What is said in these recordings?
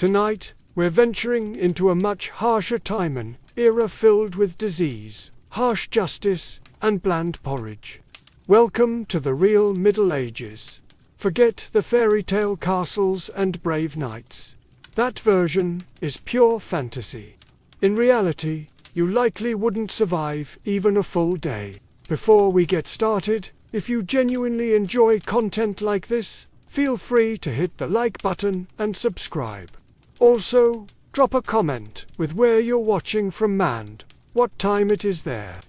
Tonight, we're venturing into a much harsher time, an era filled with disease, harsh justice, and bland porridge. Welcome to the real Middle Ages. Forget the fairy tale castles and brave knights. That version is pure fantasy. In reality, you likely wouldn't survive even a full day. Before we get started, if you genuinely enjoy content like this, feel free to hit the like button and subscribe. Also, drop a comment with where you're watching from and what time it is there.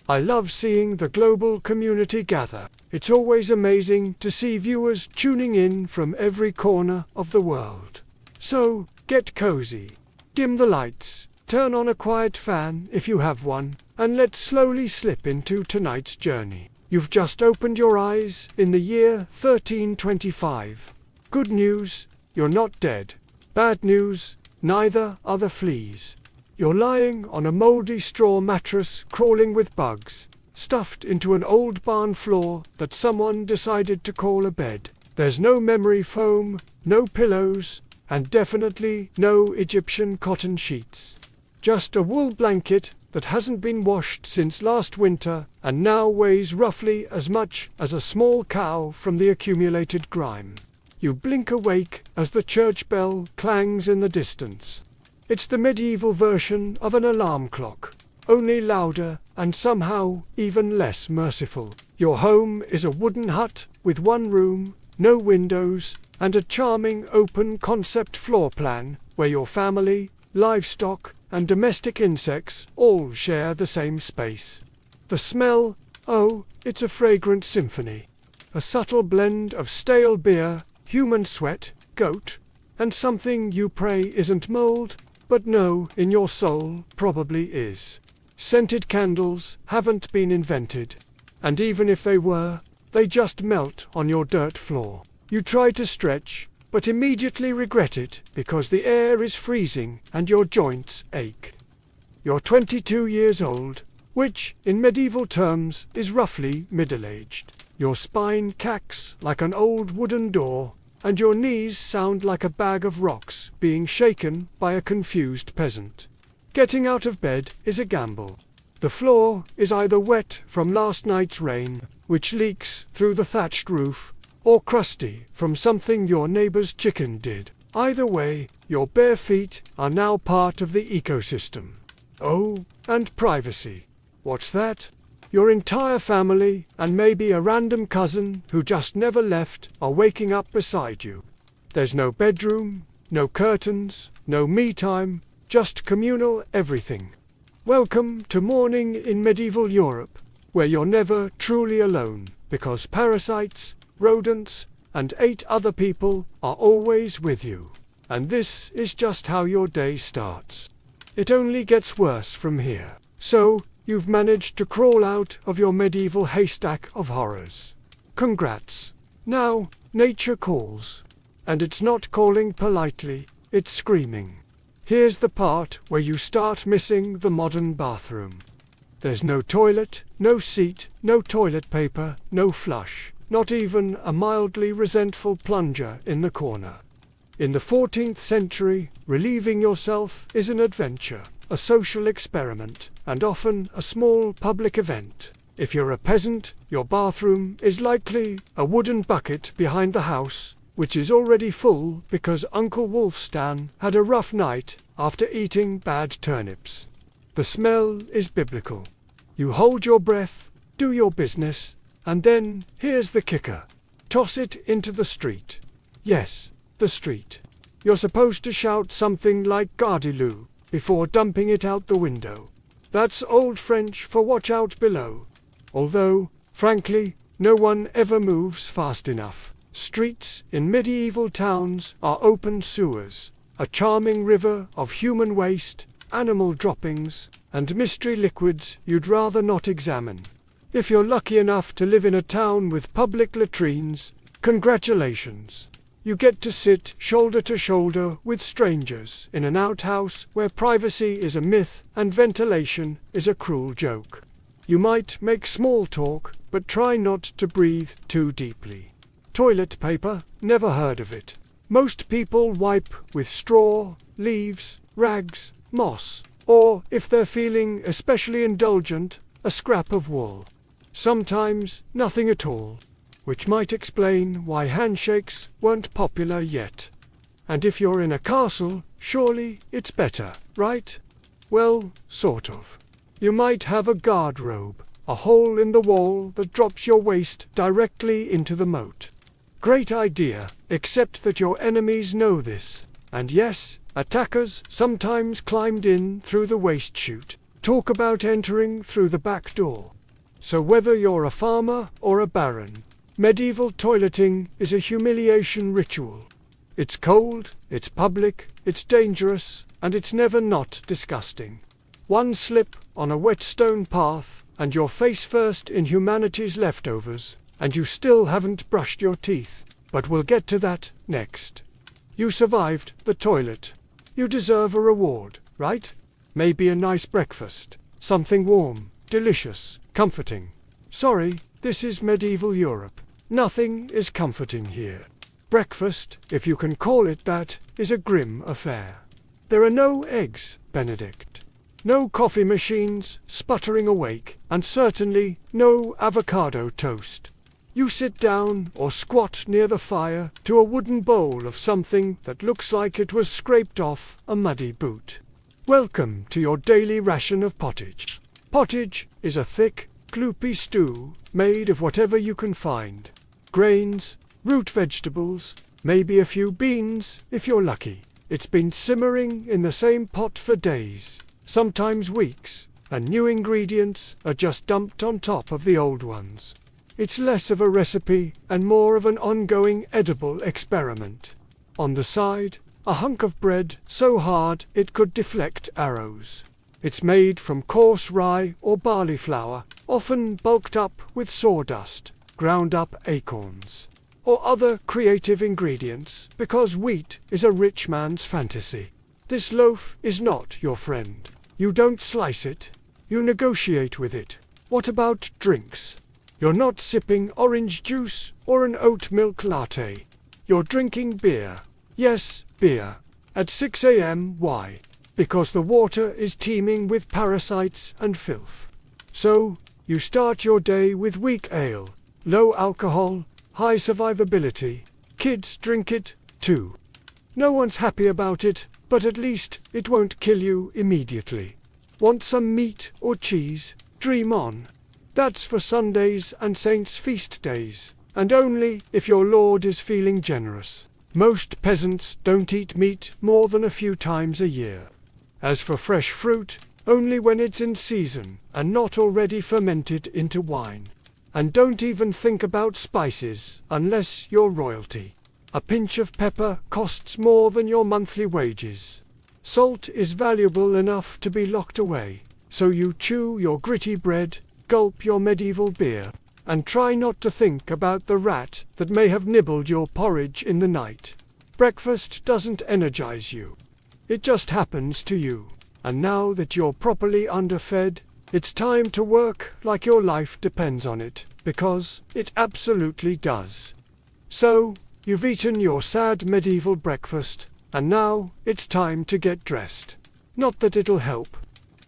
I love seeing the global community gather. It's always amazing to see viewers tuning in from every corner of the world. So, get cozy, dim the lights, turn on a quiet fan if you have one, and let's slowly slip into tonight's journey. You've just opened your eyes in the year 1325. Good news, you're not dead. Bad news, neither are the fleas. You're lying on a moldy straw mattress crawling with bugs, stuffed into an old barn floor that someone decided to call a bed. There's no memory foam, no pillows, and definitely no Egyptian cotton sheets. Just a wool blanket that hasn't been washed since last winter and now weighs roughly as much as a small cow from the accumulated grime. You blink awake as the church bell clangs in the distance. It's the medieval version of an alarm clock, only louder and somehow even less merciful. Your home is a wooden hut with one room, no windows, and a charming open concept floor plan where your family, livestock, and domestic insects all share the same space. The smell, oh, it's a fragrant symphony. A subtle blend of stale beer, human sweat, goat, and something you pray isn't mold, but no, in your soul, probably is. Scented candles haven't been invented, and even if they were, they just melt on your dirt floor. You try to stretch, but immediately regret it because the air is freezing and your joints ache. You're 22 years old, which, in medieval terms, is roughly middle-aged. Your spine cacks like an old wooden door, and your knees sound like a bag of rocks being shaken by a confused peasant. Getting out of bed is a gamble. The floor is either wet from last night's rain, which leaks through the thatched roof, or crusty from something your neighbor's chicken did. Either way, your bare feet are now part of the ecosystem. Oh, and privacy. What's that? Your entire family, and maybe a random cousin who just never left, are waking up beside you. There's no bedroom, no curtains, no me time, just communal everything. Welcome to morning in medieval Europe, where you're never truly alone, because parasites, rodents, and 8 other people are always with you. And this is just how your day starts. It only gets worse from here. So, you've managed to crawl out of your medieval haystack of horrors. Congrats. Now, nature calls. And it's not calling politely, it's screaming. Here's the part where you start missing the modern bathroom. There's no toilet, no seat, no toilet paper, no flush, not even a mildly resentful plunger in the corner. In the 14th century, relieving yourself is an adventure, a social experiment, and often a small public event. If you're a peasant, your bathroom is likely a wooden bucket behind the house, which is already full because Uncle Wolfstan had a rough night after eating bad turnips. The smell is biblical. You hold your breath, do your business, and then, here's the kicker. Toss it into the street. Yes, the street. You're supposed to shout something like "Gardez-le" before dumping it out the window. That's Old French for watch out below. Although, frankly, no one ever moves fast enough. Streets in medieval towns are open sewers, a charming river of human waste, animal droppings, and mystery liquids you'd rather not examine. If you're lucky enough to live in a town with public latrines, congratulations. You get to sit shoulder to shoulder with strangers in an outhouse where privacy is a myth and ventilation is a cruel joke. You might make small talk, but try not to breathe too deeply. Toilet paper? Never heard of it. Most people wipe with straw, leaves, rags, moss, or, if they're feeling especially indulgent, a scrap of wool. Sometimes nothing at all, which might explain why handshakes weren't popular yet. And if you're in a castle, surely it's better, right? Well, sort of. You might have a guard robe, a hole in the wall that drops your waist directly into the moat. Great idea, except that your enemies know this. And yes, attackers sometimes climbed in through the waste chute. Talk about entering through the back door. So whether you're a farmer or a baron, medieval toileting is a humiliation ritual. It's cold, it's public, it's dangerous, and it's never not disgusting. One slip on a wet stone path, and you're face first in humanity's leftovers, and you still haven't brushed your teeth. But we'll get to that next. You survived the toilet. You deserve a reward, right? Maybe a nice breakfast. Something warm, delicious, comforting. Sorry, this is medieval Europe. Nothing is comforting here. Breakfast, if you can call it that, is a grim affair. There are no eggs, Benedict. No coffee machines sputtering awake, and certainly no avocado toast. You sit down or squat near the fire to a wooden bowl of something that looks like it was scraped off a muddy boot. Welcome to your daily ration of pottage. Pottage is a thick, gloopy stew made of whatever you can find. Grains, root vegetables, maybe a few beans if you're lucky. It's been simmering in the same pot for days, sometimes weeks, and new ingredients are just dumped on top of the old ones. It's less of a recipe and more of an ongoing edible experiment. On the side, a hunk of bread so hard it could deflect arrows. It's made from coarse rye or barley flour, often bulked up with sawdust, ground up acorns, or other creative ingredients, because wheat is a rich man's fantasy. This loaf is not your friend. You don't slice it, you negotiate with it. What about drinks? You're not sipping orange juice or an oat milk latte. You're drinking beer. Yes, beer. At 6 a.m. Why? Because the water is teeming with parasites and filth. So, you start your day with weak ale, low alcohol, high survivability. Kids drink it, too. No one's happy about it, but at least it won't kill you immediately. Want some meat or cheese? Dream on. That's for Sundays and Saints' feast days, and only if your lord is feeling generous. Most peasants don't eat meat more than a few times a year. As for fresh fruit, only when it's in season and not already fermented into wine. And don't even think about spices unless you're royalty. A pinch of pepper costs more than your monthly wages. Salt is valuable enough to be locked away, so you chew your gritty bread, gulp your medieval beer, and try not to think about the rat that may have nibbled your porridge in the night. Breakfast doesn't energize you. It just happens to you. And now that you're properly underfed, it's time to work like your life depends on it, because it absolutely does. So, you've eaten your sad medieval breakfast, and now it's time to get dressed. Not that it'll help.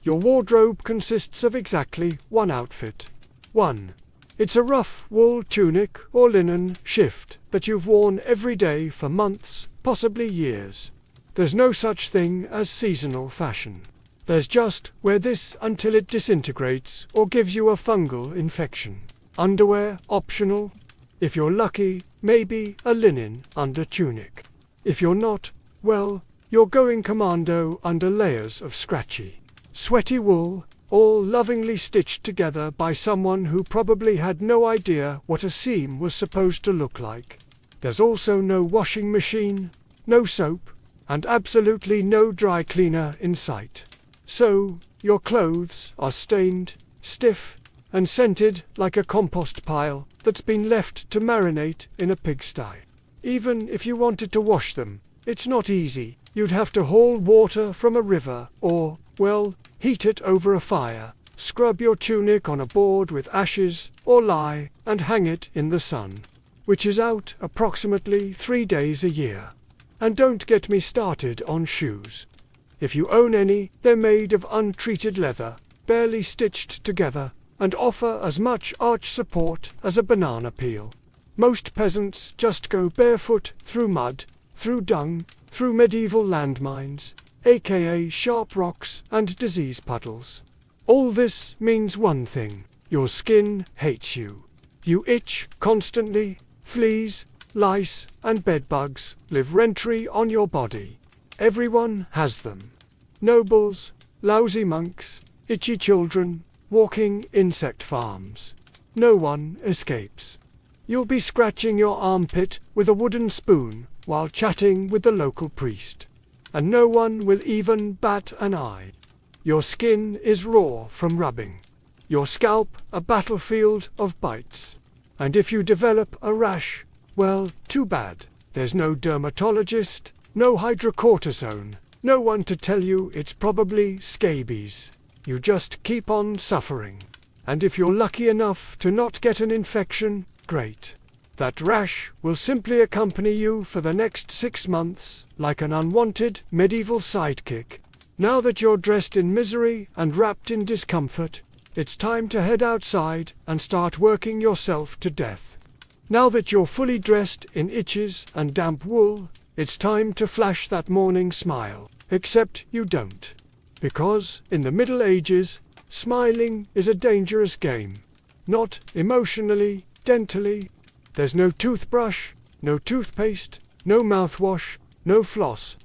Your wardrobe consists of exactly one outfit. 1. It's a rough wool tunic or linen shift that you've worn every day for months, possibly years. There's no such thing as seasonal fashion. There's just wear this until it disintegrates or gives you a fungal infection. Underwear optional. If you're lucky, maybe a linen under tunic. If you're not, well, you're going commando under layers of scratchy, sweaty wool, all lovingly stitched together by someone who probably had no idea what a seam was supposed to look like. There's also no washing machine, no soap, and absolutely no dry cleaner in sight. So, your clothes are stained, stiff, and scented like a compost pile that's been left to marinate in a pigsty. Even if you wanted to wash them, it's not easy. You'd have to haul water from a river or, well, heat it over a fire, scrub your tunic on a board with ashes, or lie and hang it in the sun, which is out approximately 3 days a year. And don't get me started on shoes. If you own any, they're made of untreated leather, barely stitched together, and offer as much arch support as a banana peel. Most peasants just go barefoot through mud, through dung, through medieval landmines, aka sharp rocks and disease puddles. All this means one thing: your skin hates you. You itch constantly, fleas, lice, and bedbugs live rent-free on your body. Everyone has them. Nobles, lousy monks, itchy children, walking insect farms. No one escapes. You'll be scratching your armpit with a wooden spoon while chatting with the local priest. And no one will even bat an eye. Your skin is raw from rubbing. Your scalp a battlefield of bites. And if you develop a rash, well, too bad. There's no dermatologist, no hydrocortisone, no one to tell you it's probably scabies. You just keep on suffering. And if you're lucky enough to not get an infection, great. That rash will simply accompany you for the next 6 months, like an unwanted medieval sidekick. Now that you're dressed in misery and wrapped in discomfort, it's time to head outside and start working yourself to death. Now that you're fully dressed in itches and damp wool, it's time to flash that morning smile. Except you don't. Because, in the Middle Ages, smiling is a dangerous game. Not emotionally, dentally. There's no toothbrush, no toothpaste, no mouthwash, no floss.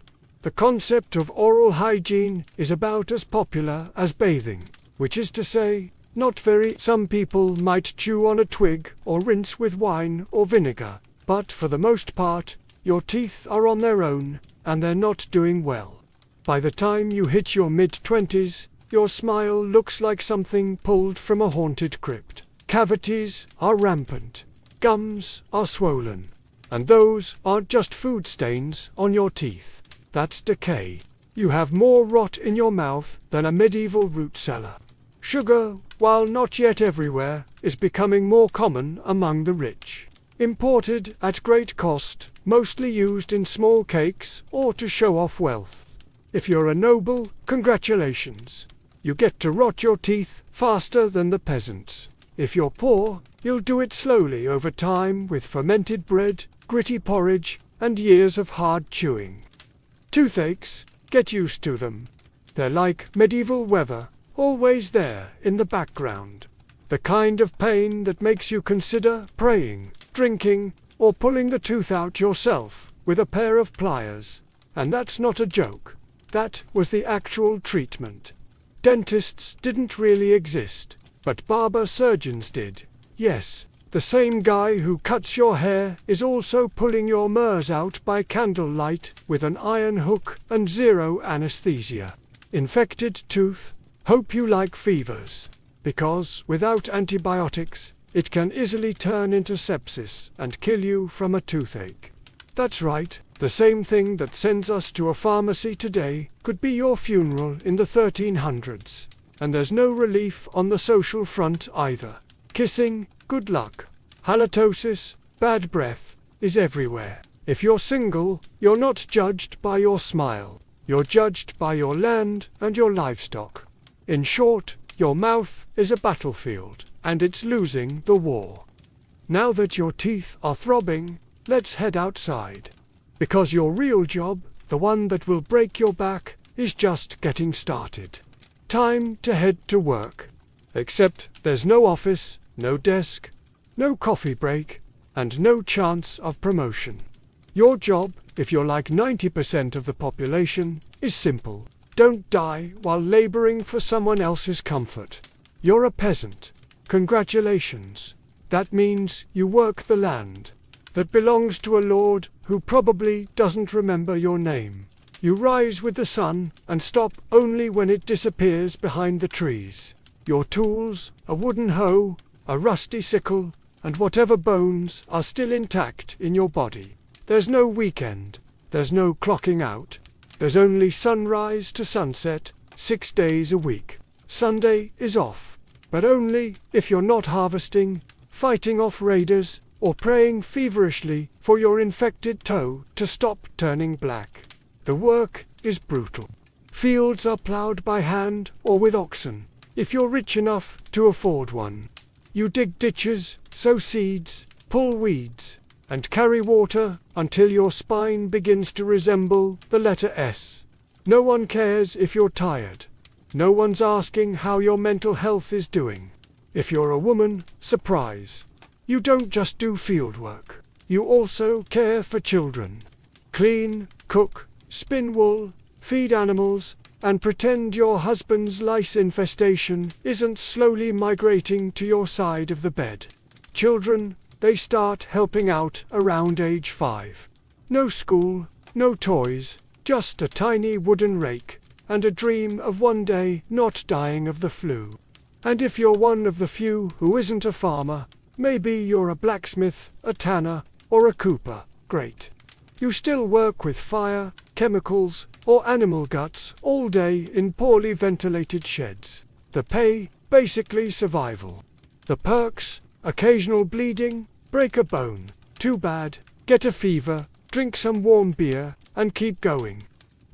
The concept of oral hygiene is about as popular as bathing, which is to say, not very. Some people might chew on a twig or rinse with wine or vinegar, but for the most part, your teeth are on their own, and they're not doing well. By the time you hit your mid-20s, your smile looks like something pulled from a haunted crypt. Cavities are rampant. Gums are swollen. And those aren't just food stains on your teeth. That's decay. You have more rot in your mouth than a medieval root cellar. Sugar, while not yet everywhere, is becoming more common among the rich. Imported at great cost, mostly used in small cakes or to show off wealth. If you're a noble, congratulations. You get to rot your teeth faster than the peasants. If you're poor, you'll do it slowly over time with fermented bread, gritty porridge, and years of hard chewing. Toothaches, get used to them. They're like medieval weather, always there in the background. The kind of pain that makes you consider praying, drinking, or pulling the tooth out yourself with a pair of pliers. And that's not a joke. That was the actual treatment. Dentists didn't really exist, but barber surgeons did. Yes, the same guy who cuts your hair is also pulling your mers out by candlelight with an iron hook and zero anesthesia. Infected tooth, hope you like fevers. Because without antibiotics, it can easily turn into sepsis and kill you from a toothache. That's right, the same thing that sends us to a pharmacy today could be your funeral in the 1300s. And there's no relief on the social front either. Kissing, good luck. Halitosis, bad breath, is everywhere. If you're single, you're not judged by your smile. You're judged by your land and your livestock. In short, your mouth is a battlefield, and it's losing the war. Now that your teeth are throbbing, let's head outside. Because your real job, the one that will break your back, is just getting started. Time to head to work. Except there's no office, no desk, no coffee break, and no chance of promotion. Your job, if you're like 90% of the population, is simple. Don't die while laboring for someone else's comfort. You're a peasant. Congratulations. That means you work the land that belongs to a lord who probably doesn't remember your name. You rise with the sun and stop only when it disappears behind the trees. Your tools, a wooden hoe, a rusty sickle, and whatever bones are still intact in your body. There's no weekend. There's no clocking out. There's only sunrise to sunset, 6 days a week. Sunday is off, but only if you're not harvesting, fighting off raiders, or praying feverishly for your infected toe to stop turning black. The work is brutal. Fields are plowed by hand or with oxen, if you're rich enough to afford one. You dig ditches, sow seeds, pull weeds, and carry water until your spine begins to resemble the letter S. No one cares if you're tired. No one's asking how your mental health is doing. If you're a woman, surprise. You don't just do field work. You also care for children. Clean, cook, spin wool, feed animals, and pretend your husband's lice infestation isn't slowly migrating to your side of the bed. Children, they start helping out around age 5. No school, no toys, just a tiny wooden rake, and a dream of one day not dying of the flu. And if you're one of the few who isn't a farmer, maybe you're a blacksmith, a tanner, or a cooper, great. You still work with fire, chemicals, or animal guts all day in poorly ventilated sheds. The pay, basically survival. The perks, occasional bleeding, break a bone, too bad, get a fever, drink some warm beer, and keep going.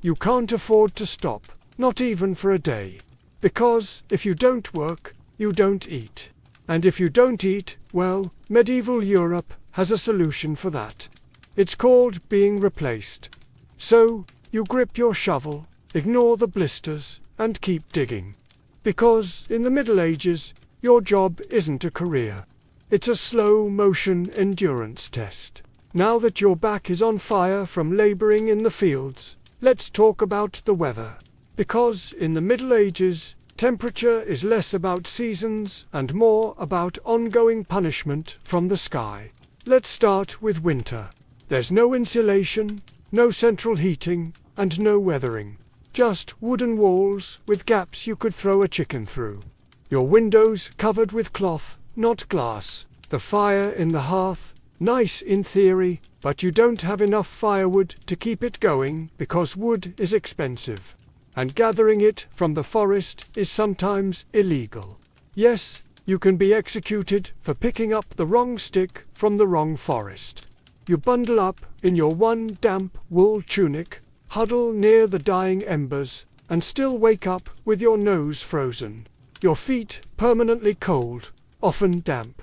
You can't afford to stop, not even for a day. Because if you don't work, you don't eat. And if you don't eat, well, medieval Europe has a solution for that. It's called being replaced. So, you grip your shovel, ignore the blisters, and keep digging. Because in the Middle Ages, your job isn't a career. It's a slow-motion endurance test. Now that your back is on fire from laboring in the fields, let's talk about the weather. Because in the Middle Ages, temperature is less about seasons and more about ongoing punishment from the sky. Let's start with winter. There's no insulation, no central heating, and no weathering. Just wooden walls with gaps you could throw a chicken through. Your windows covered with cloth, not glass. The fire in the hearth, nice in theory, but you don't have enough firewood to keep it going because wood is expensive. And gathering it from the forest is sometimes illegal. Yes, you can be executed for picking up the wrong stick from the wrong forest. You bundle up in your one damp wool tunic, huddle near the dying embers, and still wake up with your nose frozen, your feet permanently cold, often damp,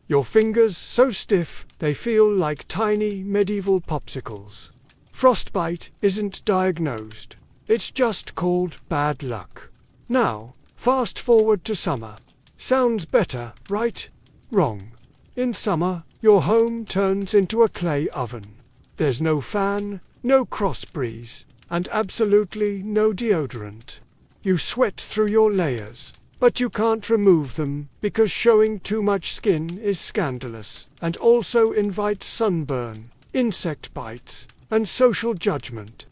your fingers so stiff they feel like tiny medieval popsicles. Frostbite isn't diagnosed. It's just called bad luck. Now, fast forward to summer. Sounds better, right? Wrong. In summer, your home turns into a clay oven. There's no fan, no cross breeze, and absolutely no deodorant. You sweat through your layers, but you can't remove them because showing too much skin is scandalous and also invites sunburn, insect bites, and social judgment.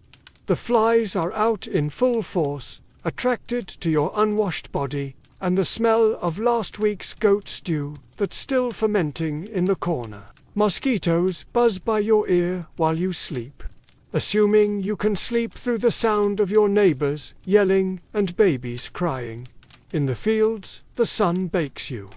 The flies are out in full force, attracted to your unwashed body, and the smell of last week's goat stew that's still fermenting in the corner. Mosquitoes buzz by your ear while you sleep, assuming you can sleep through the sound of your neighbors yelling and babies crying. In the fields, the sun bakes you.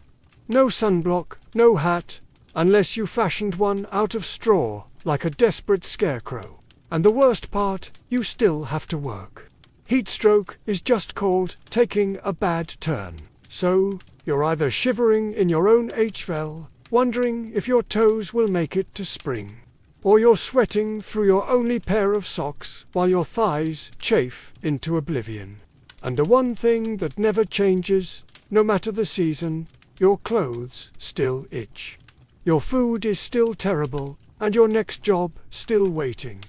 No sunblock, no hat, unless you fashioned one out of straw like a desperate scarecrow. And the worst part, you still have to work. Heat stroke is just called taking a bad turn. So, you're either shivering in your own HVL, wondering if your toes will make it to spring, or you're sweating through your only pair of socks while your thighs chafe into oblivion. And the one thing that never changes, no matter the season, your clothes still itch. Your food is still terrible, and your next job still waiting.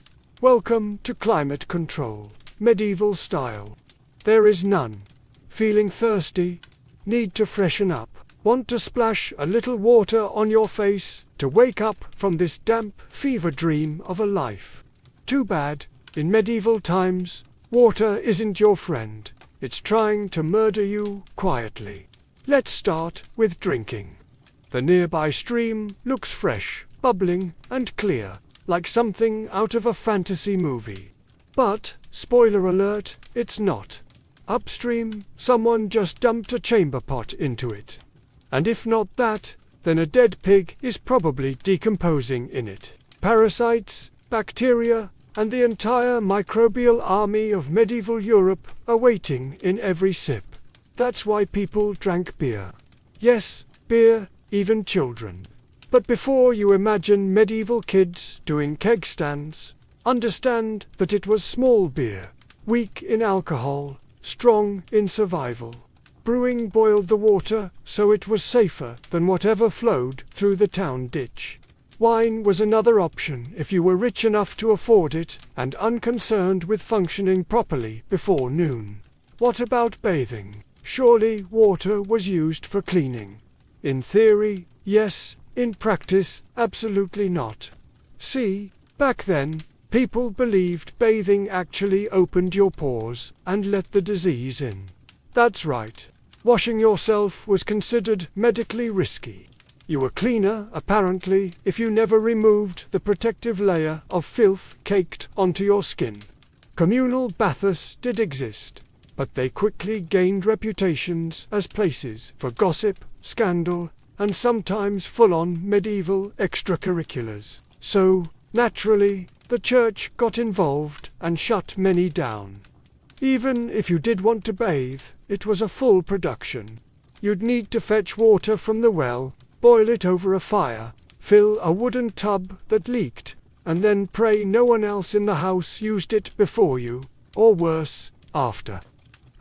Welcome to climate control, medieval style. There is none. Feeling thirsty? Need to freshen up? Want to splash a little water on your face to wake up from this damp fever dream of a life? Too bad, in medieval times, water isn't your friend. It's trying to murder you quietly. Let's start with drinking. The nearby stream looks fresh, bubbling, and clear, like something out of a fantasy movie. But, spoiler alert, it's not. Upstream, someone just dumped a chamber pot into it. And if not that, then a dead pig is probably decomposing in it. Parasites, bacteria, and the entire microbial army of medieval Europe are waiting in every sip. That's why people drank beer. Yes, beer, even children. But before you imagine medieval kids doing keg stands, understand that it was small beer, weak in alcohol, strong in survival. Brewing boiled the water so it was safer than whatever flowed through the town ditch. Wine was another option if you were rich enough to afford it and unconcerned with functioning properly before noon. What about bathing? Surely water was used for cleaning. In theory, yes. In practice, absolutely not. See, back then, people believed bathing actually opened your pores and let the disease in. That's right. Washing yourself was considered medically risky. You were cleaner, apparently, if you never removed the protective layer of filth caked onto your skin. Communal baths did exist, but they quickly gained reputations as places for gossip, scandal, and sometimes full-on medieval extracurriculars. So, naturally, the church got involved and shut many down. Even if you did want to bathe, it was a full production. You'd need to fetch water from the well, boil it over a fire, fill a wooden tub that leaked, and then pray no one else in the house used it before you, or worse, after.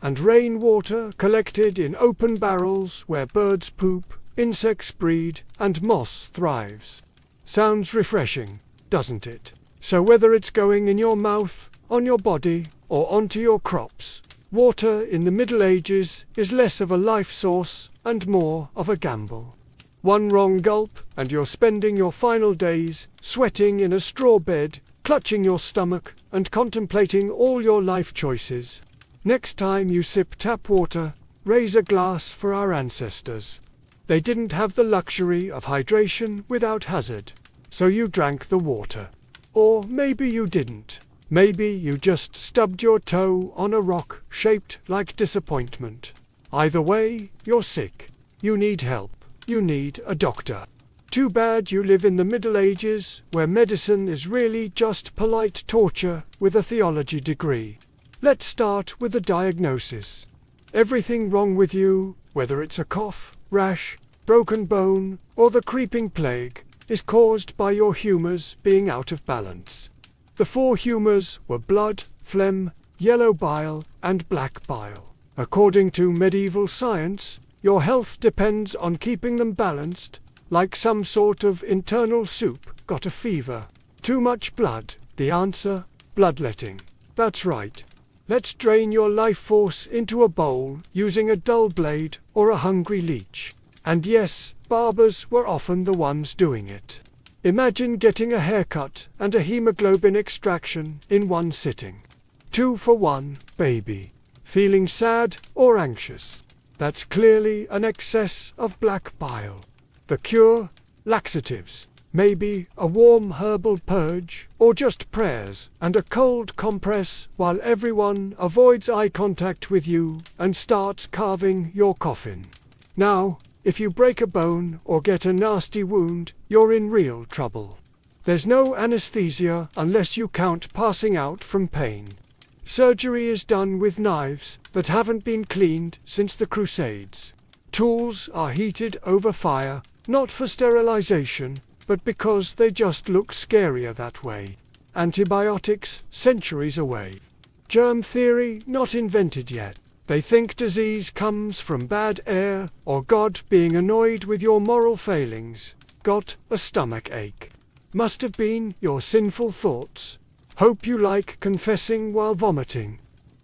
And rainwater collected in open barrels where birds poop, insects breed, and moss thrives. Sounds refreshing, doesn't it? So whether it's going in your mouth, on your body, or onto your crops, water in the Middle Ages is less of a life source and more of a gamble. One wrong gulp, and you're spending your final days sweating in a straw bed, clutching your stomach, and contemplating all your life choices. Next time you sip tap water, raise a glass for our ancestors. They didn't have the luxury of hydration without hazard, so you drank the water. Or maybe you didn't. Maybe you just stubbed your toe on a rock shaped like disappointment. Either way, you're sick. You need help. You need a doctor. Too bad you live in the Middle Ages, where medicine is really just polite torture with a theology degree. Let's start with the diagnosis. Everything wrong with you, whether it's a cough, rash, broken bone, or the creeping plague, is caused by your humours being out of balance. The four humours were blood, phlegm, yellow bile, and black bile. According to medieval science, your health depends on keeping them balanced, like some sort of internal soup. Got a fever? Too much blood? The answer? Bloodletting. That's right. Let's drain your life force into a bowl using a dull blade or a hungry leech. And yes, barbers were often the ones doing it. Imagine getting a haircut and a hemoglobin extraction in one sitting. 2 for 1, baby. Feeling sad or anxious? That's clearly an excess of black bile. The cure? Laxatives. Maybe a warm herbal purge, or just prayers and a cold compress while everyone avoids eye contact with you and starts carving your coffin. Now, if you break a bone or get a nasty wound, you're in real trouble. There's no anesthesia unless you count passing out from pain. Surgery is done with knives that haven't been cleaned since the Crusades. Tools are heated over fire, not for sterilization, but because they just look scarier that way. Antibiotics, centuries away. Germ theory, not invented yet. They think disease comes from bad air or God being annoyed with your moral failings. Got a stomach ache? Must have been your sinful thoughts. Hope you like confessing while vomiting.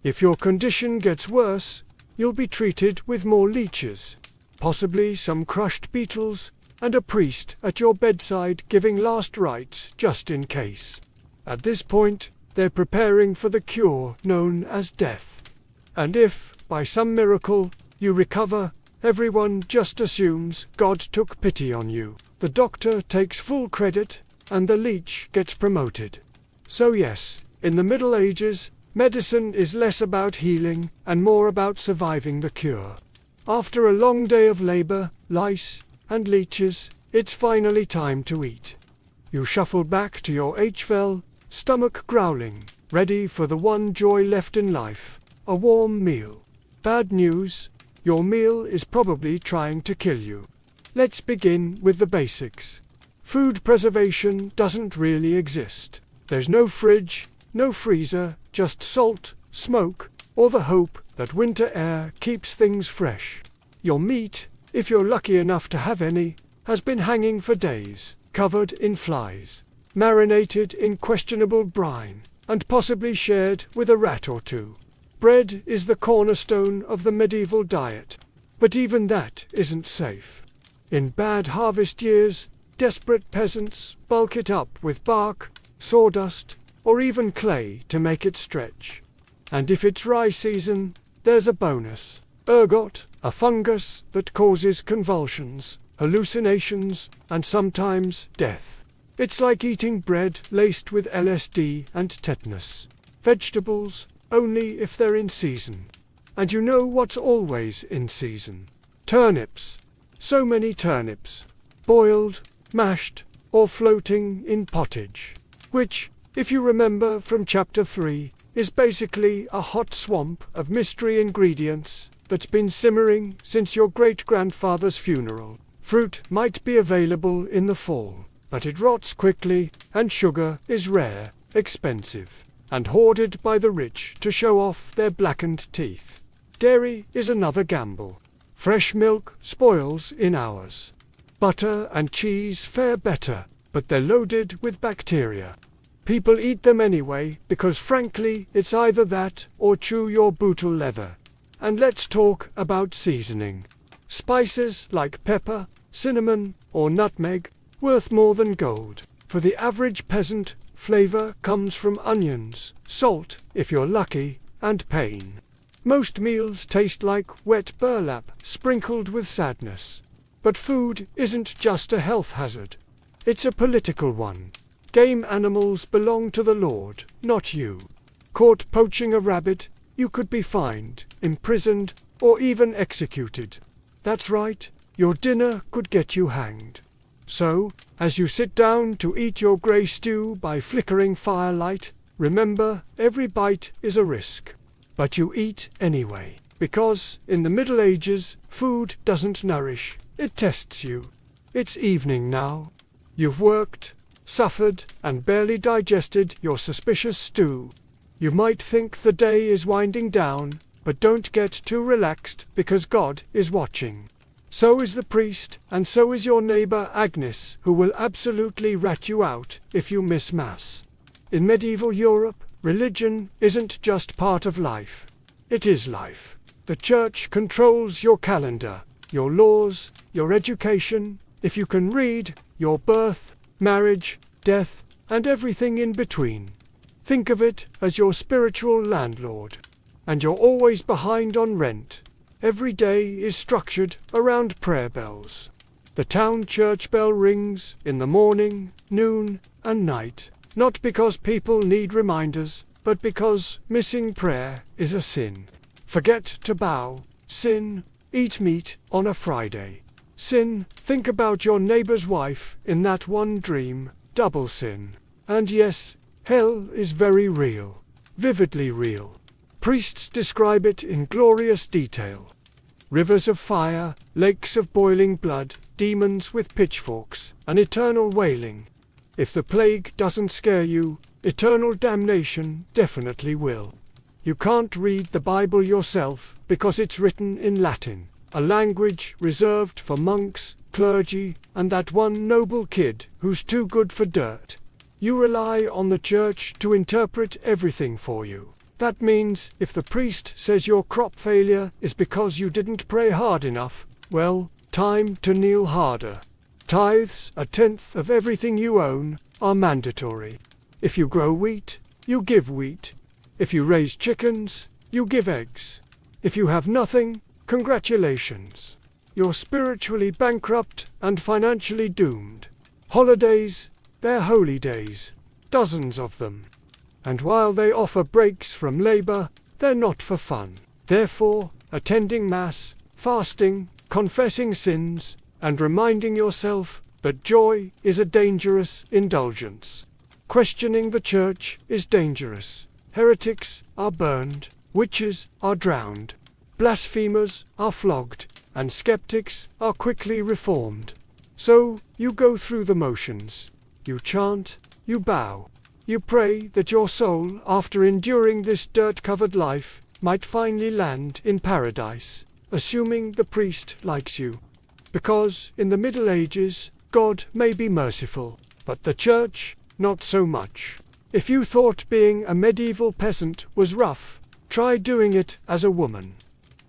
If your condition gets worse, you'll be treated with more leeches, possibly some crushed beetles, and a priest at your bedside giving last rites just in case. At this point, they're preparing for the cure known as death. And if, by some miracle, you recover, everyone just assumes God took pity on you. The doctor takes full credit, and the leech gets promoted. So yes, in the Middle Ages, medicine is less about healing and more about surviving the cure. After a long day of labor, lice, and leeches, it's finally time to eat. You shuffle back to your HVL, stomach growling, ready for the one joy left in life, a warm meal. Bad news, your meal is probably trying to kill you. Let's begin with the basics. Food preservation doesn't really exist. There's no fridge, no freezer, just salt, smoke, or the hope that winter air keeps things fresh. Your meat, if you're lucky enough to have any, has been hanging for days, covered in flies, marinated in questionable brine, and possibly shared with a rat or two. Bread is the cornerstone of the medieval diet, but even that isn't safe. In bad harvest years, desperate peasants bulk it up with bark, sawdust, or even clay to make it stretch. And if it's rye season, there's a bonus. Ergot, a fungus that causes convulsions, hallucinations, and sometimes death. It's like eating bread laced with LSD and tetanus. Vegetables, only if they're in season. And you know what's always in season? Turnips. So many turnips. Boiled, mashed, or floating in pottage. Which, if you remember from chapter 3, is basically a hot swamp of mystery ingredients that's been simmering since your great-grandfather's funeral. Fruit might be available in the fall, but it rots quickly, and sugar is rare, expensive, and hoarded by the rich to show off their blackened teeth. Dairy is another gamble. Fresh milk spoils in hours. Butter and cheese fare better, but they're loaded with bacteria. People eat them anyway because frankly it's either that or chew your bootle leather. And let's talk about seasoning. Spices like pepper, cinnamon, or nutmeg, worth more than gold. For the average peasant, flavor comes from onions, salt, if you're lucky, and pain. Most meals taste like wet burlap sprinkled with sadness. But food isn't just a health hazard. It's a political one. Game animals belong to the Lord, not you. Caught poaching a rabbit, you could be fined, imprisoned, or even executed. That's right, your dinner could get you hanged. So, as you sit down to eat your grey stew by flickering firelight, remember, every bite is a risk. But you eat anyway, because, in the Middle Ages, food doesn't nourish, it tests you. It's evening now. You've worked, suffered, and barely digested your suspicious stew. You might think the day is winding down, but don't get too relaxed because God is watching. So is the priest, and so is your neighbor Agnes, who will absolutely rat you out if you miss Mass. In medieval Europe, religion isn't just part of life. It is life. The church controls your calendar, your laws, your education, if you can read, your birth, marriage, death, and everything in between. Think of it as your spiritual landlord. And you're always behind on rent. Every day is structured around prayer bells. The town church bell rings in the morning, noon, and night, not because people need reminders, but because missing prayer is a sin. Forget to bow, sin, eat meat on a Friday. Sin, think about your neighbor's wife in that one dream, double sin. And yes, hell is very real, vividly real. Priests describe it in glorious detail. Rivers of fire, lakes of boiling blood, demons with pitchforks, an eternal wailing. If the plague doesn't scare you, eternal damnation definitely will. You can't read the Bible yourself because it's written in Latin, a language reserved for monks, clergy, and that one noble kid who's too good for dirt. You rely on the church to interpret everything for you. That means if the priest says your crop failure is because you didn't pray hard enough, well, time to kneel harder. Tithes, a tenth of everything you own, are mandatory. If you grow wheat, you give wheat. If you raise chickens, you give eggs. If you have nothing, congratulations. You're spiritually bankrupt and financially doomed. Holidays, they're holy days, dozens of them. And while they offer breaks from labor, they're not for fun. Therefore, attending Mass, fasting, confessing sins, and reminding yourself that joy is a dangerous indulgence. Questioning the church is dangerous. Heretics are burned, witches are drowned, blasphemers are flogged, and skeptics are quickly reformed. So, you go through the motions. You chant, you bow, you pray that your soul, after enduring this dirt-covered life, might finally land in paradise, assuming the priest likes you. Because, in the Middle Ages, God may be merciful, but the church, not so much. If you thought being a medieval peasant was rough, try doing it as a woman.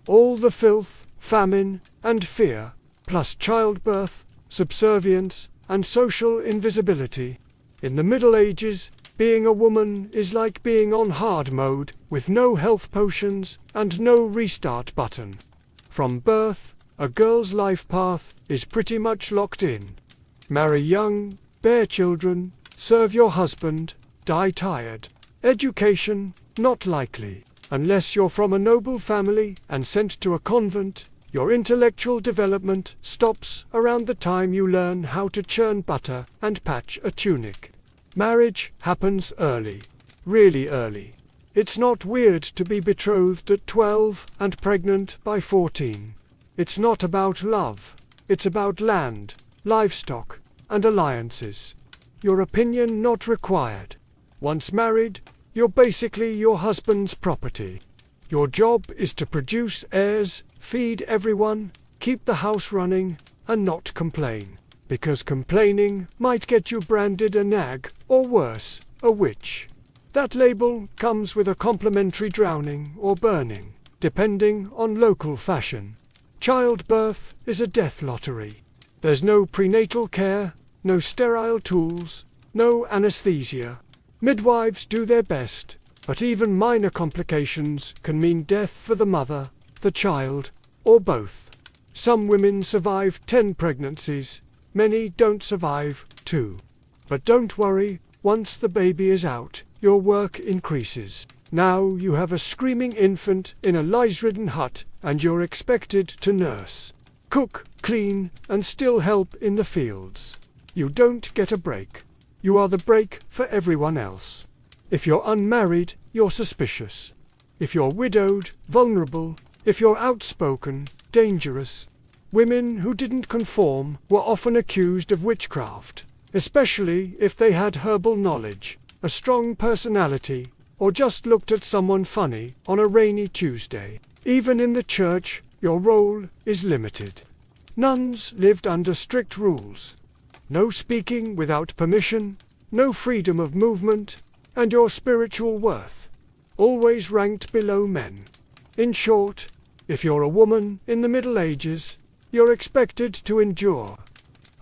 All the filth, famine, and fear, plus childbirth, subservience, and social invisibility. In the Middle Ages, being a woman is like being on hard mode, with no health potions and no restart button. From birth, a girl's life path is pretty much locked in. Marry young, bear children, serve your husband, die tired. Education, not likely. Unless you're from a noble family and sent to a convent, your intellectual development stops around the time you learn how to churn butter and patch a tunic. Marriage happens early, really early. It's not weird to be betrothed at 12 and pregnant by 14. It's not about love. It's about land, livestock, and alliances. Your opinion not required. Once married, you're basically your husband's property. Your job is to produce heirs, feed everyone, keep the house running, and not complain. Because complaining might get you branded a nag, or worse, a witch. That label comes with a complimentary drowning or burning, depending on local fashion. Childbirth is a death lottery. There's no prenatal care, no sterile tools, no anesthesia. Midwives do their best, but even minor complications can mean death for the mother, the child, or both. Some women survive 10 pregnancies, many don't survive 2. But don't worry, once the baby is out, your work increases. Now you have a screaming infant in a lice-ridden hut, and you're expected to nurse, cook, clean, and still help in the fields. You don't get a break. You are the break for everyone else. If you're unmarried, you're suspicious. If you're widowed, vulnerable. If you're outspoken, dangerous. Women who didn't conform were often accused of witchcraft, especially if they had herbal knowledge, a strong personality, or just looked at someone funny on a rainy Tuesday. Even in the church, your role is limited. Nuns lived under strict rules. No speaking without permission, no freedom of movement, and your spiritual worth always ranked below men. In short, if you're a woman in the Middle Ages, you're expected to endure,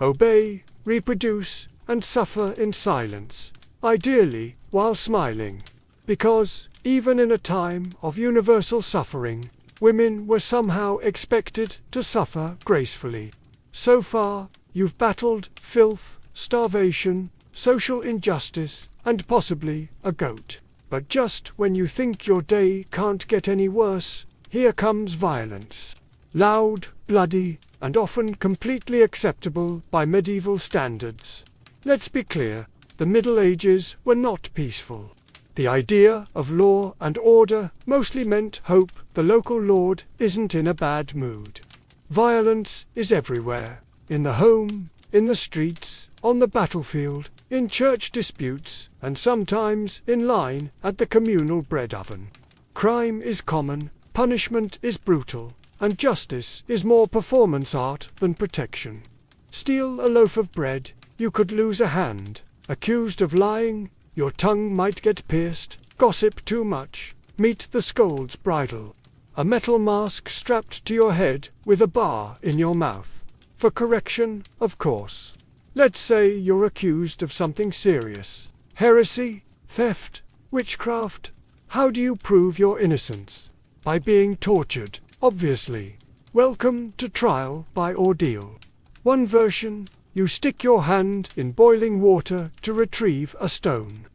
obey, reproduce, and suffer in silence, ideally while smiling. Because, even in a time of universal suffering, women were somehow expected to suffer gracefully. So far, you've battled filth, starvation, social injustice, and possibly a goat. But just when you think your day can't get any worse, here comes violence. Loud, bloody, and often completely acceptable by medieval standards. Let's be clear, the Middle Ages were not peaceful. The idea of law and order mostly meant hope the local lord isn't in a bad mood. Violence is everywhere. In the home, in the streets, on the battlefield, in church disputes, and sometimes in line at the communal bread oven. Crime is common, punishment is brutal, and justice is more performance art than protection. Steal a loaf of bread, you could lose a hand. Accused of lying, your tongue might get pierced. Gossip too much, meet the scold's bridle. A metal mask strapped to your head with a bar in your mouth. For correction, of course. Let's say you're accused of something serious. Heresy, theft, witchcraft. How do you prove your innocence? By being tortured, obviously. Welcome to trial by ordeal. One version, you stick your hand in boiling water to retrieve a stone.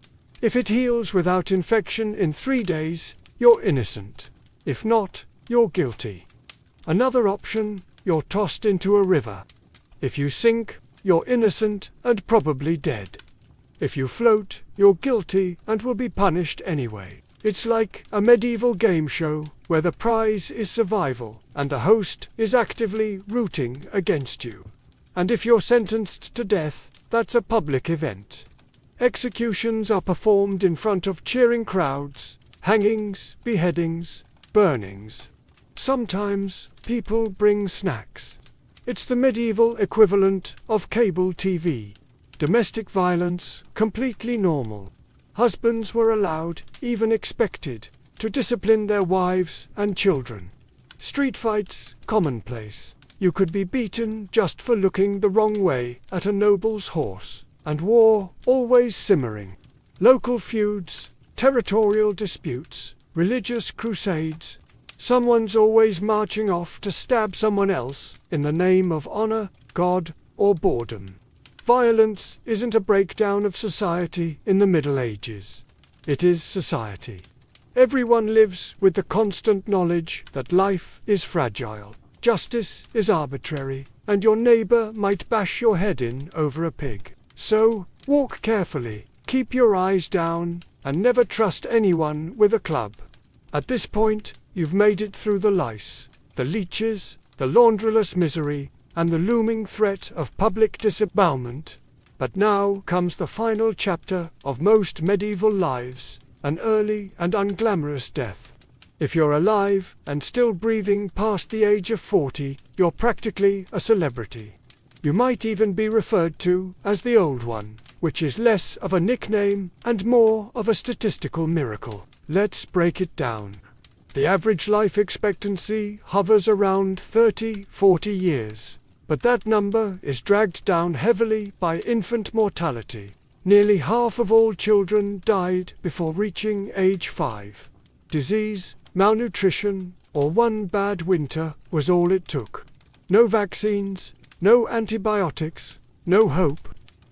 If it heals without infection in 3 days, you're innocent. If not, you're guilty. Another option, you're tossed into a river. If you sink, you're innocent and probably dead. If you float, you're guilty and will be punished anyway. It's like a medieval game show where the prize is survival and the host is actively rooting against you. And if you're sentenced to death, that's a public event. Executions are performed in front of cheering crowds, hangings, beheadings, burnings. Sometimes people bring snacks. It's the medieval equivalent of cable TV. Domestic violence, completely normal. Husbands were allowed, even expected, to discipline their wives and children. Street fights, commonplace. You could be beaten just for looking the wrong way at a noble's horse. And war, always simmering. Local feuds, territorial disputes, religious crusades. Someone's always marching off to stab someone else in the name of honor, God, or boredom. Violence isn't a breakdown of society in the Middle Ages. It is society. Everyone lives with the constant knowledge that life is fragile, justice is arbitrary, and your neighbor might bash your head in over a pig. So, walk carefully, keep your eyes down, and never trust anyone with a club. At this point, you've made it through the lice, the leeches, the laundreless misery, and the looming threat of public disembowelment. But now comes the final chapter of most medieval lives, an early and unglamorous death. If you're alive and still breathing past the age of 40, you're practically a celebrity. You might even be referred to as the Old One, which is less of a nickname and more of a statistical miracle. Let's break it down. The average life expectancy hovers around 30-40 years, but that number is dragged down heavily by infant mortality. Nearly half of all children died before reaching age 5. Disease, malnutrition, or one bad winter was all it took. No vaccines, no antibiotics, no hope.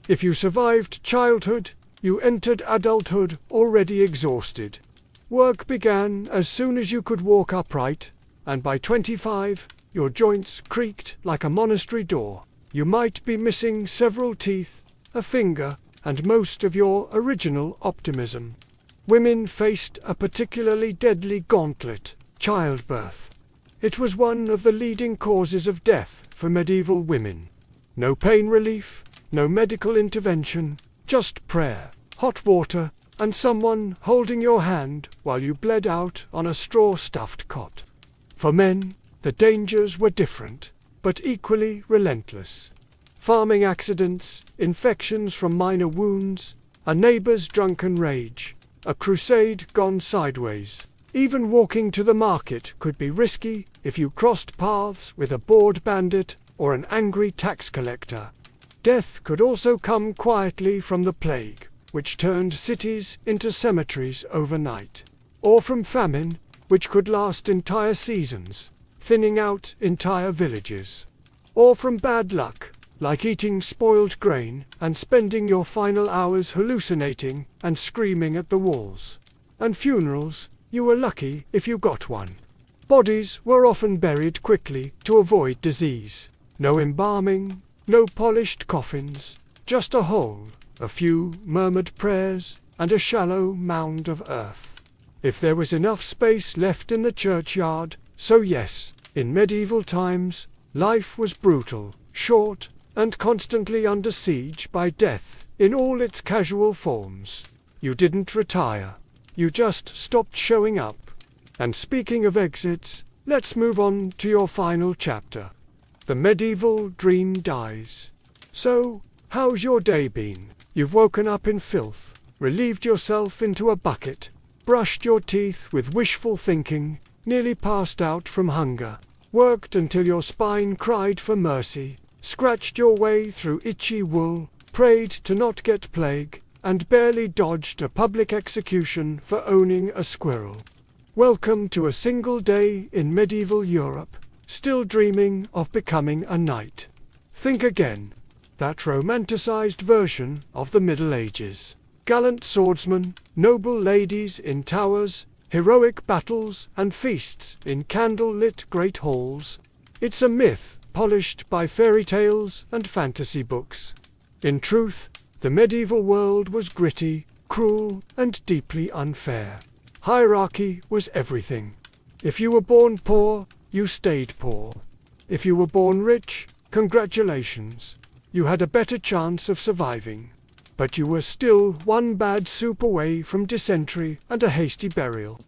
If you survived childhood, you entered adulthood already exhausted. Work began as soon as you could walk upright, and by 25, your joints creaked like a monastery door. You might be missing several teeth, a finger, and most of your original optimism. Women faced a particularly deadly gauntlet, childbirth. It was one of the leading causes of death for medieval women. No pain relief, no medical intervention, just prayer, hot water, and someone holding your hand while you bled out on a straw-stuffed cot. For men, the dangers were different, but equally relentless. Farming accidents, infections from minor wounds, a neighbor's drunken rage, a crusade gone sideways. Even walking to the market could be risky if you crossed paths with a bored bandit or an angry tax collector. Death could also come quietly from the plague, which turned cities into cemeteries overnight, or from famine, which could last entire seasons, thinning out entire villages, or from bad luck, like eating spoiled grain and spending your final hours hallucinating and screaming at the walls. And funerals, you were lucky if you got one. Bodies were often buried quickly to avoid disease. No embalming, no polished coffins, just a hole, a few murmured prayers, and a shallow mound of earth. If there was enough space left in the churchyard, so yes, in medieval times, life was brutal, short, and constantly under siege by death in all its casual forms. You didn't retire. You just stopped showing up. And speaking of exits, let's move on to your final chapter. The medieval dream dies. So, how's your day been? You've woken up in filth, relieved yourself into a bucket, brushed your teeth with wishful thinking, nearly passed out from hunger, worked until your spine cried for mercy, scratched your way through itchy wool, prayed to not get plague, and barely dodged a public execution for owning a squirrel. Welcome to a single day in medieval Europe, still dreaming of becoming a knight. Think again. That romanticized version of the Middle Ages. Gallant swordsmen, noble ladies in towers, heroic battles and feasts in candle-lit great halls. It's a myth, polished by fairy tales and fantasy books. In truth, the medieval world was gritty, cruel, and deeply unfair. Hierarchy was everything. If you were born poor, you stayed poor. If you were born rich, congratulations. You had a better chance of surviving. But you were still one bad soup away from dysentery and a hasty burial.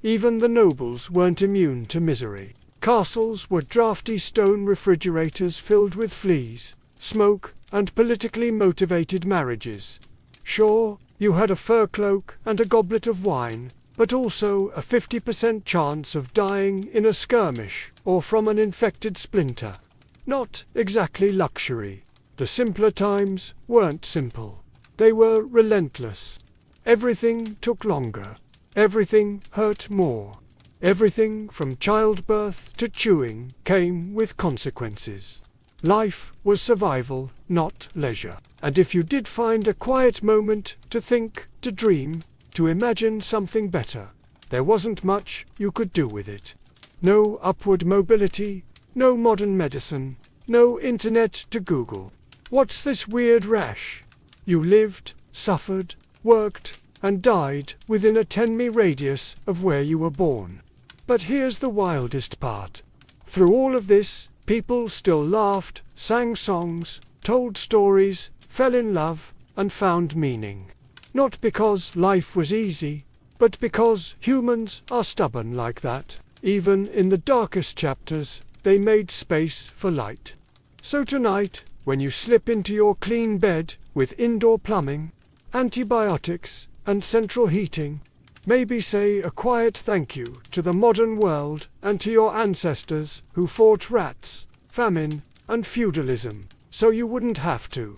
Even the nobles weren't immune to misery. Castles were drafty stone refrigerators filled with fleas, smoke, and politically motivated marriages. Sure, you had a fur cloak and a goblet of wine, but also a 50% chance of dying in a skirmish or from an infected splinter. Not exactly luxury. The simpler times weren't simple. They were relentless. Everything took longer. Everything hurt more. Everything from childbirth to chewing came with consequences. Life was survival, not leisure. And if you did find a quiet moment to think, to dream, to imagine something better, there wasn't much you could do with it. No upward mobility, no modern medicine, no internet to Google. What's this weird rash? You lived, suffered, worked, and died within a 10-mi radius of where you were born. But here's the wildest part. Through all of this, people still laughed, sang songs, told stories, fell in love, and found meaning. Not because life was easy, but because humans are stubborn like that. Even in the darkest chapters, they made space for light. So tonight, when you slip into your clean bed with indoor plumbing, antibiotics, and central heating, maybe say a quiet thank you to the modern world and to your ancestors who fought rats, famine, and feudalism, so you wouldn't have to.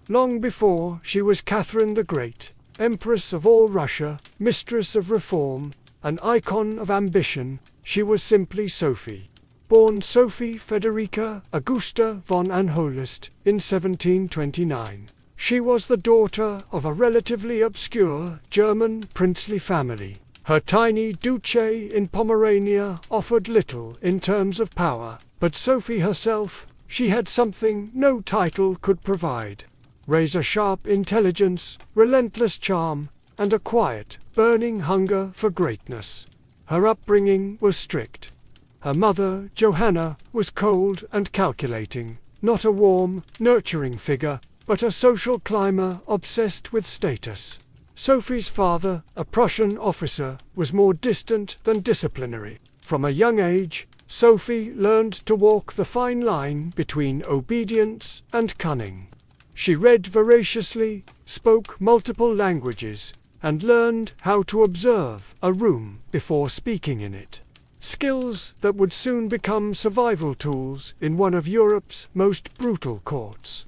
Long before she was Catherine the Great, Empress of all Russia, mistress of reform, an icon of ambition, she was simply Sophie. Born Sophie Federica Augusta von Anholist in 1729. She was the daughter of a relatively obscure German princely family. Her tiny duchy in Pomerania offered little in terms of power, but Sophie herself, she had something no title could provide. Razor-sharp intelligence, relentless charm, and a quiet, burning hunger for greatness. Her upbringing was strict. Her mother, Johanna, was cold and calculating, not a warm, nurturing figure, but a social climber obsessed with status. Sophie's father, a Prussian officer, was more distant than disciplinary. From a young age, Sophie learned to walk the fine line between obedience and cunning. She read voraciously, spoke multiple languages, and learned how to observe a room before speaking in it. Skills that would soon become survival tools in one of Europe's most brutal courts.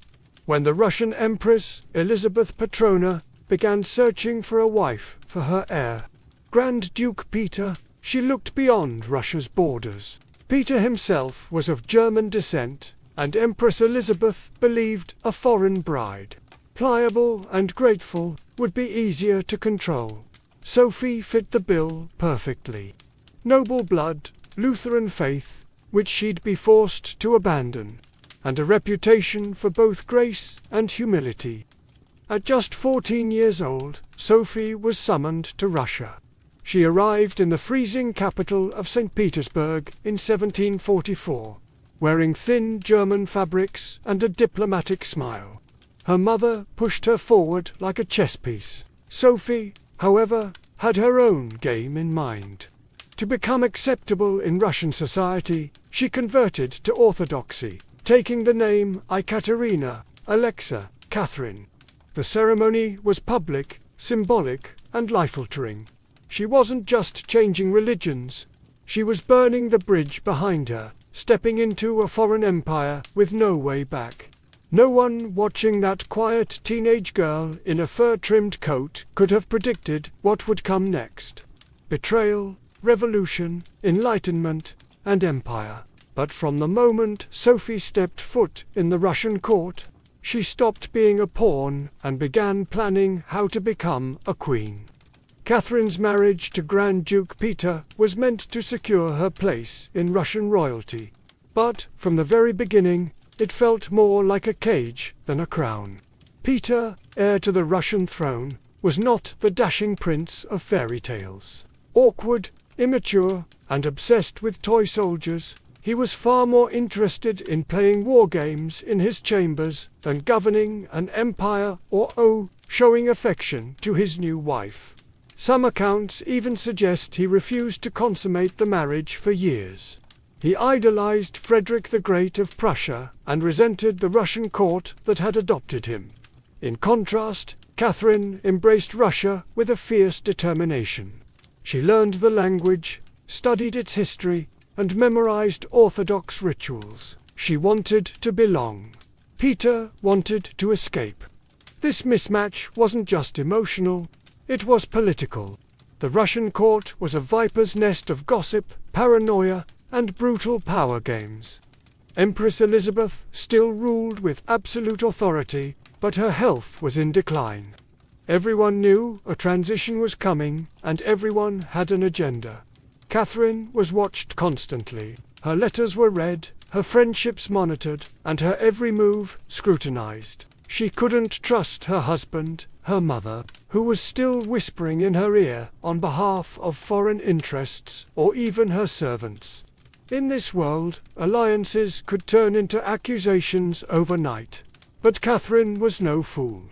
When the Russian Empress, Elizabeth Petrona, began searching for a wife for her heir, Grand Duke Peter, she looked beyond Russia's borders. Peter himself was of German descent, and Empress Elizabeth believed a foreign bride, pliable and grateful, would be easier to control. Sophie fit the bill perfectly. Noble blood, Lutheran faith, which she'd be forced to abandon, and a reputation for both grace and humility. At just 14 years old, Sophie was summoned to Russia. She arrived in the freezing capital of St. Petersburg in 1744, wearing thin German fabrics and a diplomatic smile. Her mother pushed her forward like a chess piece. Sophie, however, had her own game in mind. To become acceptable in Russian society, she converted to Orthodoxy, taking the name Ekaterina, Alexa, Catherine. The ceremony was public, symbolic, and life-altering. She wasn't just changing religions. She was burning the bridge behind her, stepping into a foreign empire with no way back. No one watching that quiet teenage girl in a fur-trimmed coat could have predicted what would come next. Betrayal, revolution, enlightenment, and empire. But from the moment Sophie stepped foot in the Russian court, she stopped being a pawn and began planning how to become a queen. Catherine's marriage to Grand Duke Peter was meant to secure her place in Russian royalty. But, from the very beginning, it felt more like a cage than a crown. Peter, heir to the Russian throne, was not the dashing prince of fairy tales. Awkward, immature, and obsessed with toy soldiers, he was far more interested in playing war games in his chambers than governing an empire or showing affection to his new wife. Some accounts even suggest he refused to consummate the marriage for years. He idolized Frederick the Great of Prussia and resented the Russian court that had adopted him. In contrast, Catherine embraced Russia with a fierce determination. She learned the language, studied its history, and memorized Orthodox rituals. She wanted to belong. Peter wanted to escape. This mismatch wasn't just emotional, it was political. The Russian court was a viper's nest of gossip, paranoia, and brutal power games. Empress Elizabeth still ruled with absolute authority, but her health was in decline. Everyone knew a transition was coming, and everyone had an agenda. Catherine was watched constantly. Her letters were read, her friendships monitored, and her every move scrutinized. She couldn't trust her husband, her mother, who was still whispering in her ear on behalf of foreign interests, or even her servants. In this world, alliances could turn into accusations overnight. But Catherine was no fool.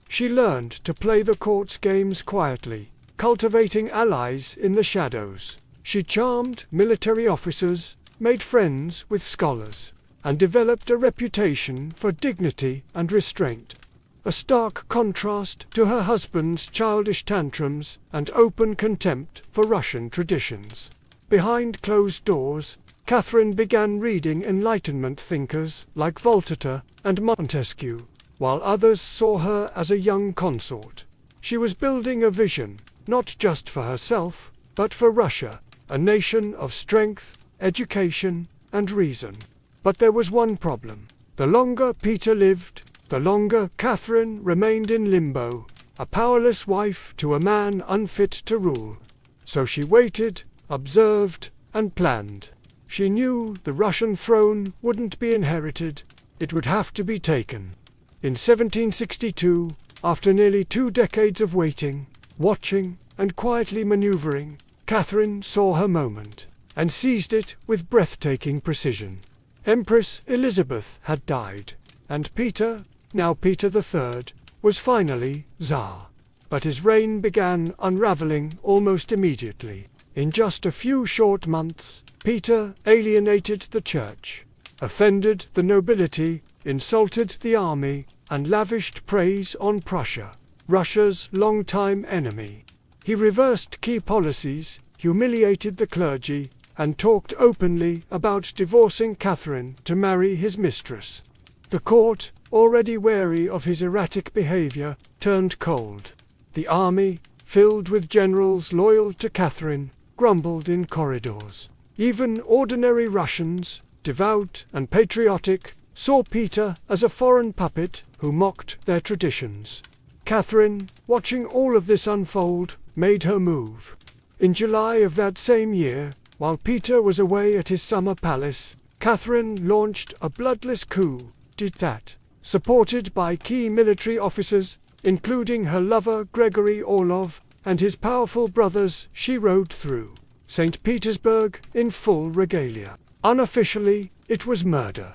She learned to play the court's games quietly, cultivating allies in the shadows. She charmed military officers, made friends with scholars, and developed a reputation for dignity and restraint. A stark contrast to her husband's childish tantrums and open contempt for Russian traditions. Behind closed doors, Catherine began reading Enlightenment thinkers like Voltaire and Montesquieu, while others saw her as a young consort. She was building a vision, not just for herself, but for Russia, a nation of strength, education, and reason. But there was one problem. The longer Peter lived, the longer Catherine remained in limbo, a powerless wife to a man unfit to rule. So she waited, observed, and planned. She knew the Russian throne wouldn't be inherited, it would have to be taken. In 1762, after nearly 2 decades of waiting, watching, and quietly maneuvering, Catherine saw her moment, and seized it with breathtaking precision. Empress Elizabeth had died, and Peter, now Peter III, was finally Tsar. But his reign began unraveling almost immediately. In just a few short months, Peter alienated the church, offended the nobility, insulted the army, and lavished praise on Prussia, Russia's longtime enemy. He reversed key policies, humiliated the clergy, and talked openly about divorcing Catherine to marry his mistress. The court, already wary of his erratic behavior, turned cold. The army, filled with generals loyal to Catherine, grumbled in corridors. Even ordinary Russians, devout and patriotic, saw Peter as a foreign puppet who mocked their traditions. Catherine, watching all of this unfold, made her move. In July of that same year, while Peter was away at his summer palace, Catherine launched a bloodless coup d'etat, supported by key military officers, including her lover Gregory Orlov and his powerful brothers. She rode through St. Petersburg in full regalia. Unofficially, it was murder.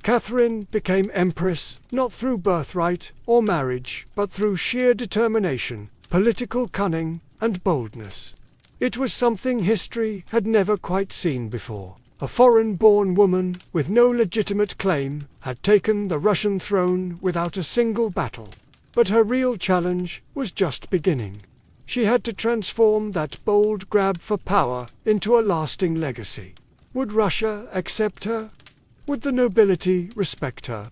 Catherine became empress, not through birthright or marriage, but through sheer determination, political cunning, and boldness. It was something history had never quite seen before. A foreign-born woman with no legitimate claim had taken the Russian throne without a single battle. But her real challenge was just beginning. She had to transform that bold grab for power into a lasting legacy. Would Russia accept her? Would the nobility respect her?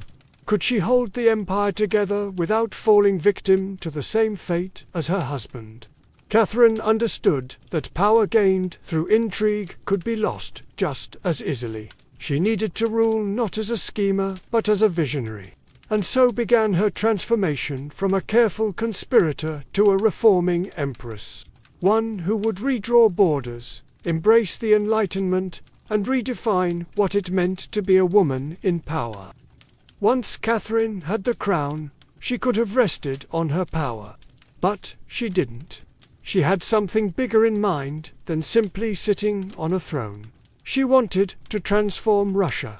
Could she hold the empire together without falling victim to the same fate as her husband? Catherine understood that power gained through intrigue could be lost just as easily. She needed to rule not as a schemer, but as a visionary. And so began her transformation from a careful conspirator to a reforming empress. One who would redraw borders, embrace the Enlightenment, and redefine what it meant to be a woman in power. Once Catherine had the crown, she could have rested on her power. But she didn't. She had something bigger in mind than simply sitting on a throne. She wanted to transform Russia.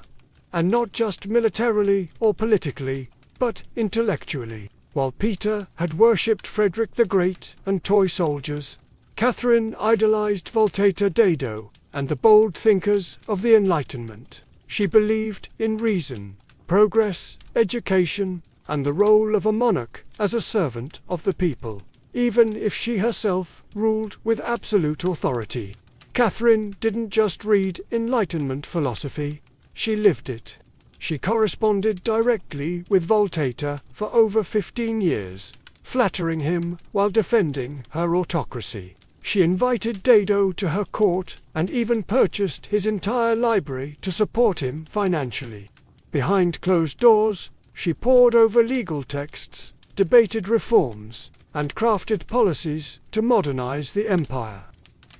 And not just militarily or politically, but intellectually. While Peter had worshipped Frederick the Great and toy soldiers, Catherine idolized Voltaire, Diderot, and the bold thinkers of the Enlightenment. She believed in reason, progress, education, and the role of a monarch as a servant of the people, even if she herself ruled with absolute authority. Catherine didn't just read Enlightenment philosophy, she lived it. She corresponded directly with Voltaire for over 15 years, flattering him while defending her autocracy. She invited Diderot to her court and even purchased his entire library to support him financially. Behind closed doors, she pored over legal texts, debated reforms, and crafted policies to modernize the empire.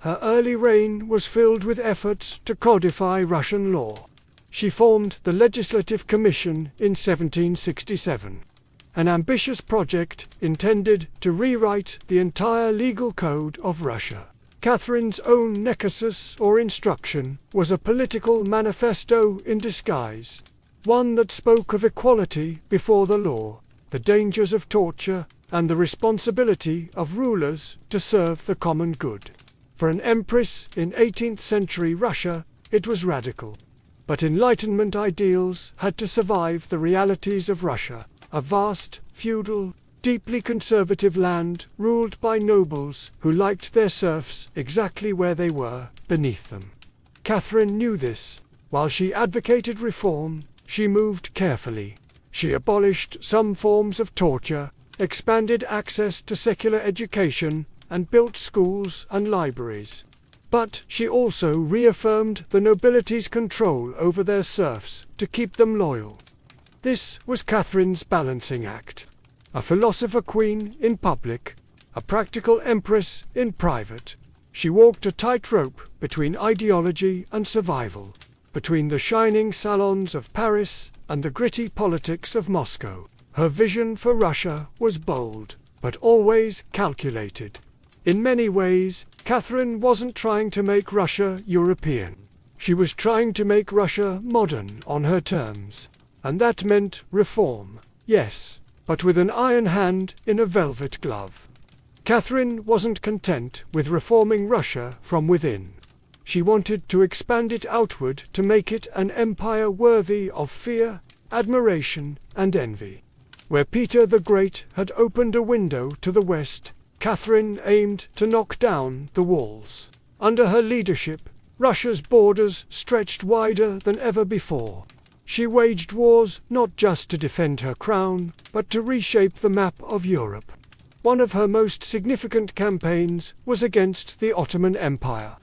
Her early reign was filled with efforts to codify Russian law. She formed the Legislative Commission in 1767, an ambitious project intended to rewrite the entire legal code of Russia. Catherine's own Necrosis or instruction was a political manifesto in disguise, one that spoke of equality before the law, the dangers of torture, and the responsibility of rulers to serve the common good. For an empress in 18th century Russia, it was radical. But Enlightenment ideals had to survive the realities of Russia, a vast, feudal, deeply conservative land ruled by nobles who liked their serfs exactly where they were, beneath them. Catherine knew this. While she advocated reform, she moved carefully. She abolished some forms of torture, expanded access to secular education, and built schools and libraries. But she also reaffirmed the nobility's control over their serfs to keep them loyal. This was Catherine's balancing act. A philosopher queen in public, a practical empress in private. She walked a tightrope between ideology and survival, between the shining salons of Paris and the gritty politics of Moscow. Her vision for Russia was bold, but always calculated. In many ways, Catherine wasn't trying to make Russia European. She was trying to make Russia modern on her terms. And that meant reform, yes, but with an iron hand in a velvet glove. Catherine wasn't content with reforming Russia from within. She wanted to expand it outward to make it an empire worthy of fear, admiration, and envy. Where Peter the Great had opened a window to the west, Catherine aimed to knock down the walls. Under her leadership, Russia's borders stretched wider than ever before. She waged wars not just to defend her crown, but to reshape the map of Europe. One of her most significant campaigns was against the Ottoman Empire.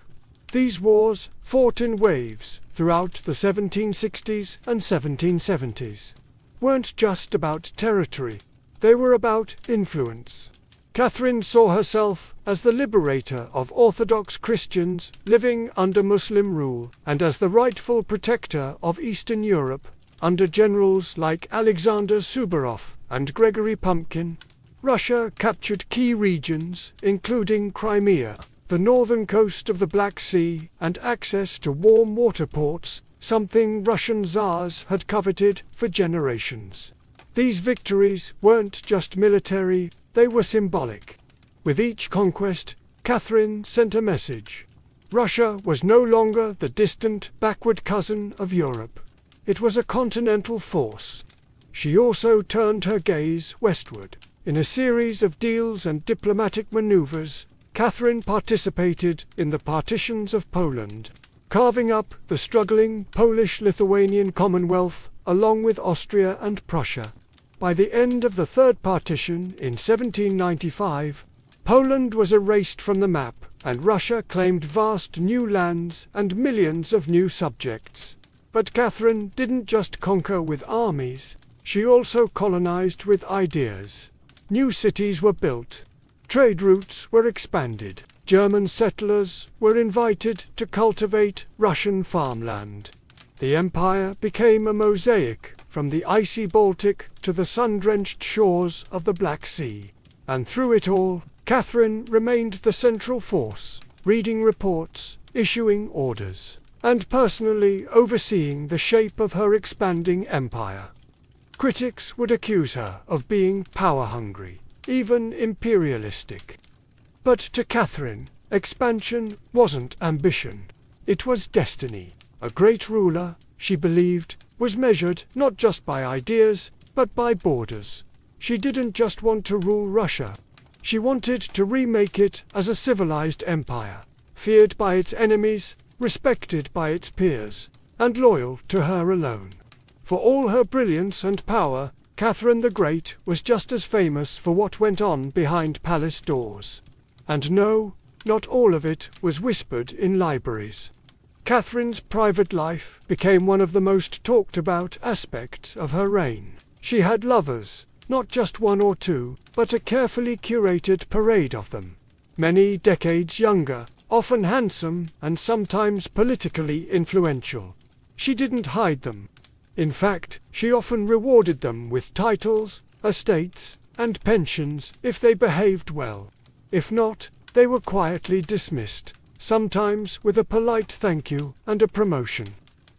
These wars, fought in waves throughout the 1760s and 1770s, weren't just about territory. They were about influence. Catherine saw herself as the liberator of Orthodox Christians living under Muslim rule, and as the rightful protector of Eastern Europe, under generals like Alexander Suvorov and Gregory Pumpkin. Russia captured key regions, including Crimea, the northern coast of the Black Sea, and access to warm water ports, something Russian Tsars had coveted for generations. These victories weren't just military, they were symbolic. With each conquest, Catherine sent a message. Russia was no longer the distant, backward cousin of Europe. It was a continental force. She also turned her gaze westward. In a series of deals and diplomatic maneuvers, Catherine participated in the partitions of Poland, carving up the struggling Polish-Lithuanian Commonwealth along with Austria and Prussia. By the end of the Third Partition in 1795, Poland was erased from the map, and Russia claimed vast new lands and millions of new subjects. But Catherine didn't just conquer with armies, she also colonized with ideas. New cities were built, trade routes were expanded, German settlers were invited to cultivate Russian farmland. The empire became a mosaic from the icy Baltic to the sun-drenched shores of the Black Sea. And through it all, Catherine remained the central force, reading reports, issuing orders, and personally overseeing the shape of her expanding empire. Critics would accuse her of being power-hungry, even imperialistic. But to Catherine, expansion wasn't ambition. It was destiny. A great ruler, she believed, was measured not just by ideas, but by borders. She didn't just want to rule Russia. She wanted to remake it as a civilized empire, feared by its enemies, respected by its peers, and loyal to her alone. For all her brilliance and power, Catherine the Great was just as famous for what went on behind palace doors. And no, not all of it was whispered in libraries. Catherine's private life became one of the most talked about aspects of her reign. She had lovers, not just one or two, but a carefully curated parade of them. Many decades younger, often handsome, and sometimes politically influential. She didn't hide them. In fact, she often rewarded them with titles, estates, and pensions if they behaved well. If not, they were quietly dismissed, sometimes with a polite thank you and a promotion.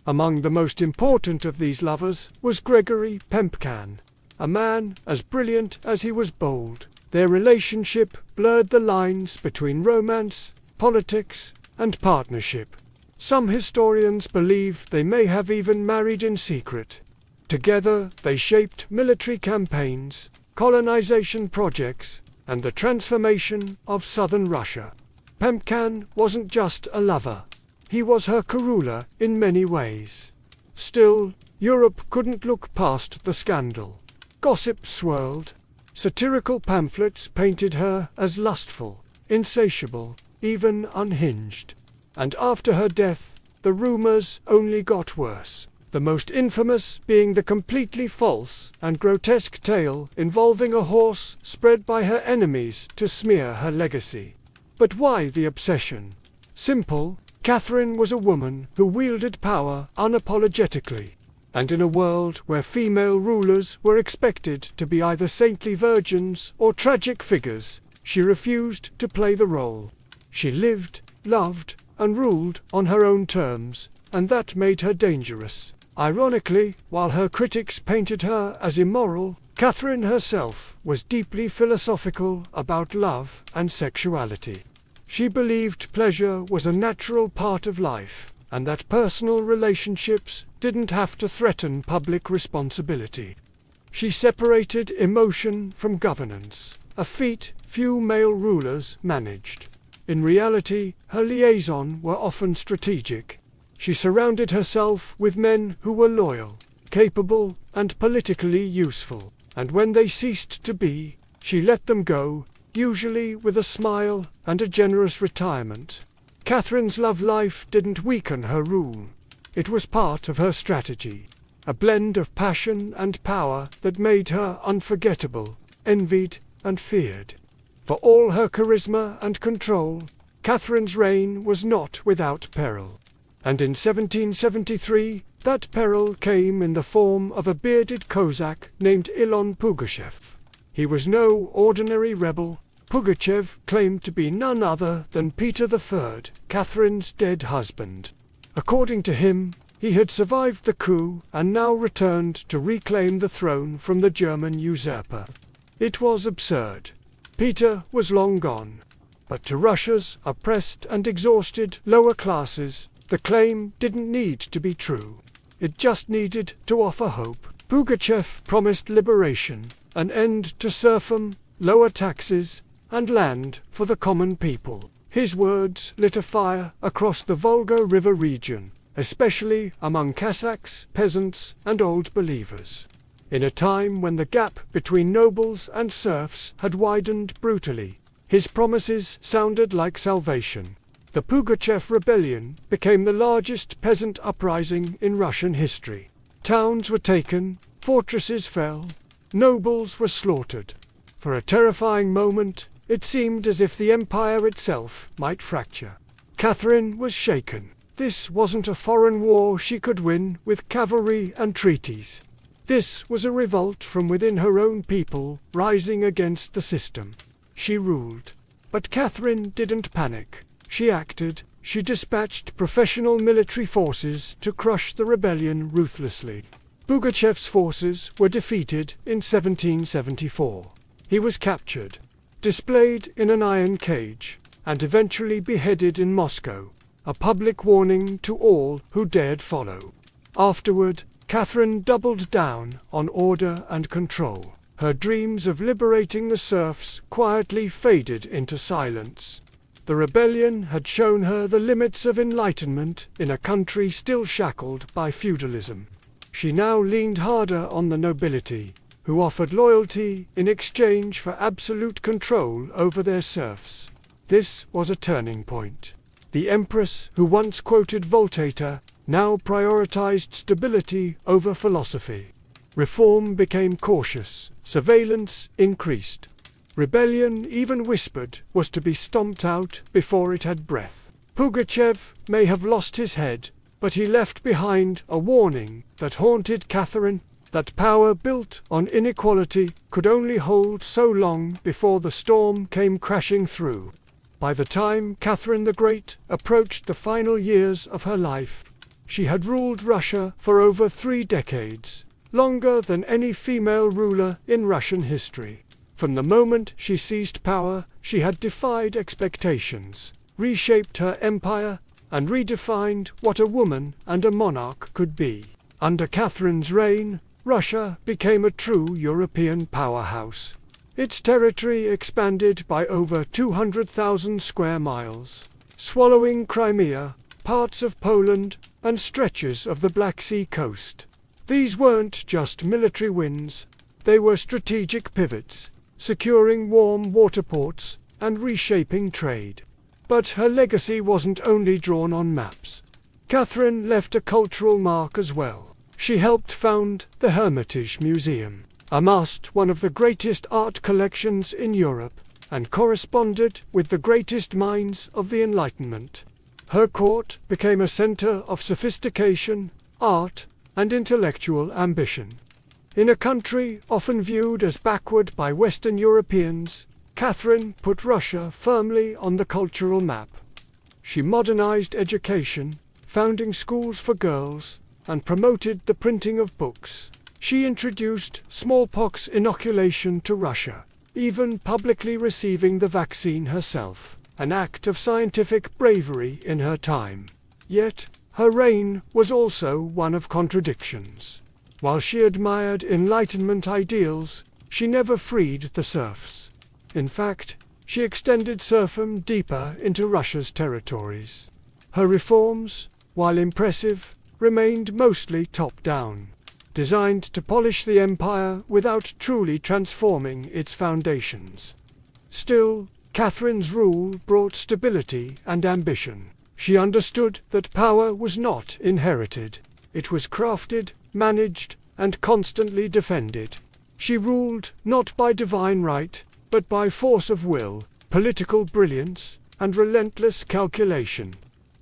Among the most important of these lovers was Gregory Pempcan, a man as brilliant as he was bold. Their relationship blurred the lines between romance, politics, and partnership. Some historians believe they may have even married in secret. Together, they shaped military campaigns, colonization projects, and the transformation of southern Russia. Pempcan wasn't just a lover. He was her co-ruler in many ways. Still, Europe couldn't look past the scandal. Gossip swirled. Satirical pamphlets painted her as lustful, insatiable, even unhinged. And after her death, the rumors only got worse. The most infamous being the completely false and grotesque tale involving a horse spread by her enemies to smear her legacy. But why the obsession? Simple, Catherine was a woman who wielded power unapologetically. And in a world where female rulers were expected to be either saintly virgins or tragic figures, she refused to play the role. She lived, loved, and ruled on her own terms, and that made her dangerous. Ironically, while her critics painted her as immoral, Catherine herself was deeply philosophical about love and sexuality. She believed pleasure was a natural part of life, and that personal relationships didn't have to threaten public responsibility. She separated emotion from governance, a feat few male rulers managed. In reality, her liaisons were often strategic. She surrounded herself with men who were loyal, capable, and politically useful, and when they ceased to be, she let them go, usually with a smile and a generous retirement. Catherine's love life didn't weaken her rule. It was part of her strategy, a blend of passion and power that made her unforgettable, envied, and feared. For all her charisma and control, Catherine's reign was not without peril. And in 1773, that peril came in the form of a bearded Cossack named Ion Pugachev. He was no ordinary rebel. Pugachev claimed to be none other than Peter III, Catherine's dead husband. According to him, he had survived the coup and now returned to reclaim the throne from the German usurper. It was absurd. Peter was long gone. But to Russia's oppressed and exhausted lower classes, the claim didn't need to be true. It just needed to offer hope. Pugachev promised liberation, an end to serfdom, lower taxes, and land for the common people. His words lit a fire across the Volga River region, especially among Cossacks, peasants, and old believers. In a time when the gap between nobles and serfs had widened brutally, his promises sounded like salvation. The Pugachev Rebellion became the largest peasant uprising in Russian history. Towns were taken, fortresses fell, nobles were slaughtered. For a terrifying moment, It seemed as if the empire itself might fracture. Catherine was shaken. This wasn't a foreign war she could win with cavalry and treaties. This was a revolt from within her own people, rising against the system. She ruled. But Catherine didn't panic. She acted. She dispatched professional military forces to crush the rebellion ruthlessly. Pugachev's forces were defeated in 1774. He was captured, displayed in an iron cage, and eventually beheaded in Moscow, a public warning to all who dared follow. Afterward, Catherine doubled down on order and control. Her dreams of liberating the serfs quietly faded into silence. The rebellion had shown her the limits of enlightenment in a country still shackled by feudalism. She now leaned harder on the nobility, who offered loyalty in exchange for absolute control over their serfs. This was a turning point. The empress, who once quoted Voltaire, now prioritized stability over philosophy. Reform became cautious, surveillance increased. Rebellion, even whispered, was to be stomped out before it had breath. Pugachev may have lost his head, but he left behind a warning that haunted Catherine, that power built on inequality could only hold so long before the storm came crashing through. By the time Catherine the Great approached the final years of her life, she had ruled Russia for over 3 decades, longer than any female ruler in Russian history. From the moment she seized power, she had defied expectations, reshaped her empire, and redefined what a woman and a monarch could be. Under Catherine's reign, Russia became a true European powerhouse. Its territory expanded by over 200,000 square miles, swallowing Crimea, parts of Poland, and stretches of the Black Sea coast. These weren't just military wins, they were strategic pivots, securing warm water ports and reshaping trade. But her legacy wasn't only drawn on maps. Catherine left a cultural mark as well. She helped found the Hermitage Museum, amassed one of the greatest art collections in Europe, and corresponded with the greatest minds of the Enlightenment. Her court became a center of sophistication, art, and intellectual ambition. In a country often viewed as backward by Western Europeans, Catherine put Russia firmly on the cultural map. She modernized education, founding schools for girls, and promoted the printing of books. She introduced smallpox inoculation to Russia, even publicly receiving the vaccine herself, an act of scientific bravery in her time. Yet, her reign was also one of contradictions. While she admired Enlightenment ideals, she never freed the serfs. In fact, she extended serfdom deeper into Russia's territories. Her reforms, while impressive, remained mostly top-down, designed to polish the empire without truly transforming its foundations. Still, Catherine's rule brought stability and ambition. She understood that power was not inherited. It was crafted, managed, and constantly defended. She ruled not by divine right, but by force of will, political brilliance, and relentless calculation.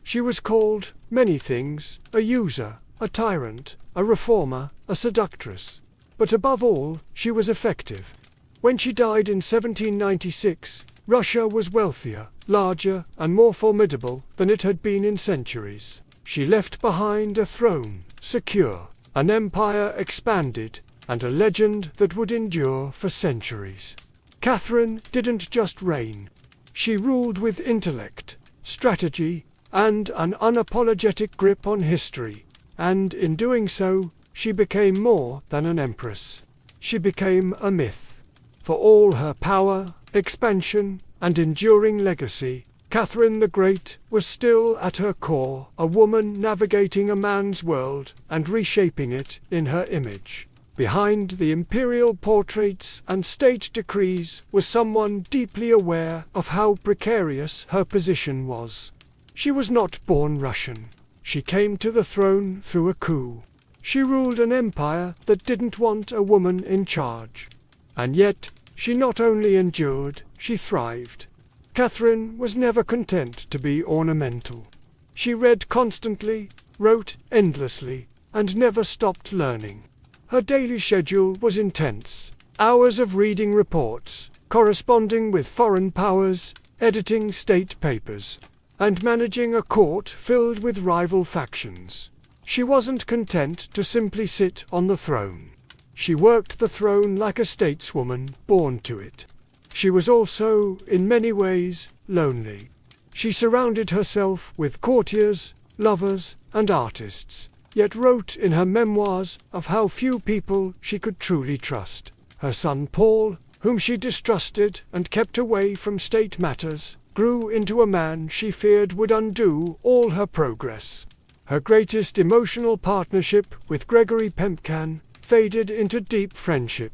She was called many things: a user, a tyrant, a reformer, a seductress. But above all, she was effective. When she died in 1796, Russia was wealthier, larger, and more formidable than it had been in centuries. She left behind a throne, secure, an empire expanded, and a legend that would endure for centuries. Catherine didn't just reign. She ruled with intellect, strategy, and an unapologetic grip on history. And in doing so, she became more than an empress. She became a myth. For all her power, expansion, and enduring legacy, Catherine the Great was still at her core a woman navigating a man's world and reshaping it in her image. Behind the imperial portraits and state decrees was someone deeply aware of how precarious her position was. She was not born Russian. She came to the throne through a coup. She ruled an empire that didn't want a woman in charge. And yet, She not only endured, she thrived. Catherine was never content to be ornamental. She read constantly, wrote endlessly, and never stopped learning. Her daily schedule was intense. Hours of reading reports, corresponding with foreign powers, editing state papers, and managing a court filled with rival factions. She wasn't content to simply sit on the throne. She worked the throne like a stateswoman born to it. She was also, in many ways, lonely. She surrounded herself with courtiers, lovers, and artists, yet wrote in her memoirs of how few people she could truly trust. Her son Paul, whom she distrusted and kept away from state matters, grew into a man she feared would undo all her progress. Her greatest emotional partnership with Gregory Pempcan faded into deep friendship,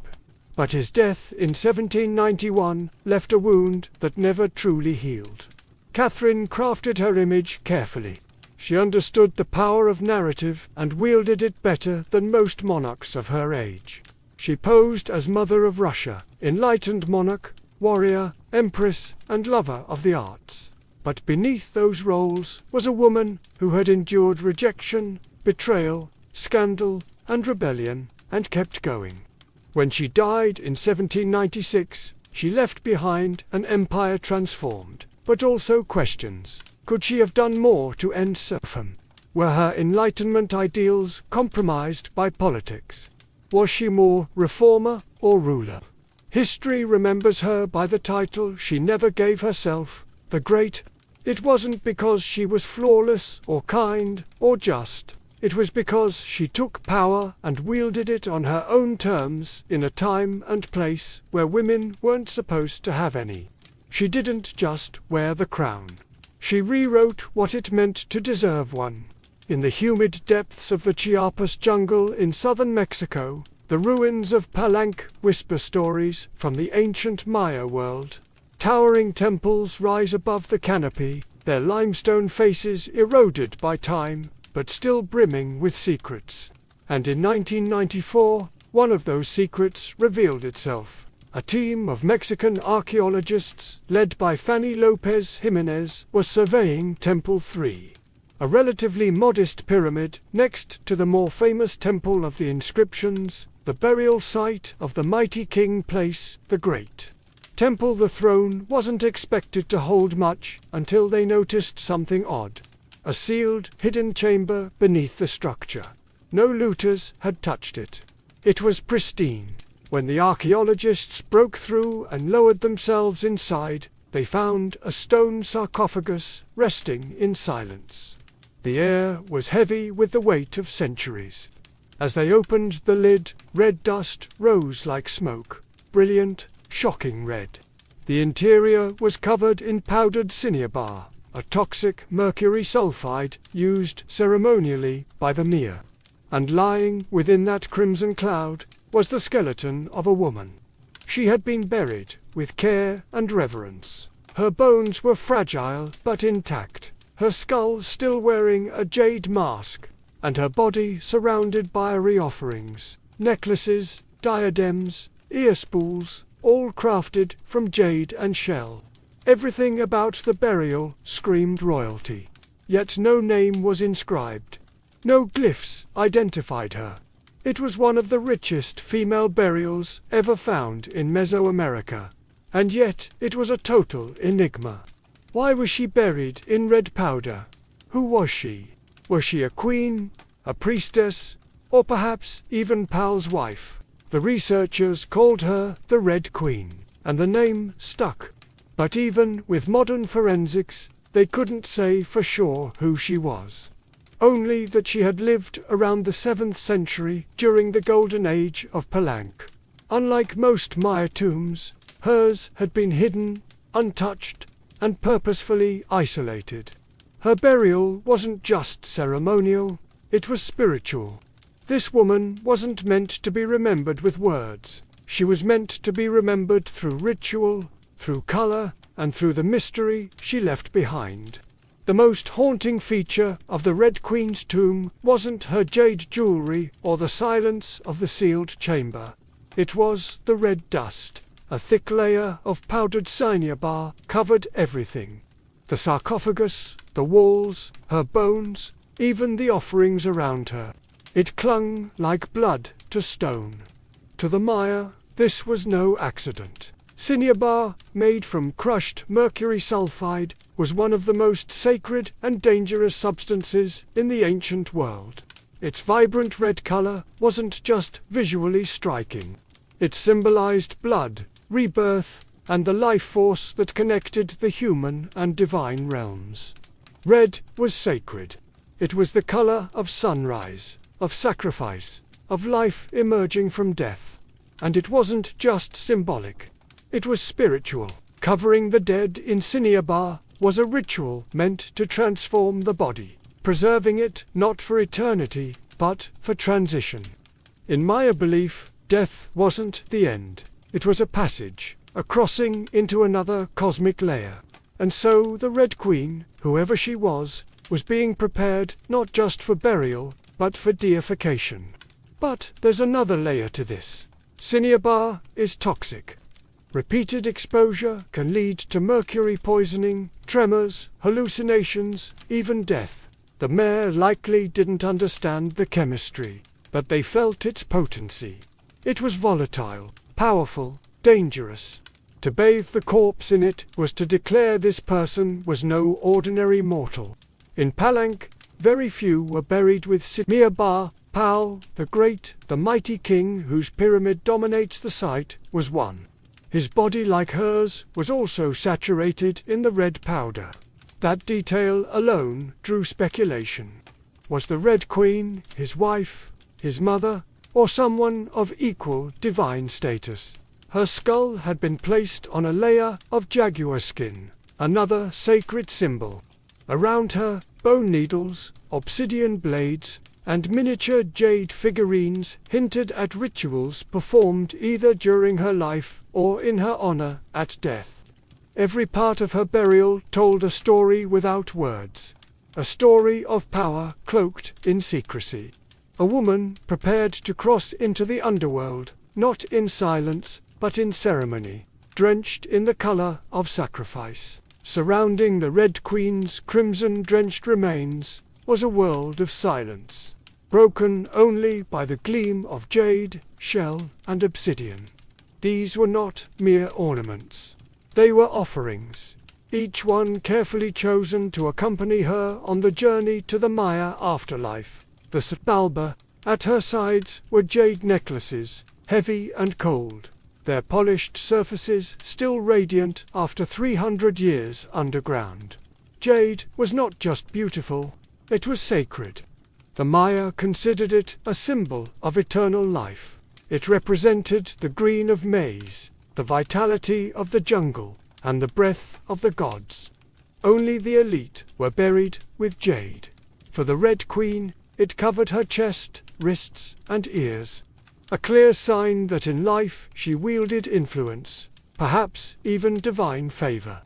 but his death in 1791 left a wound that never truly healed. Catherine crafted her image carefully. She understood the power of narrative and wielded it better than most monarchs of her age. She posed as Mother of Russia, enlightened monarch, warrior, empress, and lover of the arts. But beneath those roles was a woman who had endured rejection, betrayal, scandal, and rebellion, and kept going. When she died in 1796, she left behind an empire transformed, but also questions. Could she have done more to end serfdom? Were her Enlightenment ideals compromised by politics? Was she more reformer or ruler? History remembers her by the title she never gave herself, the Great. It wasn't because she was flawless or kind or just. It was because she took power and wielded it on her own terms in a time and place where women weren't supposed to have any. She didn't just wear the crown. She rewrote what it meant to deserve one. In the humid depths of the Chiapas jungle in southern Mexico, the ruins of Palenque whisper stories from the ancient Maya world. Towering temples rise above the canopy, their limestone faces eroded by time, but still brimming with secrets. And in 1994, one of those secrets revealed itself. A team of Mexican archaeologists, led by Fanny Lopez Jimenez, was surveying Temple 3, a relatively modest pyramid next to the more famous Temple of the Inscriptions, the burial site of the mighty King Place the Great. Temple the Throne wasn't expected to hold much until they noticed something odd. A sealed, hidden chamber beneath the structure. No looters had touched it. It was pristine. When the archaeologists broke through and lowered themselves inside, they found a stone sarcophagus resting in silence. The air was heavy with the weight of centuries. As they opened the lid, red dust rose like smoke, brilliant, shocking red. The interior was covered in powdered cinnabar, a toxic mercury sulfide used ceremonially by the Mia. And lying within that crimson cloud was the skeleton of a woman. She had been buried with care and reverence. Her bones were fragile but intact, her skull still wearing a jade mask, and her body surrounded by offerings, necklaces, diadems, ear spools, all crafted from jade and shell. Everything about the burial screamed royalty. Yet no name was inscribed. No glyphs identified her. It was one of the richest female burials ever found in Mesoamerica. And yet it was a total enigma. Why was she buried in red powder? Who was she? Was she a queen, a priestess, or perhaps even Pal's wife? The researchers called her the Red Queen, and the name stuck. But even with modern forensics, they couldn't say for sure who she was. Only that she had lived around the 7th century during the golden age of Palenque. Unlike most Maya tombs, hers had been hidden, untouched, and purposefully isolated. Her burial wasn't just ceremonial, it was spiritual. This woman wasn't meant to be remembered with words. She was meant to be remembered through ritual, through color, and through the mystery she left behind. The most haunting feature of the Red Queen's tomb wasn't her jade jewelry or the silence of the sealed chamber. It was the red dust, A thick layer of powdered cinnabar covered everything. The sarcophagus, the walls, her bones, even the offerings around her. It clung like blood to stone. To the Maya, this was no accident. Cinnabar, made from crushed mercury sulfide, was one of the most sacred and dangerous substances in the ancient world. Its vibrant red color wasn't just visually striking. It symbolized blood, rebirth, and the life force that connected the human and divine realms. Red was sacred. It was the color of sunrise, of sacrifice, of life emerging from death. And it wasn't just symbolic. It was spiritual. Covering the dead in cinnabar was a ritual meant to transform the body, preserving it not for eternity, but for transition. In Maya belief, death wasn't the end. It was a passage, a crossing into another cosmic layer. And so the Red Queen, whoever she was being prepared not just for burial, but for deification. But there's another layer to this. Cinnabar is toxic. Repeated exposure can lead to mercury poisoning, tremors, hallucinations, even death. The mayor likely didn't understand the chemistry, but they felt its potency. It was volatile, powerful, dangerous. To bathe the corpse in it was to declare this person was no ordinary mortal. In Palank, very few were buried with cinnabar. Pao, the great, the mighty king whose pyramid dominates the site, was one. His body, like hers, was also saturated in the red powder. That detail alone drew speculation. Was the Red Queen his wife, his mother, or someone of equal divine status? Her skull had been placed on a layer of jaguar skin, another sacred symbol. Around her, bone needles, obsidian blades, and miniature jade figurines hinted at rituals performed either during her life or in her honor at death. Every part of her burial told a story without words, a story of power cloaked in secrecy. A woman prepared to cross into the underworld, not in silence, but in ceremony, drenched in the color of sacrifice. Surrounding the Red Queen's crimson-drenched remains was a world of silence, broken only by the gleam of jade, shell, and obsidian. These were not mere ornaments. They were offerings, each one carefully chosen to accompany her on the journey to the Maya afterlife. The Sabalba, at her sides, were jade necklaces, heavy and cold, their polished surfaces still radiant after 300 years underground. Jade was not just beautiful, it was sacred. The Maya considered it a symbol of eternal life. It represented the green of maize, the vitality of the jungle, and the breath of the gods. Only the elite were buried with jade. For the Red Queen, it covered her chest, wrists, and ears. A clear sign that in life she wielded influence, perhaps even divine favor.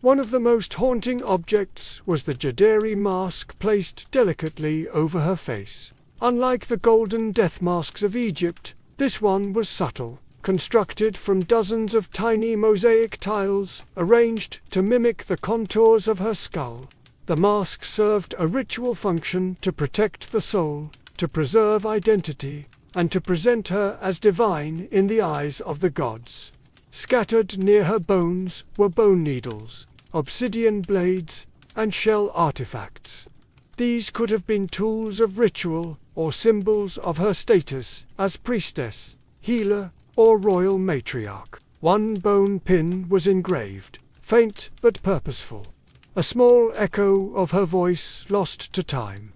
One of the most haunting objects was the Jaderi mask placed delicately over her face. Unlike the golden death masks of Egypt, this one was subtle, constructed from dozens of tiny mosaic tiles arranged to mimic the contours of her skull. The mask served a ritual function to protect the soul, to preserve identity, and to present her as divine in the eyes of the gods. Scattered near her bones were bone needles, obsidian blades, and shell artifacts. These could have been tools of ritual or symbols of her status as priestess, healer, or royal matriarch. One bone pin was engraved, faint but purposeful, a small echo of her voice lost to time.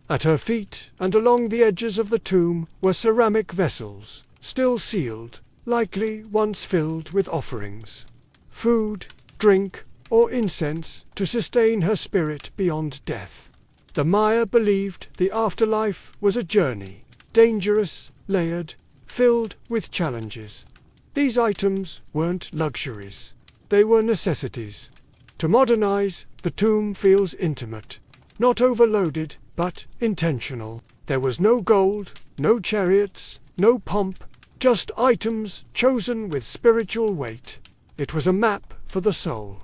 At her feet and along the edges of the tomb were ceramic vessels, still sealed, likely once filled with offerings. Food, drink, or incense to sustain her spirit beyond death. The Maya believed the afterlife was a journey, dangerous, layered, filled with challenges. These items weren't luxuries. They were necessities. To modernize, the tomb feels intimate, not overloaded, but intentional. There was no gold, no chariots, no pomp, just items chosen with spiritual weight. It was a map for the soul.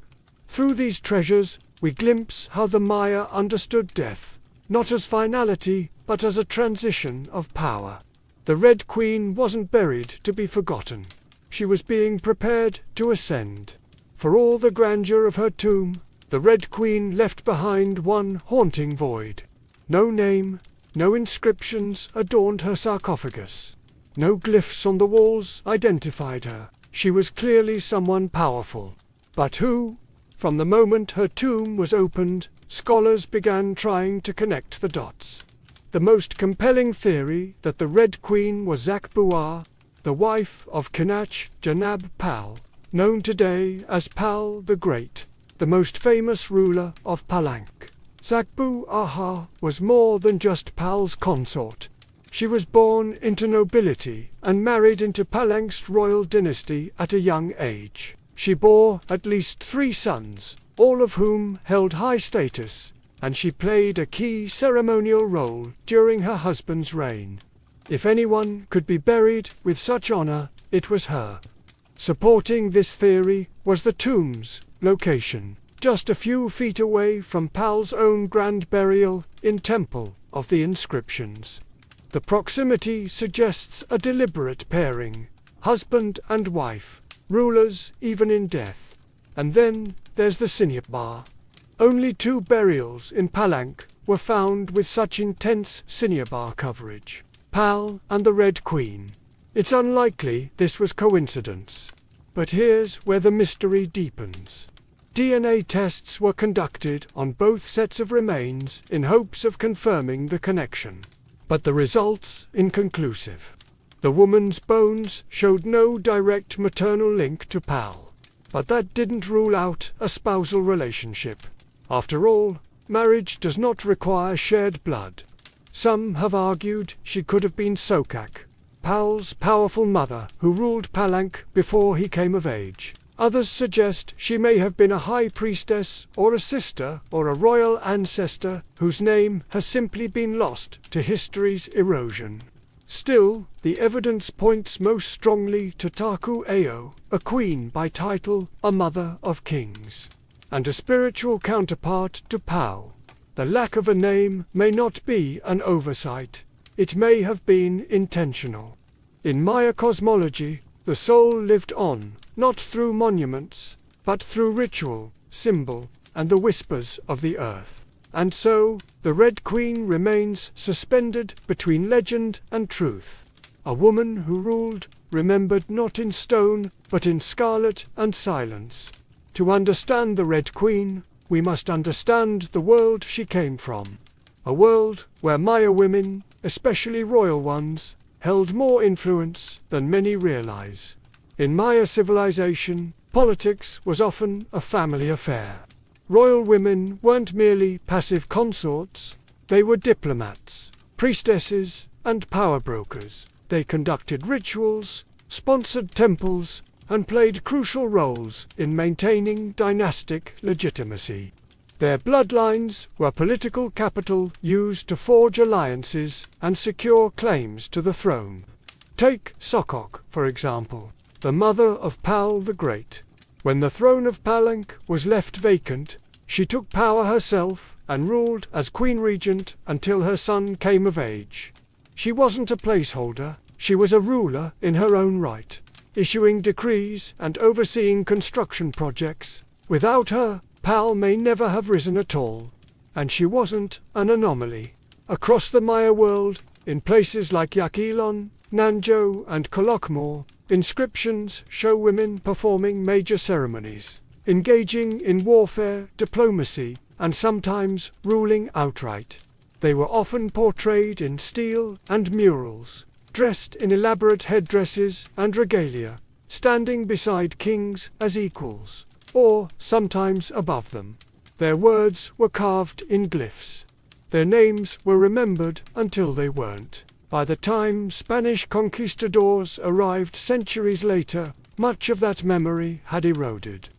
Through these treasures, we glimpse how the Maya understood death, not as finality, but as a transition of power. The Red Queen wasn't buried to be forgotten. She was being prepared to ascend. For all the grandeur of her tomb, the Red Queen left behind one haunting void. No name, no inscriptions adorned her sarcophagus. No glyphs on the walls identified her. She was clearly someone powerful. But who? From the moment her tomb was opened, scholars began trying to connect the dots. The most compelling theory that the Red Queen was Zakbuar, the wife of Kinach Janab Pal, known today as Pal the Great, the most famous ruler of Palank. Zakbu Aha was more than just Pal's consort. She was born into nobility and married into Palank's royal dynasty at a young age. She bore at least 3 sons, all of whom held high status, and she played a key ceremonial role during her husband's reign. If anyone could be buried with such honor, it was her. Supporting this theory was the tomb's location, just a few feet away from Pal's own grand burial in Temple of the Inscriptions. The proximity suggests a deliberate pairing, husband and wife, rulers even in death. And then there's the Sinyapbar. Only 2 burials in Palank were found with such intense Sinyapbar coverage, Pal and the Red Queen. It's unlikely this was coincidence. But here's where the mystery deepens. DNA tests were conducted on both sets of remains in hopes of confirming the connection. But the results inconclusive. The woman's bones showed no direct maternal link to Pal. But that didn't rule out a spousal relationship. After all, marriage does not require shared blood. Some have argued she could have been Sokak, Pal's powerful mother who ruled Palank before he came of age. Others suggest she may have been a high priestess or a sister or a royal ancestor whose name has simply been lost to history's erosion. Still, the evidence points most strongly to Taku Eo, a queen by title, a mother of kings, and a spiritual counterpart to Pau. The lack of a name may not be an oversight. It may have been intentional. In Maya cosmology, the soul lived on, not through monuments, but through ritual, symbol, and the whispers of the earth. And so, the Red Queen remains suspended between legend and truth. A woman who ruled, remembered not in stone, but in scarlet and silence. To understand the Red Queen, we must understand the world she came from. A world where Maya women, especially royal ones, held more influence than many realize. In Maya civilization, politics was often a family affair. Royal women weren't merely passive consorts, they were diplomats, priestesses, and power brokers. They conducted rituals, sponsored temples, and played crucial roles in maintaining dynastic legitimacy. Their bloodlines were political capital used to forge alliances and secure claims to the throne. Take Sokok, for example, the mother of Pal the Great. When the throne of Palank was left vacant, she took power herself and ruled as queen regent until her son came of age. She wasn't a placeholder, she was a ruler in her own right, issuing decrees and overseeing construction projects. Without her, Pal may never have risen at all. And she wasn't an anomaly. Across the Maya world, in places like Yakilon, Nanjo, and Kolokmor, inscriptions show women performing major ceremonies, engaging in warfare, diplomacy, and sometimes ruling outright. They were often portrayed in stele and murals, dressed in elaborate headdresses and regalia, standing beside kings as equals, or sometimes above them. Their words were carved in glyphs. Their names were remembered until they weren't. By the time Spanish conquistadors arrived centuries later, much of that memory had eroded.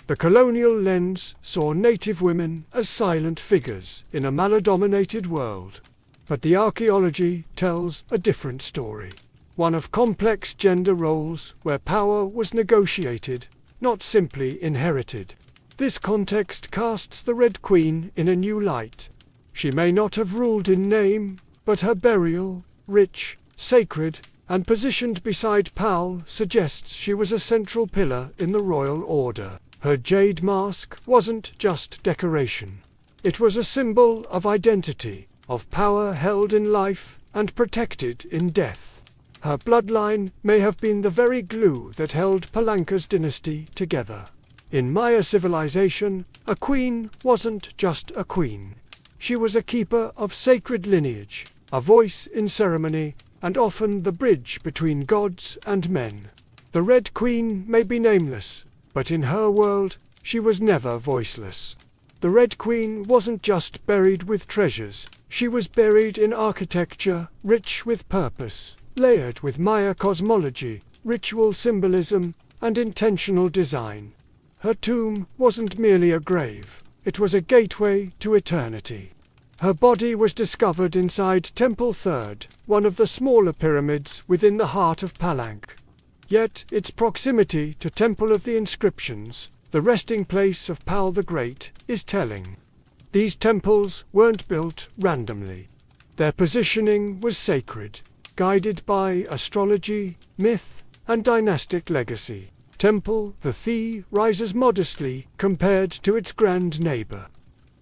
The colonial lens saw native women as silent figures in a Mala-dominated world. But the archaeology tells a different story. one of complex gender roles where power was negotiated, not simply inherited. This context casts the Red Queen in a new light. She may not have ruled in name, but her burial, rich, sacred, and positioned beside Pal, suggests she was a central pillar in the royal order. Her jade mask wasn't just decoration. It was a symbol of identity, of power held in life and protected in death. Her bloodline may have been the very glue that held Palanca's dynasty together. In Maya civilization, a queen wasn't just a queen. She was a keeper of sacred lineage, a voice in ceremony, and often the bridge between gods and men. The Red Queen may be nameless, but in her world, she was never voiceless. The Red Queen wasn't just buried with treasures, she was buried in architecture, rich with purpose, layered with Maya cosmology, ritual symbolism, and intentional design. Her tomb wasn't merely a grave, it was a gateway to eternity. Her body was discovered inside Temple Third, one of the smaller pyramids within the heart of Palanque. Yet its proximity to Temple of the Inscriptions, the resting place of Pal the Great, is telling. These temples weren't built randomly. Their positioning was sacred, guided by astrology, myth, and dynastic legacy. Temple the Thi rises modestly compared to its grand neighbor.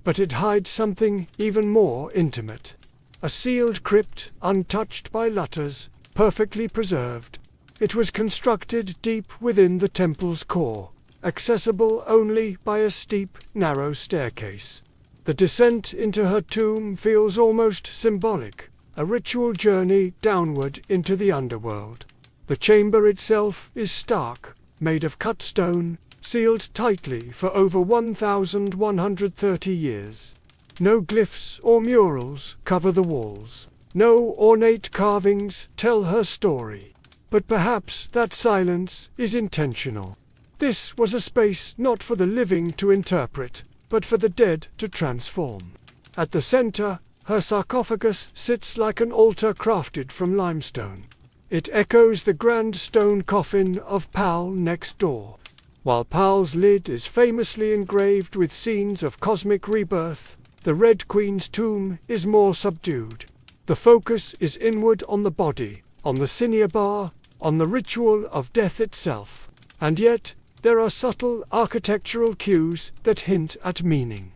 But it hides something even more intimate. A sealed crypt, untouched by lutters, perfectly preserved. It was constructed deep within the temple's core, accessible only by a steep, narrow staircase. The descent into her tomb feels almost symbolic, a ritual journey downward into the underworld. The chamber itself is stark, made of cut stone, sealed tightly for over 1,130 years. No glyphs or murals cover the walls. No ornate carvings tell her story. But perhaps that silence is intentional. This was a space not for the living to interpret, but for the dead to transform. At the center, her sarcophagus sits like an altar crafted from limestone. It echoes the grand stone coffin of Pal next door. While Pal's lid is famously engraved with scenes of cosmic rebirth, the Red Queen's tomb is more subdued. The focus is inward on the body, on the cinnabar, on the ritual of death itself. And yet, there are subtle architectural cues that hint at meaning.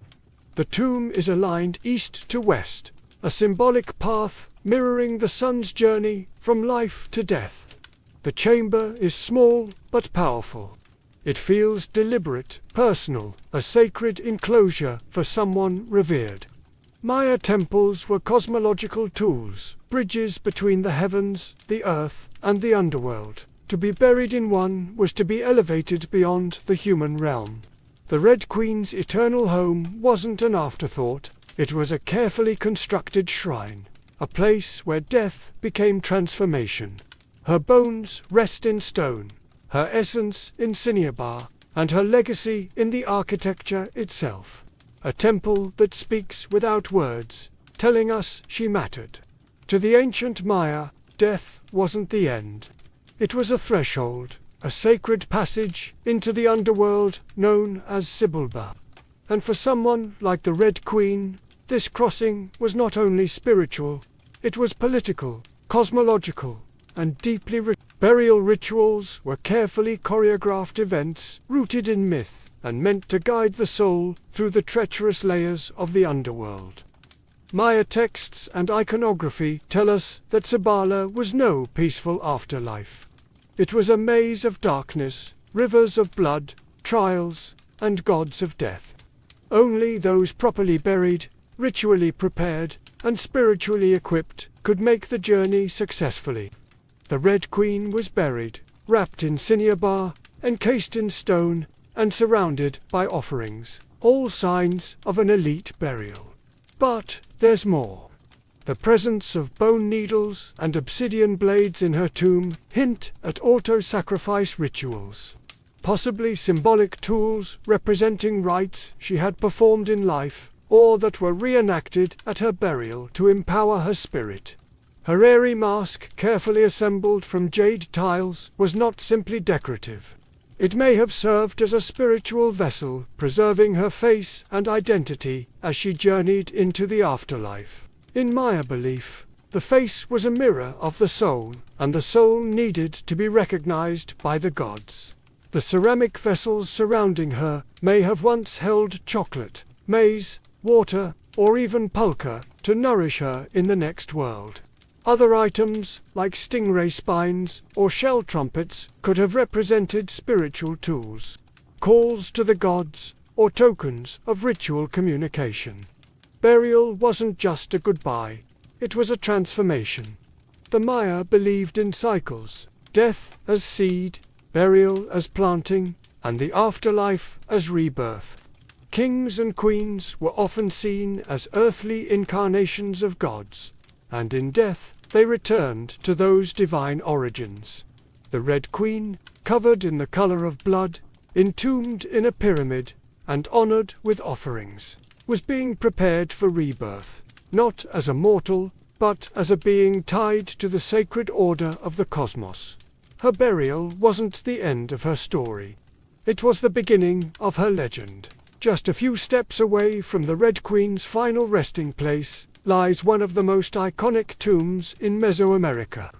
The tomb is aligned east to west, a symbolic path mirroring the sun's journey from life to death. The chamber is small but powerful. It feels deliberate, personal, a sacred enclosure for someone revered. Maya temples were cosmological tools, bridges between the heavens, the earth, and the underworld. To be buried in one was to be elevated beyond the human realm. The Red Queen's eternal home wasn't an afterthought, it was a carefully constructed shrine, a place where death became transformation. Her bones rest in stone, her essence in cinnabar, and her legacy in the architecture itself. A temple that speaks without words, telling us she mattered. To the ancient Maya, death wasn't the end. It was a threshold, a sacred passage into the underworld known as Sibulba. And for someone like the Red Queen, this crossing was not only spiritual, it was political, cosmological, and deeply burial rituals were carefully choreographed events rooted in myth and meant to guide the soul through the treacherous layers of the underworld. Maya texts and iconography tell us that Sabala was no peaceful afterlife. It was a maze of darkness, rivers of blood, trials, and gods of death. Only those properly buried, ritually prepared, and spiritually equipped could make the journey successfully. The Red Queen was buried, wrapped in cinnabar, encased in stone, and surrounded by offerings, all signs of an elite burial. But there's more. The presence of bone needles and obsidian blades in her tomb hint at auto-sacrifice rituals, possibly symbolic tools representing rites she had performed in life, or that were reenacted at her burial to empower her spirit. Her airy mask, carefully assembled from jade tiles, was not simply decorative. It may have served as a spiritual vessel, preserving her face and identity as she journeyed into the afterlife. In Maya belief, the face was a mirror of the soul, and the soul needed to be recognized by the gods. The ceramic vessels surrounding her may have once held chocolate, maize, water, or even pulque to nourish her in the next world. Other items, like stingray spines or shell trumpets, could have represented spiritual tools, calls to the gods, or tokens of ritual communication. Burial wasn't just a goodbye, it was a transformation. The Maya believed in cycles, death as seed, burial as planting, and the afterlife as rebirth. Kings and queens were often seen as earthly incarnations of gods, and in death they returned to those divine origins. The Red Queen, covered in the color of blood, entombed in a pyramid, and honored with offerings, was being prepared for rebirth, not as a mortal, but as a being tied to the sacred order of the cosmos. Her burial wasn't the end of her story. It was the beginning of her legend. Just a few steps away from the Red Queen's final resting place lies one of the most iconic tombs in Mesoamerica,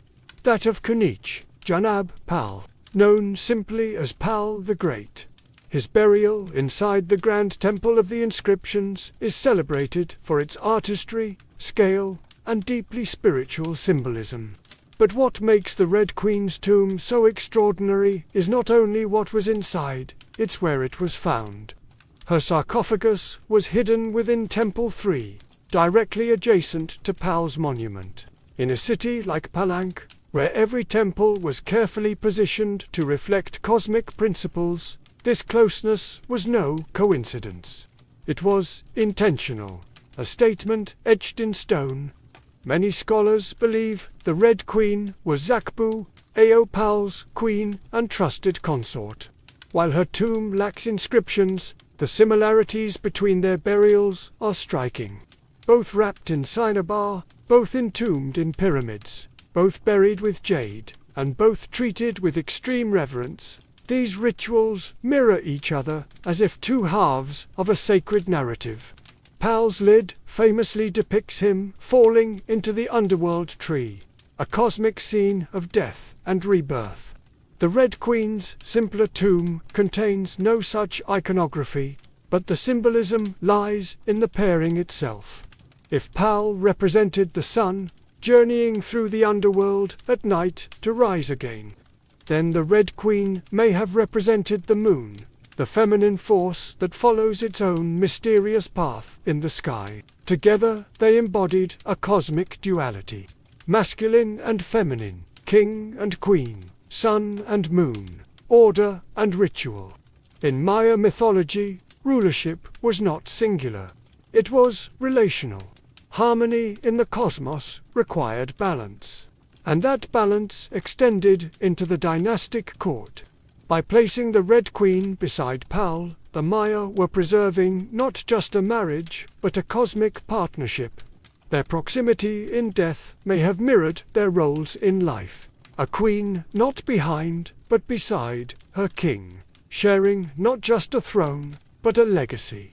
that of Kunich, Janab Pal, known simply as Pal the Great. His burial inside the Grand Temple of the Inscriptions is celebrated for its artistry, scale, and deeply spiritual symbolism. But what makes the Red Queen's tomb so extraordinary is not only what was inside, it's where it was found. Her sarcophagus was hidden within Temple 3, directly adjacent to Pal's monument. In a city like Palanque, where every temple was carefully positioned to reflect cosmic principles, this closeness was no coincidence. It was intentional, a statement etched in stone. Many scholars believe the Red Queen was Zakbu, Pal's queen and trusted consort. While her tomb lacks inscriptions, the similarities between their burials are striking. Both wrapped in cinnabar, both entombed in pyramids, both buried with jade, and both treated with extreme reverence. These rituals mirror each other as if two halves of a sacred narrative. Pal's lid famously depicts him falling into the underworld tree, a cosmic scene of death and rebirth. The Red Queen's simpler tomb contains no such iconography, but the symbolism lies in the pairing itself. If Pal represented the sun, journeying through the underworld at night to rise again, then the Red Queen may have represented the moon, the feminine force that follows its own mysterious path in the sky. Together they embodied a cosmic duality, masculine and feminine, king and queen, sun and moon, order and ritual. In Maya mythology, rulership was not singular. It was relational. Harmony in the cosmos required balance, and that balance extended into the dynastic court. By placing the Red Queen beside Pal, the Maya were preserving not just a marriage, but a cosmic partnership. Their proximity in death may have mirrored their roles in life. A queen not behind, but beside, her king, sharing not just a throne, but a legacy.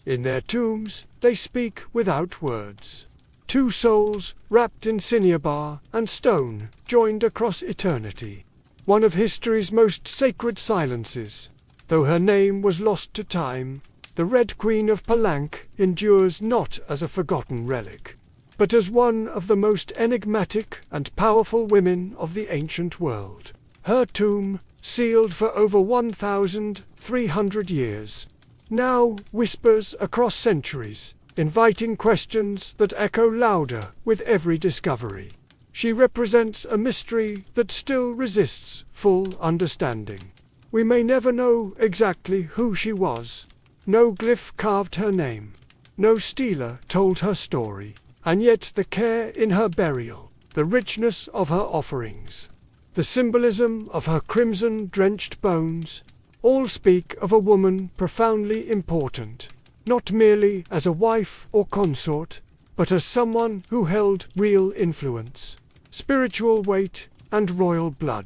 In their tombs, they speak without words. Two souls, wrapped in cinnabar and stone, joined across eternity. One of history's most sacred silences. Though her name was lost to time, the Red Queen of Palanque endures not as a forgotten relic, but as one of the most enigmatic and powerful women of the ancient world. Her tomb, sealed for over 1,300 years, now whispers across centuries, inviting questions that echo louder with every discovery. She represents a mystery that still resists full understanding. We may never know exactly who she was. No glyph carved her name. No stela told her story. And yet the care in her burial, the richness of her offerings, the symbolism of her crimson-drenched bones, all speak of a woman profoundly important, not merely as a wife or consort, but as someone who held real influence, spiritual weight, and royal blood.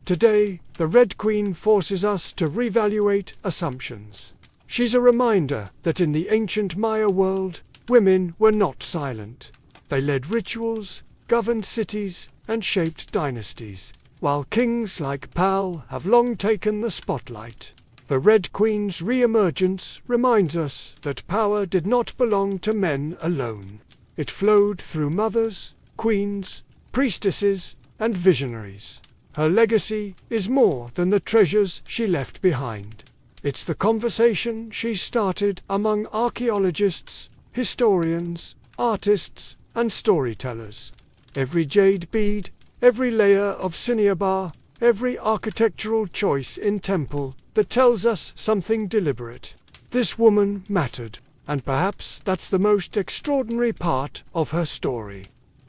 Today, the Red Queen forces us to reevaluate assumptions. She's a reminder that in the ancient Maya world, women were not silent. They led rituals, governed cities, and shaped dynasties, while kings like Pal have long taken the spotlight. The Red Queen's re-emergence reminds us that power did not belong to men alone. It flowed through mothers, queens, priestesses, and visionaries. Her legacy is more than the treasures she left behind. It's the conversation she started among archaeologists, historians, artists, and storytellers. Every jade bead, every layer of cinnabar, every architectural choice in temple that tells us something deliberate. This woman mattered, and perhaps that's the most extraordinary part of her story.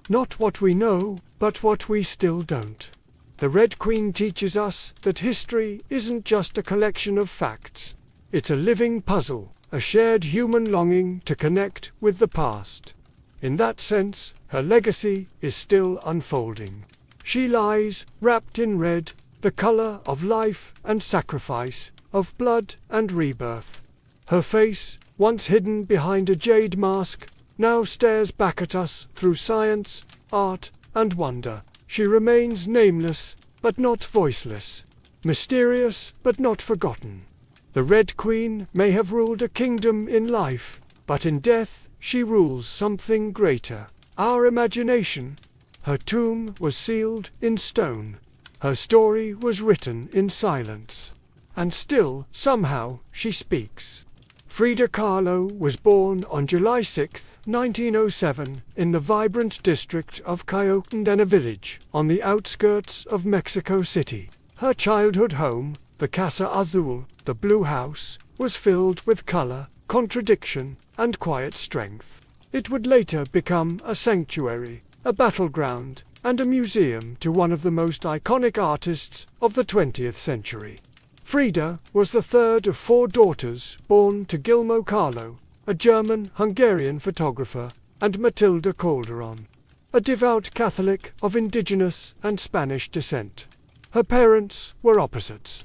Not what we know, but what we still don't. The Red Queen teaches us that history isn't just a collection of facts. It's a living puzzle, a shared human longing to connect with the past. In that sense, her legacy is still unfolding. She lies wrapped in red, the color of life and sacrifice, of blood and rebirth. Her face, once hidden behind a jade mask, now stares back at us through science, art, and wonder. She remains nameless, but not voiceless, mysterious, but not forgotten. The Red Queen may have ruled a kingdom in life, but in death she rules something greater, our imagination. Her tomb was sealed in stone. Her story was written in silence. And still, somehow, she speaks. Frida Kahlo was born on July 6, 1907, in the vibrant district of Cayotandena village, on the outskirts of Mexico City. Her childhood home, the Casa Azul, the Blue House, was filled with color, contradiction, and quiet strength. It would later become a sanctuary, a battleground, and a museum to one of the most iconic artists of the 20th century. Frida was the third of 4 daughters born to Guillermo Kahlo, a German-Hungarian photographer, and Matilda Calderon, a devout Catholic of indigenous and Spanish descent. Her parents were opposites.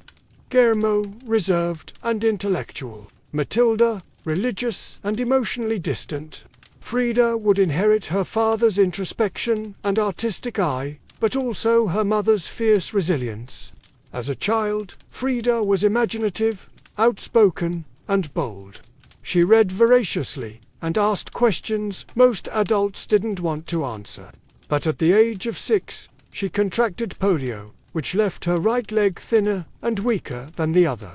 Guillermo, reserved and intellectual. Matilda, religious and emotionally distant. Frida would inherit her father's introspection and artistic eye, but also her mother's fierce resilience. As a child, Frida was imaginative, outspoken, and bold. She read voraciously and asked questions most adults didn't want to answer. But at the age of 6, she contracted polio, which left her right leg thinner and weaker than the other.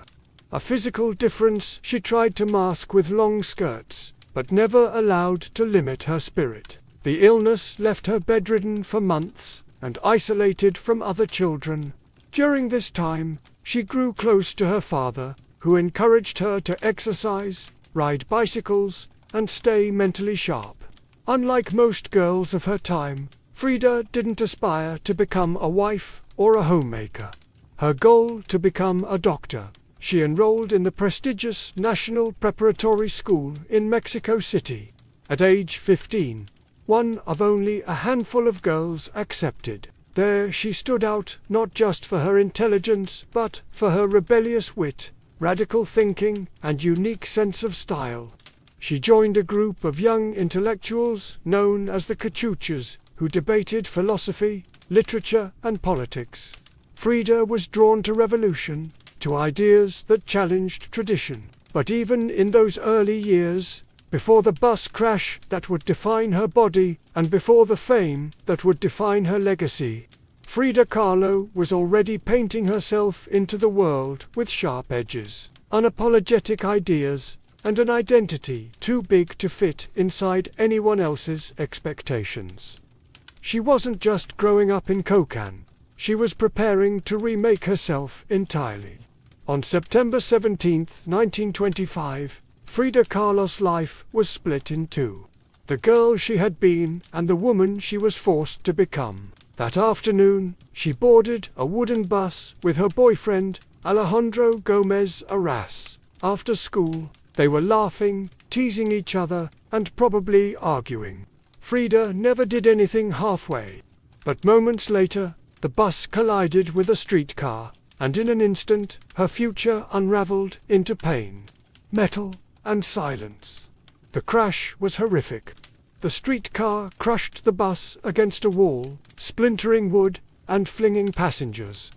A physical difference she tried to mask with long skirts, but never allowed to limit her spirit. The illness left her bedridden for months and isolated from other children. During this time, she grew close to her father, who encouraged her to exercise, ride bicycles, and stay mentally sharp. Unlike most girls of her time, Frida didn't aspire to become a wife or a homemaker. Her goal to become a doctor. She enrolled in the prestigious National Preparatory School in Mexico City. At age 15, one of only a handful of girls accepted. There she stood out not just for her intelligence, but for her rebellious wit, radical thinking, and unique sense of style. She joined a group of young intellectuals known as the Cachuchas, who debated philosophy, literature, and politics. Frida was drawn to revolution, to ideas that challenged tradition. But even in those early years, before the bus crash that would define her body, and before the fame that would define her legacy, Frida Kahlo was already painting herself into the world with sharp edges, unapologetic ideas, and an identity too big to fit inside anyone else's expectations. She wasn't just growing up in Kokan, she was preparing to remake herself entirely. On September 17, 1925, Frida Kahlo's life was split in two. The girl she had been and the woman she was forced to become. That afternoon, she boarded a wooden bus with her boyfriend, Alejandro Gomez Arras. After school, they were laughing, teasing each other, and probably arguing. Frida never did anything halfway. But moments later, the bus collided with a streetcar, and in an instant, her future unraveled into pain, metal, and silence. The crash was horrific. The streetcar crushed the bus against a wall, splintering wood and flinging passengers.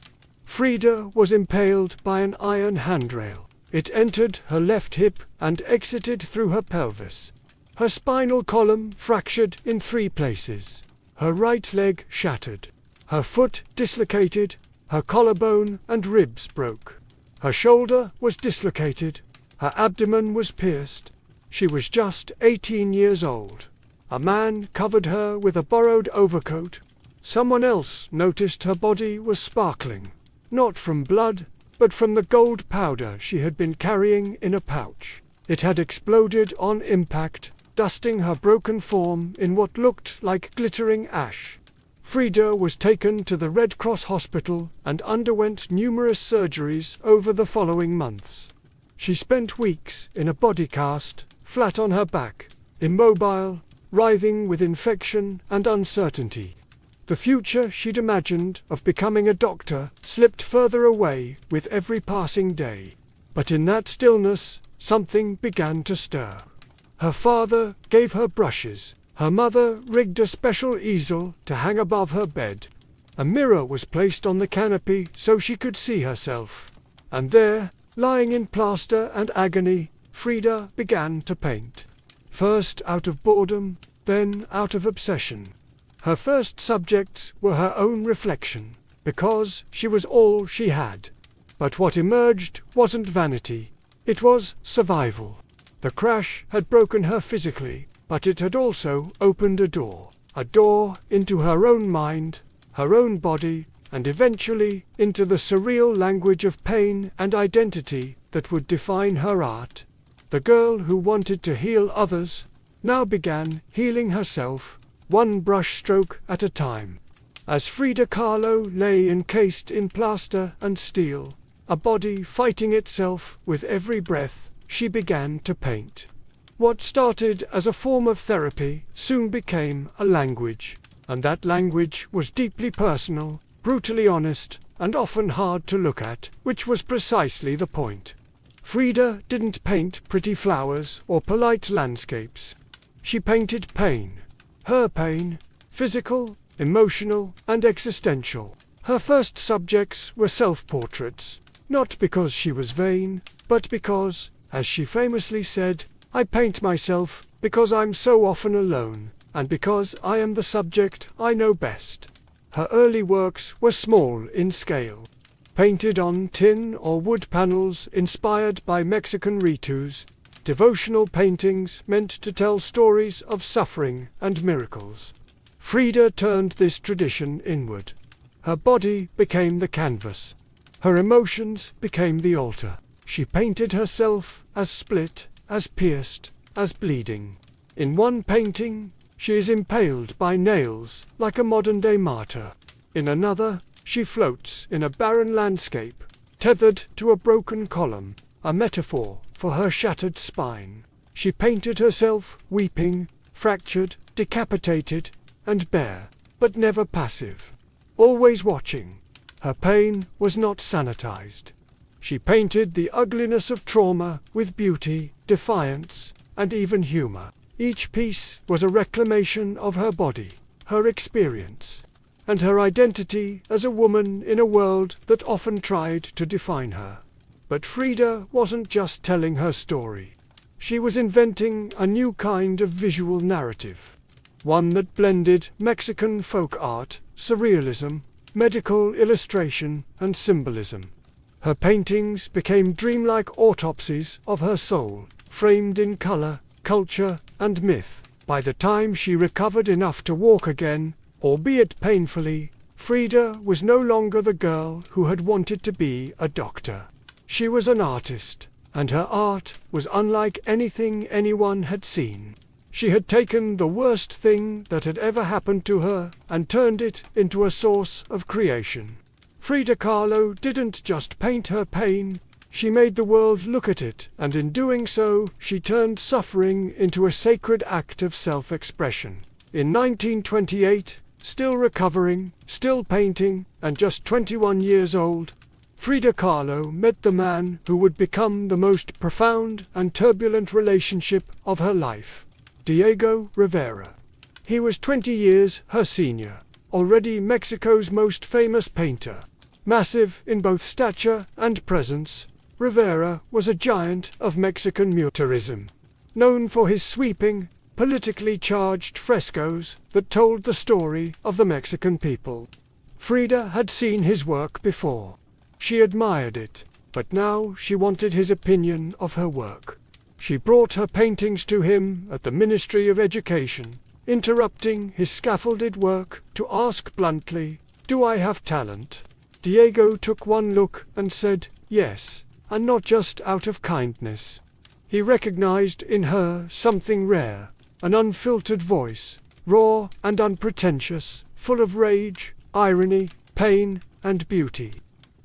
Frida was impaled by an iron handrail. It entered her left hip and exited through her pelvis. Her spinal column fractured in 3 places. Her right leg shattered. Her foot dislocated. Her collarbone and ribs broke. Her shoulder was dislocated. Her abdomen was pierced. She was just 18 years old. A man covered her with a borrowed overcoat. Someone else noticed her body was sparkling, not from blood, but from the gold powder she had been carrying in a pouch. It had exploded on impact, dusting her broken form in what looked like glittering ash. Frida was taken to the Red Cross hospital and underwent numerous surgeries over the following months. She spent weeks in a body cast, flat on her back, immobile, writhing with infection and uncertainty. The future she'd imagined of becoming a doctor slipped further away with every passing day. But in that stillness, something began to stir. Her father gave her brushes. Her mother rigged a special easel to hang above her bed. A mirror was placed on the canopy so she could see herself. And there, lying in plaster and agony, Frida began to paint. First out of boredom, then out of obsession. Her first subjects were her own reflection, because she was all she had. But what emerged wasn't vanity. It was survival. The crash had broken her physically, but it had also opened a door into her own mind, her own body, and eventually into the surreal language of pain and identity that would define her art. The girl who wanted to heal others now began healing herself, one brushstroke at a time. As Frida Kahlo lay encased in plaster and steel, a body fighting itself with every breath, she began to paint. What started as a form of therapy soon became a language, and that language was deeply personal, brutally honest, and often hard to look at, which was precisely the point. Frida didn't paint pretty flowers or polite landscapes. She painted pain. Her pain, physical, emotional, and existential. Her first subjects were self-portraits, not because she was vain, but because, as she famously said, "I paint myself because I'm so often alone, and because I am the subject I know best." Her early works were small in scale, painted on tin or wood panels inspired by Mexican ritus, devotional paintings meant to tell stories of suffering and miracles. Frida turned this tradition inward. Her body became the canvas. Her emotions became the altar. She painted herself as split, as pierced, as bleeding. In one painting, she is impaled by nails like a modern-day martyr. In another, she floats in a barren landscape, tethered to a broken column, a metaphor for her shattered spine. She painted herself weeping, fractured, decapitated, and bare, but never passive. Always watching. Her pain was not sanitized. She painted the ugliness of trauma with beauty, defiance, and even humor. Each piece was a reclamation of her body, her experience, and her identity as a woman in a world that often tried to define her. But Frida wasn't just telling her story. She was inventing a new kind of visual narrative, one that blended Mexican folk art, surrealism, medical illustration, and symbolism. Her paintings became dreamlike autopsies of her soul, framed in color, culture, and myth. By the time she recovered enough to walk again, albeit painfully, Frida was no longer the girl who had wanted to be a doctor. She was an artist, and her art was unlike anything anyone had seen. She had taken the worst thing that had ever happened to her and turned it into a source of creation. Frida Kahlo didn't just paint her pain, she made the world look at it, and in doing so, she turned suffering into a sacred act of self-expression. In 1928, still recovering, still painting, and just 21 years old, Frida Kahlo met the man who would become the most profound and turbulent relationship of her life, Diego Rivera. He was 20 years her senior, already Mexico's most famous painter. Massive in both stature and presence, Rivera was a giant of Mexican muralism, known for his sweeping, politically charged frescoes that told the story of the Mexican people. Frida had seen his work before. She admired it, but now she wanted his opinion of her work. She brought her paintings to him at the Ministry of Education, interrupting his scaffolded work to ask bluntly, "Do I have talent?" Diego took one look and said, "Yes," and not just out of kindness. He recognized in her something rare, an unfiltered voice, raw and unpretentious, full of rage, irony, pain, and beauty.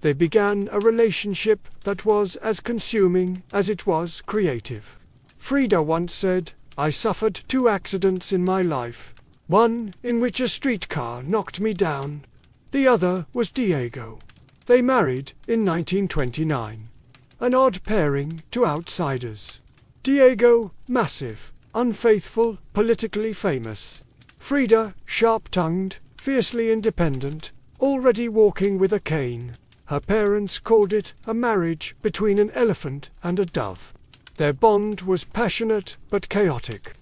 They began a relationship that was as consuming as it was creative. Frida once said, "I suffered 2 accidents in my life, one in which a streetcar knocked me down. The other was Diego." They married in 1929. An odd pairing to outsiders. Diego, massive, unfaithful, politically famous. Frida, sharp-tongued, fiercely independent, already walking with a cane. Her parents called it a marriage between an elephant and a dove. Their bond was passionate but chaotic.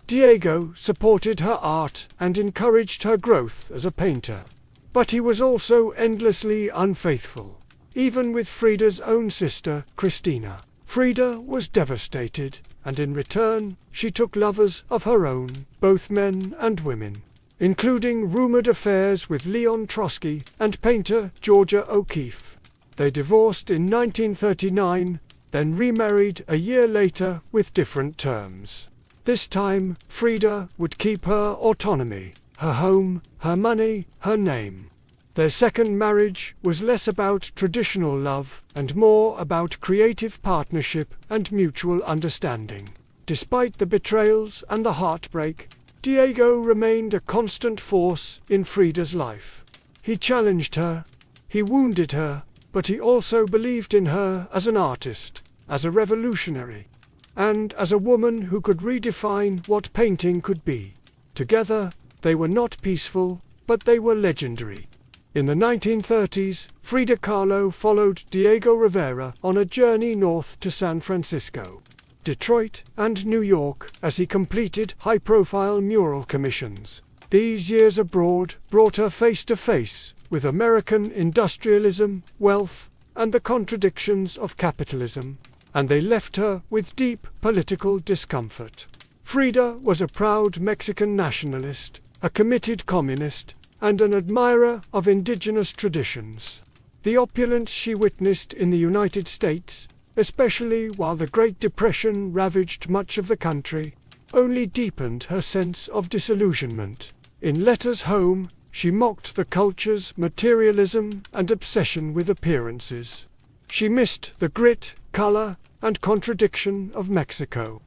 Diego supported her art and encouraged her growth as a painter. But he was also endlessly unfaithful, even with Frida's own sister, Cristina. Frida was devastated, and in return, she took lovers of her own, both men and women, including rumored affairs with Leon Trotsky and painter Georgia O'Keeffe. They divorced in 1939, then remarried a year later with different terms. This time, Frida would keep her autonomy, her home, her money, her name. Their second marriage was less about traditional love and more about creative partnership and mutual understanding. Despite the betrayals and the heartbreak, Diego remained a constant force in Frida's life. He challenged her, he wounded her, but he also believed in her as an artist, as a revolutionary, and as a woman who could redefine what painting could be. Together, they were not peaceful, but they were legendary. In the 1930s, Frida Kahlo followed Diego Rivera on a journey north to San Francisco, Detroit, and New York as he completed high-profile mural commissions. These years abroad brought her face to face with American industrialism, wealth, and the contradictions of capitalism, and they left her with deep political discomfort. Frida was a proud Mexican nationalist, a committed communist, and an admirer of indigenous traditions. The opulence she witnessed in the United States, especially while the Great Depression ravaged much of the country, only deepened her sense of disillusionment. In letters home, she mocked the culture's materialism and obsession with appearances. She missed the grit, color, and contradiction of Mexico.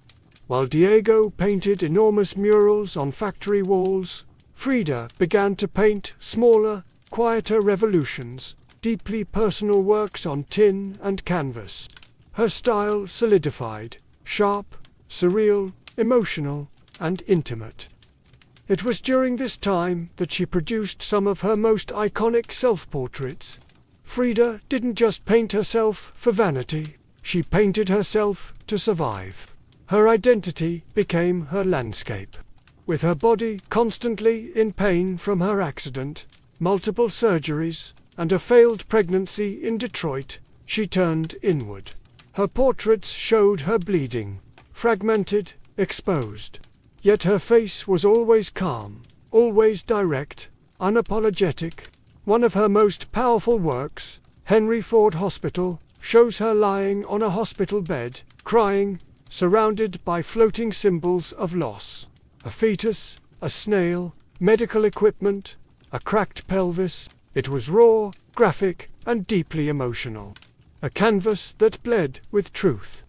While Diego painted enormous murals on factory walls, Frida began to paint smaller, quieter revolutions, deeply personal works on tin and canvas. Her style solidified, sharp, surreal, emotional, and intimate. It was during this time that she produced some of her most iconic self-portraits. Frida didn't just paint herself for vanity, she painted herself to survive. Her identity became her landscape. With her body constantly in pain from her accident, multiple surgeries, and a failed pregnancy in Detroit, she turned inward. Her portraits showed her bleeding, fragmented, exposed. Yet her face was always calm, always direct, unapologetic. One of her most powerful works, Henry Ford Hospital, shows her lying on a hospital bed, crying, surrounded by floating symbols of loss. A fetus, a snail, medical equipment, a cracked pelvis. It was raw, graphic, and deeply emotional. A canvas that bled with truth.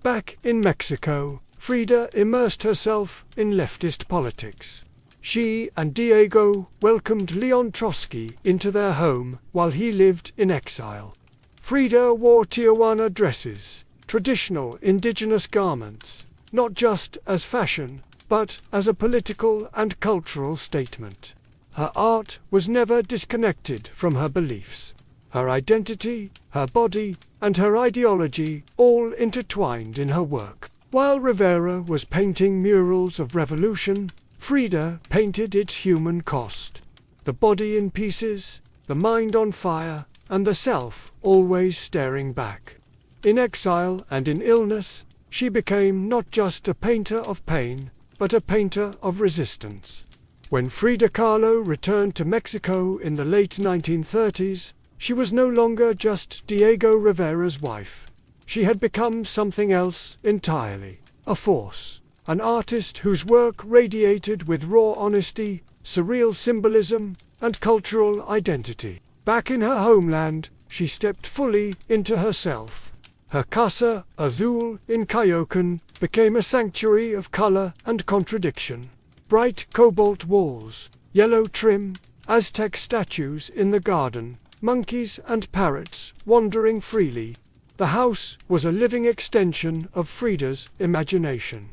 Back in Mexico, Frida immersed herself in leftist politics. She and Diego welcomed Leon Trotsky into their home while he lived in exile. Frida wore Tijuana dresses, traditional indigenous garments, not just as fashion, but as a political and cultural statement. Her art was never disconnected from her beliefs. Her identity, her body, and her ideology all intertwined in her work. While Rivera was painting murals of revolution, Frida painted its human cost. The body in pieces, the mind on fire, and the self always staring back. In exile and in illness, she became not just a painter of pain, but a painter of resistance. When Frida Kahlo returned to Mexico in the late 1930s, she was no longer just Diego Rivera's wife. She had become something else entirely, a force, an artist whose work radiated with raw honesty, surreal symbolism, and cultural identity. Back in her homeland, she stepped fully into herself. Her Casa Azul in Coyoacán became a sanctuary of color and contradiction. Bright cobalt walls, yellow trim, Aztec statues in the garden, monkeys and parrots wandering freely. The house was a living extension of Frida's imagination.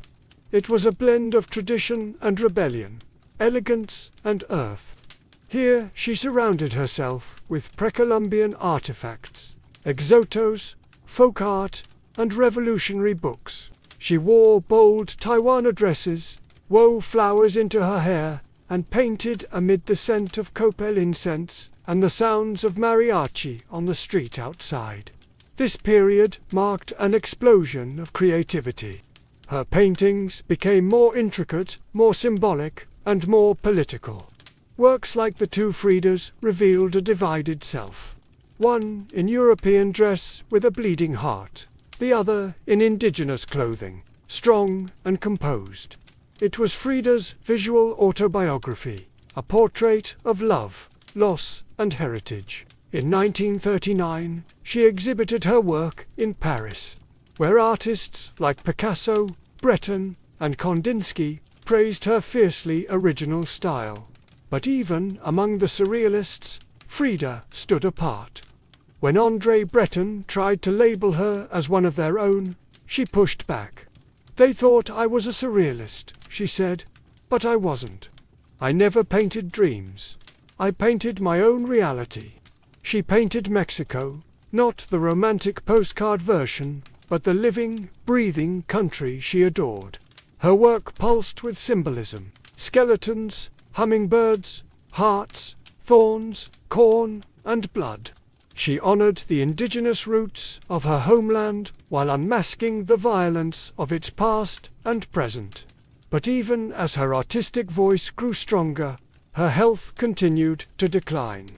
It was a blend of tradition and rebellion, elegance and earth. Here she surrounded herself with pre-Columbian artifacts, exotos, folk art, and revolutionary books. She wore bold Tijuana dresses, wove flowers into her hair, and painted amid the scent of copal incense and the sounds of mariachi on the street outside. This period marked an explosion of creativity. Her paintings became more intricate, more symbolic, and more political. Works like the two Fridas revealed a divided self. One in European dress with a bleeding heart, the other in indigenous clothing, strong and composed. It was Frida's visual autobiography, a portrait of love, loss, and heritage. In 1939, she exhibited her work in Paris, where artists like Picasso, Breton, and Kandinsky praised her fiercely original style. But even among the surrealists, Frida stood apart. When André Breton tried to label her as one of their own, she pushed back. "They thought I was a surrealist," she said, "but I wasn't. I never painted dreams. I painted my own reality." She painted Mexico, not the romantic postcard version, but the living, breathing country she adored. Her work pulsed with symbolism: skeletons, hummingbirds, hearts, thorns, corn, and blood. She honored the indigenous roots of her homeland while unmasking the violence of its past and present. But even as her artistic voice grew stronger, her health continued to decline.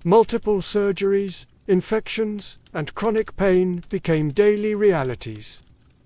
Multiple surgeries, infections, and chronic pain became daily realities.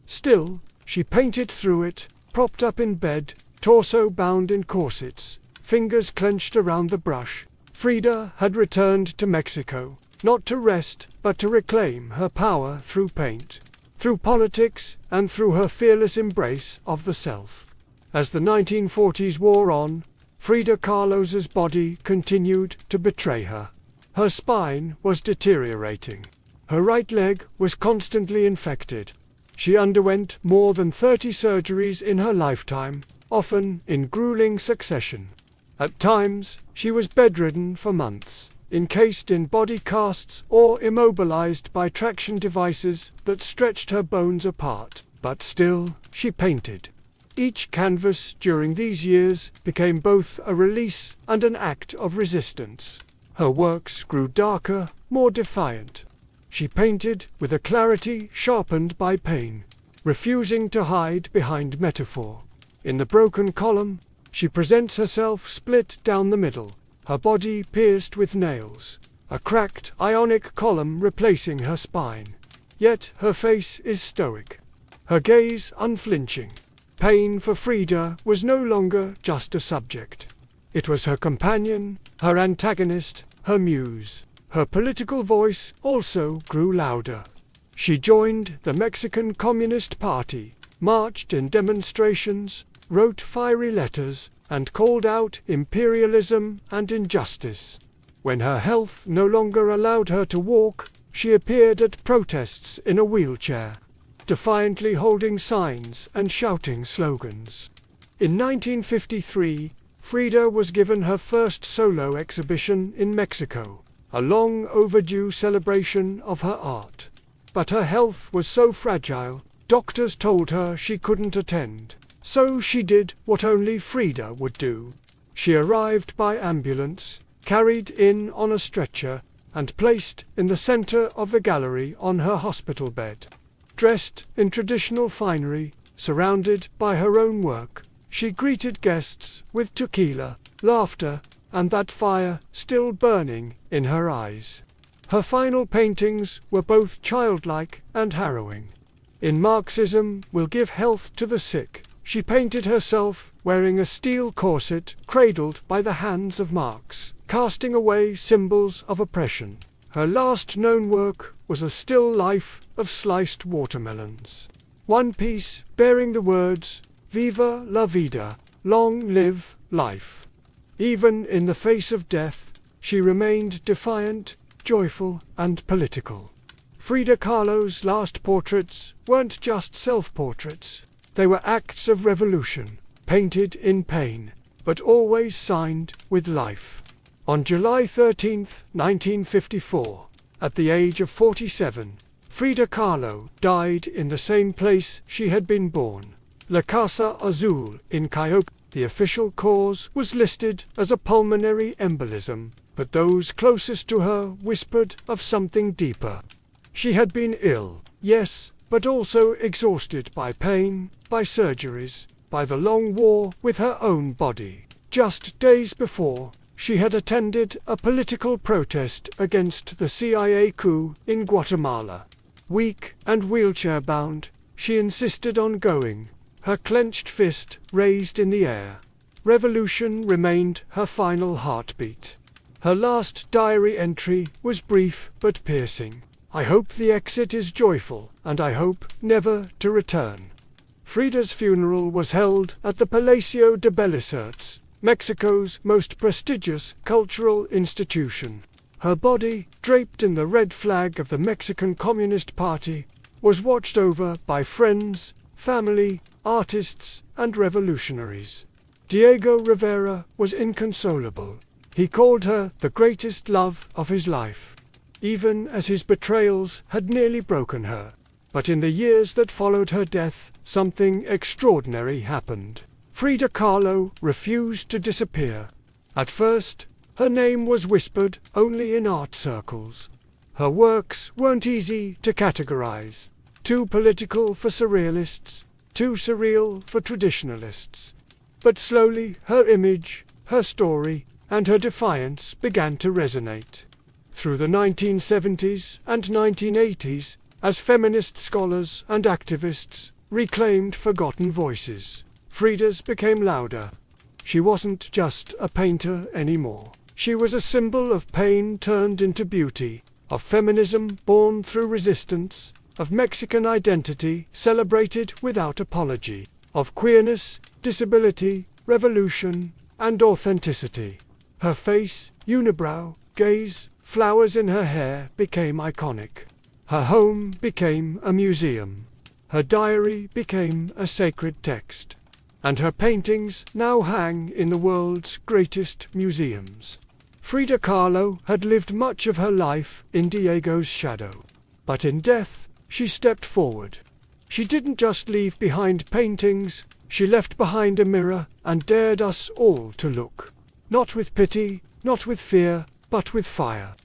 Still, she painted through it, propped up in bed, torso bound in corsets, fingers clenched around the brush. Frida had returned to Mexico, not to rest, but to reclaim her power through paint, through politics, and through her fearless embrace of the self. As the 1940s wore on, Frida Kahlo's body continued to betray her. Her spine was deteriorating. Her right leg was constantly infected. She underwent more than 30 surgeries in her lifetime, often in grueling succession. At times, she was bedridden for months, encased in body casts or immobilized by traction devices that stretched her bones apart. But still, she painted. Each canvas during these years became both a release and an act of resistance. Her works grew darker, more defiant. She painted with a clarity sharpened by pain, refusing to hide behind metaphor. In the broken column, she presents herself split down the middle, her body pierced with nails, a cracked ionic column replacing her spine. Yet her face is stoic, her gaze unflinching. Pain for Frida was no longer just a subject. It was her companion, her antagonist, her muse. Her political voice also grew louder. She joined the Mexican Communist Party, marched in demonstrations, wrote fiery letters, and called out imperialism and injustice. When her health no longer allowed her to walk, she appeared at protests in a wheelchair, defiantly holding signs and shouting slogans. In 1953, Frida was given her first solo exhibition in Mexico, a long overdue celebration of her art. But her health was so fragile, doctors told her she couldn't attend. So she did what only Frida would do. She arrived by ambulance, carried in on a stretcher, and placed in the center of the gallery on her hospital bed. Dressed in traditional finery, surrounded by her own work, she greeted guests with tequila, laughter, and that fire still burning in her eyes. Her final paintings were both childlike and harrowing. In Marxism will give health to the sick, she painted herself wearing a steel corset cradled by the hands of Marx, casting away symbols of oppression. Her last known work was a still life of sliced watermelons. One piece bearing the words, "Viva la vida," long live life. Even in the face of death, she remained defiant, joyful, and political. Frida Kahlo's last portraits weren't just self-portraits. They were acts of revolution, painted in pain, but always signed with life. On July 13, 1954, at the age of 47, Frida Kahlo died in the same place she had been born, La Casa Azul in Cayoque. The official cause was listed as a pulmonary embolism, but those closest to her whispered of something deeper. She had been ill, yes, but also exhausted by pain, by surgeries, by the long war with her own body. Just days before, she had attended a political protest against the CIA coup in Guatemala. Weak and wheelchair-bound, she insisted on going, her clenched fist raised in the air. Revolution remained her final heartbeat. Her last diary entry was brief but piercing. "I hope the exit is joyful, and I hope never to return." Frida's funeral was held at the Palacio de Bellas Artes, Mexico's most prestigious cultural institution. Her body, draped in the red flag of the Mexican Communist Party, was watched over by friends, family, artists, and revolutionaries. Diego Rivera was inconsolable. He called her the greatest love of his life, even as his betrayals had nearly broken her. But in the years that followed her death, something extraordinary happened. Frida Kahlo refused to disappear. At first, her name was whispered only in art circles. Her works weren't easy to categorize. Too political for surrealists, too surreal for traditionalists. But slowly her image, her story, and her defiance began to resonate. Through the 1970s and 1980s, as feminist scholars and activists reclaimed forgotten voices, Frida's became louder. She wasn't just a painter anymore. She was a symbol of pain turned into beauty, of feminism born through resistance, of Mexican identity celebrated without apology, of queerness, disability, revolution, and authenticity. Her face, unibrow, gaze, flowers in her hair became iconic. Her home became a museum. Her diary became a sacred text. And her paintings now hang in the world's greatest museums. Frida Kahlo had lived much of her life in Diego's shadow. But in death, she stepped forward. She didn't just leave behind paintings, she left behind a mirror and dared us all to look. Not with pity, not with fear, but with fire.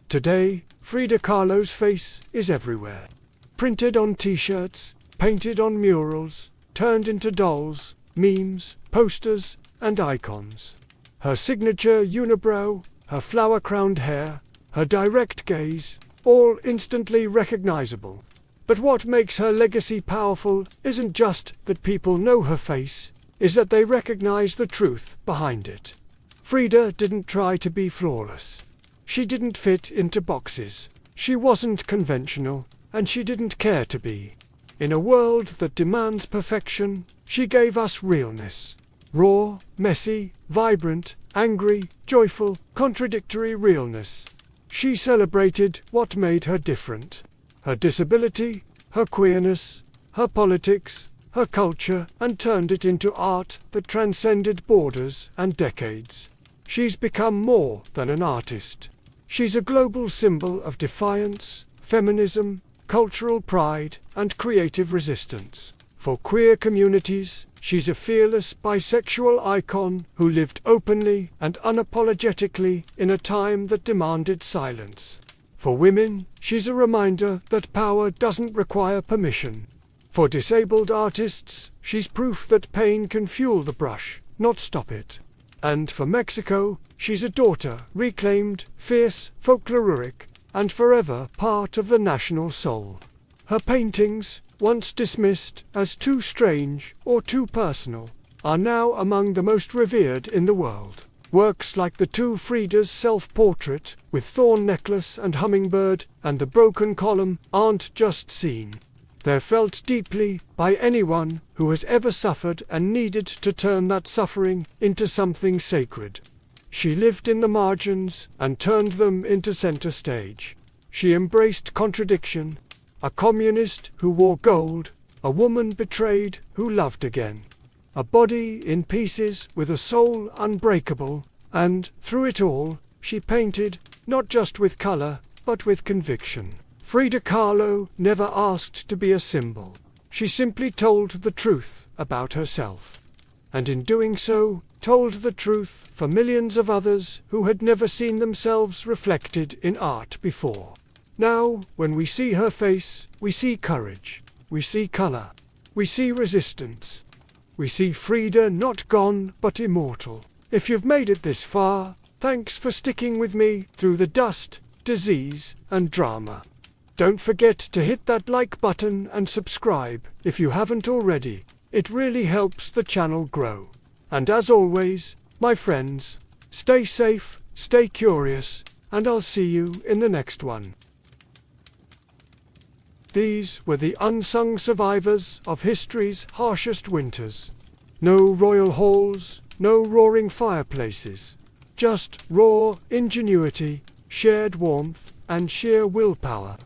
Today, Frida Kahlo's face is everywhere. Printed on t-shirts, painted on murals, turned into dolls, memes, posters, and icons. Her signature unibrow, her flower-crowned hair, her direct gaze, all instantly recognizable. But what makes her legacy powerful isn't just that people know her face, is that they recognize the truth behind it. Frida didn't try to be flawless. She didn't fit into boxes. She wasn't conventional, and she didn't care to be. In a world that demands perfection, she gave us realness. Raw, messy, vibrant, angry, joyful, contradictory realness. She celebrated what made her different. Her disability, her queerness, her politics, her culture, and turned it into art that transcended borders and decades. She's become more than an artist. She's a global symbol of defiance, feminism, cultural pride, and creative resistance. For queer communities, she's a fearless bisexual icon who lived openly and unapologetically in a time that demanded silence. For women, she's a reminder that power doesn't require permission. For disabled artists, she's proof that pain can fuel the brush, not stop it. And for Mexico, she's a daughter, reclaimed, fierce, folkloric, and forever part of the national soul. Her paintings, once dismissed as too strange or too personal, are now among the most revered in the world. Works like the two Frida's self-portrait, with thorn necklace and hummingbird, and the broken column, aren't just seen. They're felt deeply by anyone who has ever suffered and needed to turn that suffering into something sacred. She lived in the margins and turned them into center stage. She embraced contradiction, a communist who wore gold, a woman betrayed who loved again, a body in pieces with a soul unbreakable, and, through it all, she painted, not just with color, but with conviction. Frida Kahlo never asked to be a symbol. She simply told the truth about herself. And in doing so, told the truth for millions of others who had never seen themselves reflected in art before. Now, when we see her face, we see courage, we see color, we see resistance. We see Frida not gone, but immortal. If you've made it this far, thanks for sticking with me through the dust, disease, and drama. Don't forget to hit that like button and subscribe if you haven't already. It really helps the channel grow. And as always, my friends, stay safe, stay curious, and I'll see you in the next one. These were the unsung survivors of history's harshest winters. No royal halls, no roaring fireplaces. Just raw ingenuity, shared warmth, and sheer willpower.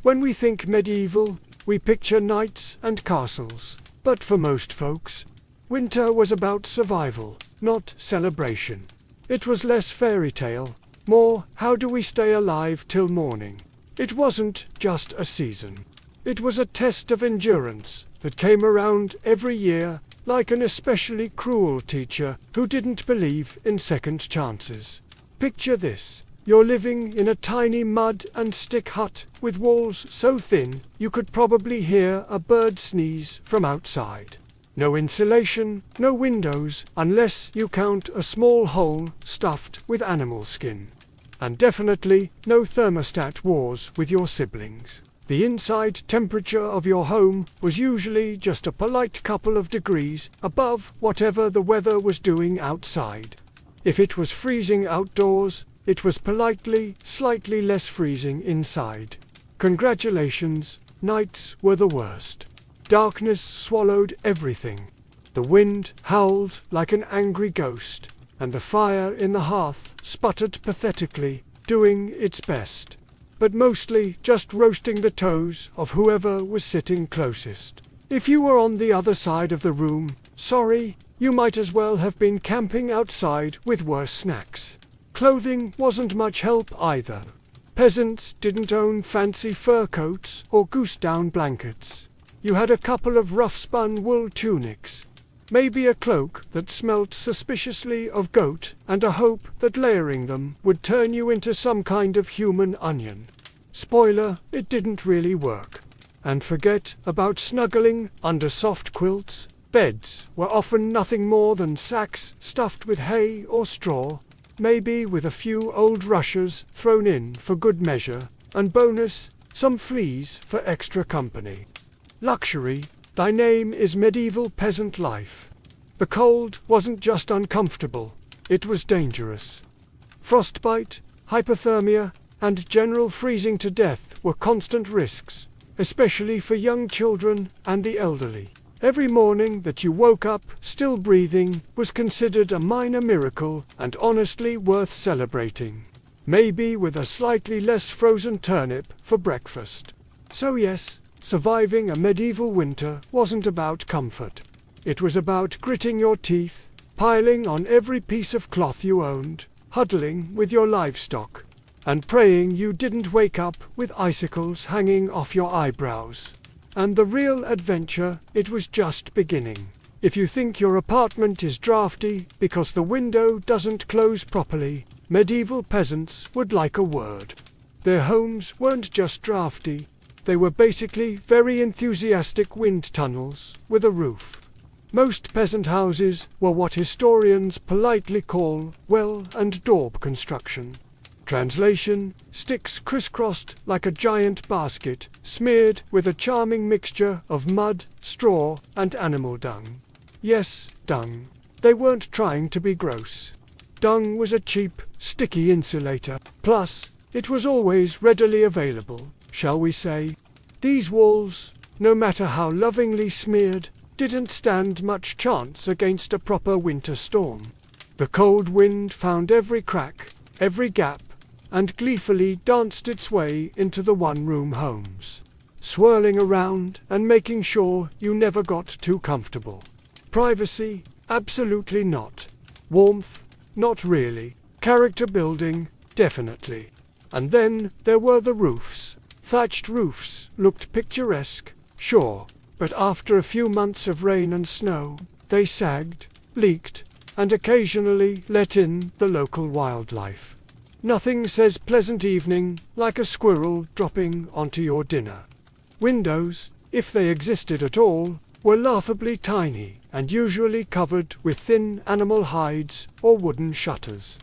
When we think medieval, we picture knights and castles. But for most folks, winter was about survival, not celebration. It was less fairy tale, more how do we stay alive till morning. It wasn't just a season. It was a test of endurance that came around every year, like an especially cruel teacher who didn't believe in second chances. Picture this. You're living in a tiny mud and stick hut with walls so thin you could probably hear a bird sneeze from outside. No insulation, no windows, unless you count a small hole stuffed with animal skin. And definitely no thermostat wars with your siblings. The inside temperature of your home was usually just a polite couple of degrees above whatever the weather was doing outside. If it was freezing outdoors, it was politely, slightly less freezing inside. Congratulations, nights were the worst. Darkness swallowed everything. The wind howled like an angry ghost, and the fire in the hearth sputtered pathetically, doing its best, but mostly just roasting the toes of whoever was sitting closest. If you were on the other side of the room, sorry, you might as well have been camping outside with worse snacks. Clothing wasn't much help either. Peasants didn't own fancy fur coats or goose-down blankets. You had a couple of rough-spun wool tunics, maybe a cloak that smelt suspiciously of goat, and a hope that layering them would turn you into some kind of human onion. Spoiler, it didn't really work. And forget about snuggling under soft quilts. Beds were often nothing more than sacks stuffed with hay or straw, maybe with a few old rushes thrown in for good measure, and bonus, some fleas for extra company. Luxury, thy name is medieval peasant life. The cold wasn't just uncomfortable, it was dangerous. Frostbite, hypothermia, and general freezing to death were constant risks, especially for young children and the elderly. Every morning that you woke up still breathing was considered a minor miracle and honestly worth celebrating. Maybe with a slightly less frozen turnip for breakfast. So yes, surviving a medieval winter wasn't about comfort. It was about gritting your teeth, piling on every piece of cloth you owned, huddling with your livestock, and praying you didn't wake up with icicles hanging off your eyebrows. And the real adventure, it was just beginning. If you think your apartment is drafty because the window doesn't close properly, medieval peasants would like a word. Their homes weren't just drafty, they were basically very enthusiastic wind tunnels with a roof. Most peasant houses were what historians politely call well and daub construction. Translation: sticks crisscrossed like a giant basket, smeared with a charming mixture of mud, straw, and animal dung. Yes, dung. They weren't trying to be gross. Dung was a cheap, sticky insulator. Plus, it was always readily available, shall we say. These walls, no matter how lovingly smeared, didn't stand much chance against a proper winter storm. The cold wind found every crack, every gap, and gleefully danced its way into the one-room homes, swirling around and making sure you never got too comfortable. Privacy? Absolutely not. Warmth? Not really. Character building? Definitely. And then there were the roofs. Thatched roofs looked picturesque, sure, but after a few months of rain and snow, they sagged, leaked, and occasionally let in the local wildlife. Nothing says pleasant evening like a squirrel dropping onto your dinner. Windows, if they existed at all, were laughably tiny and usually covered with thin animal hides or wooden shutters.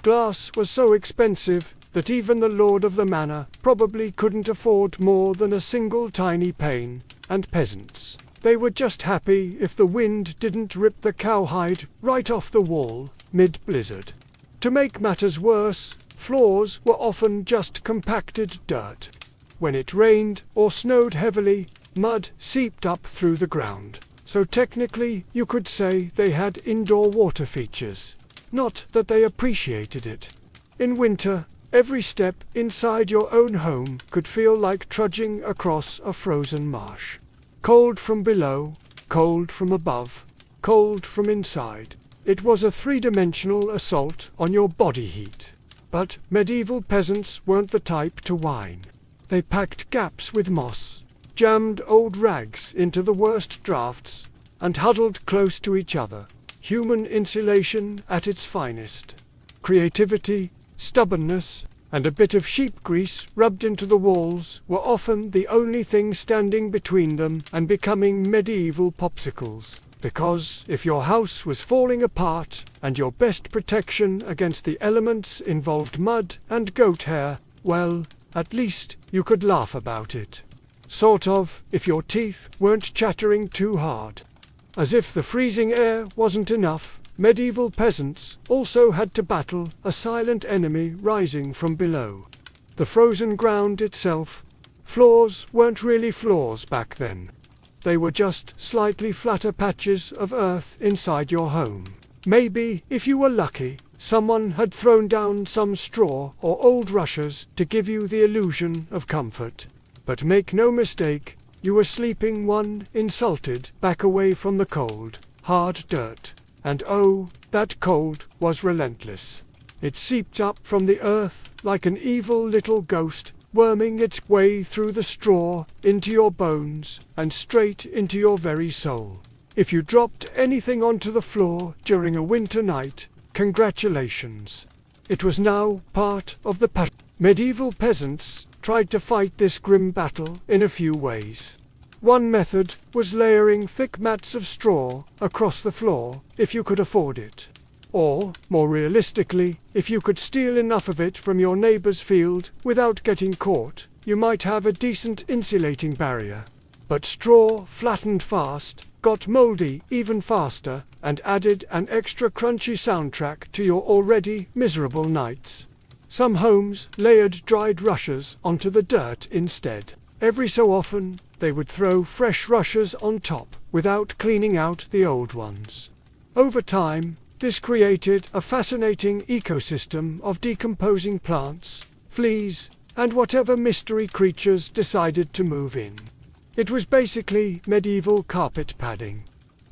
Glass was so expensive that even the lord of the manor probably couldn't afford more than a single tiny pane, and peasants, they were just happy if the wind didn't rip the cowhide right off the wall mid-blizzard. To make matters worse, floors were often just compacted dirt. When it rained or snowed heavily, mud seeped up through the ground. So technically, you could say they had indoor water features. Not that they appreciated it. In winter, every step inside your own home could feel like trudging across a frozen marsh. Cold from below, cold from above, cold from inside. It was a three-dimensional assault on your body heat. But medieval peasants weren't the type to whine. They packed gaps with moss, jammed old rags into the worst drafts, and huddled close to each other. Human insulation at its finest. Creativity, stubbornness, and a bit of sheep grease rubbed into the walls were often the only thing standing between them and becoming medieval popsicles. Because if your house was falling apart and your best protection against the elements involved mud and goat hair, well, at least you could laugh about it. Sort of, if your teeth weren't chattering too hard. As if the freezing air wasn't enough, medieval peasants also had to battle a silent enemy rising from below. The frozen ground itself. Floors weren't really floors back then. They were just slightly flatter patches of earth inside your home. Maybe, if you were lucky, someone had thrown down some straw or old rushes to give you the illusion of comfort. But make no mistake, you were sleeping one insulted back away from the cold, hard dirt. And oh, that cold was relentless. It seeped up from the earth like an evil little ghost, worming its way through the straw, into your bones, and straight into your very soul. If you dropped anything onto the floor during a winter night, congratulations. It was now part of the pattern. Medieval peasants tried to fight this grim battle in a few ways. One method was layering thick mats of straw across the floor, if you could afford it. Or, more realistically, if you could steal enough of it from your neighbor's field without getting caught, you might have a decent insulating barrier. But straw flattened fast, got moldy even faster, and added an extra crunchy soundtrack to your already miserable nights. Some homes layered dried rushes onto the dirt instead. Every so often, they would throw fresh rushes on top without cleaning out the old ones. Over time, this created a fascinating ecosystem of decomposing plants, fleas, and whatever mystery creatures decided to move in. It was basically medieval carpet padding.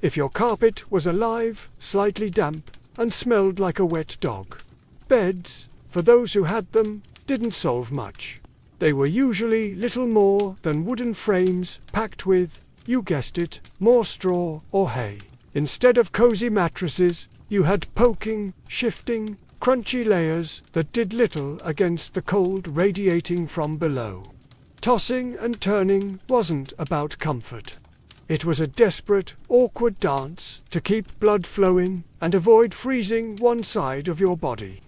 If your carpet was alive, slightly damp, and smelled like a wet dog. Beds, for those who had them, didn't solve much. They were usually little more than wooden frames packed with, you guessed it, more straw or hay. Instead of cozy mattresses, you had poking, shifting, crunchy layers that did little against the cold radiating from below. Tossing and turning wasn't about comfort. It was a desperate, awkward dance to keep blood flowing and avoid freezing one side of your body.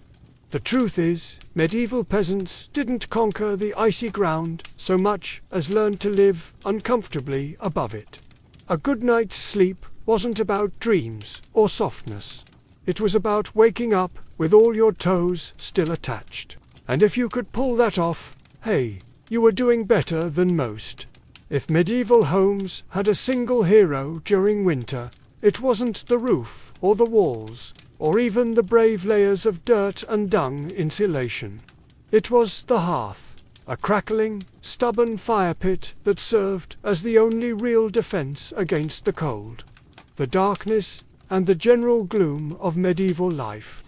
The truth is, medieval peasants didn't conquer the icy ground so much as learn to live uncomfortably above it. A good night's sleep wasn't about dreams or softness. It was about waking up with all your toes still attached. And if you could pull that off, hey, you were doing better than most. If medieval homes had a single hero during winter, it wasn't the roof or the walls, or even the brave layers of dirt and dung insulation. It was the hearth, a crackling, stubborn fire pit that served as the only real defense against the cold, the darkness, and the general gloom of medieval life.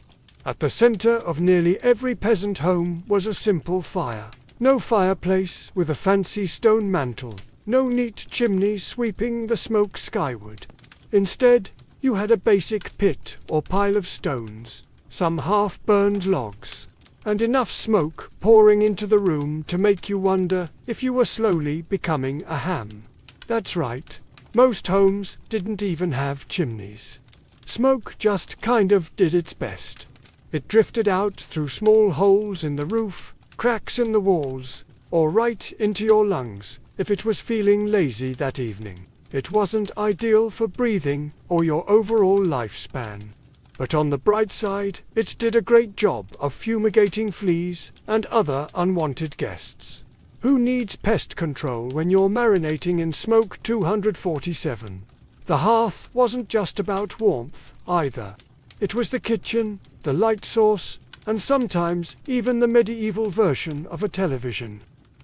At the center of nearly every peasant home was a simple fire. No fireplace with a fancy stone mantel, no neat chimney sweeping the smoke skyward. Instead, you had a basic pit or pile of stones, some half-burned logs, and enough smoke pouring into the room to make you wonder if you were slowly becoming a ham. That's right, most homes didn't even have chimneys. Smoke just kind of did its best. It drifted out through small holes in the roof, cracks in the walls, or right into your lungs if it was feeling lazy that evening. It wasn't ideal for breathing or your overall lifespan. But on the bright side, it did a great job of fumigating fleas and other unwanted guests. Who needs pest control when you're marinating in smoke 247? The hearth wasn't just about warmth, either. It was the kitchen, the light source, and sometimes even the medieval version of a television.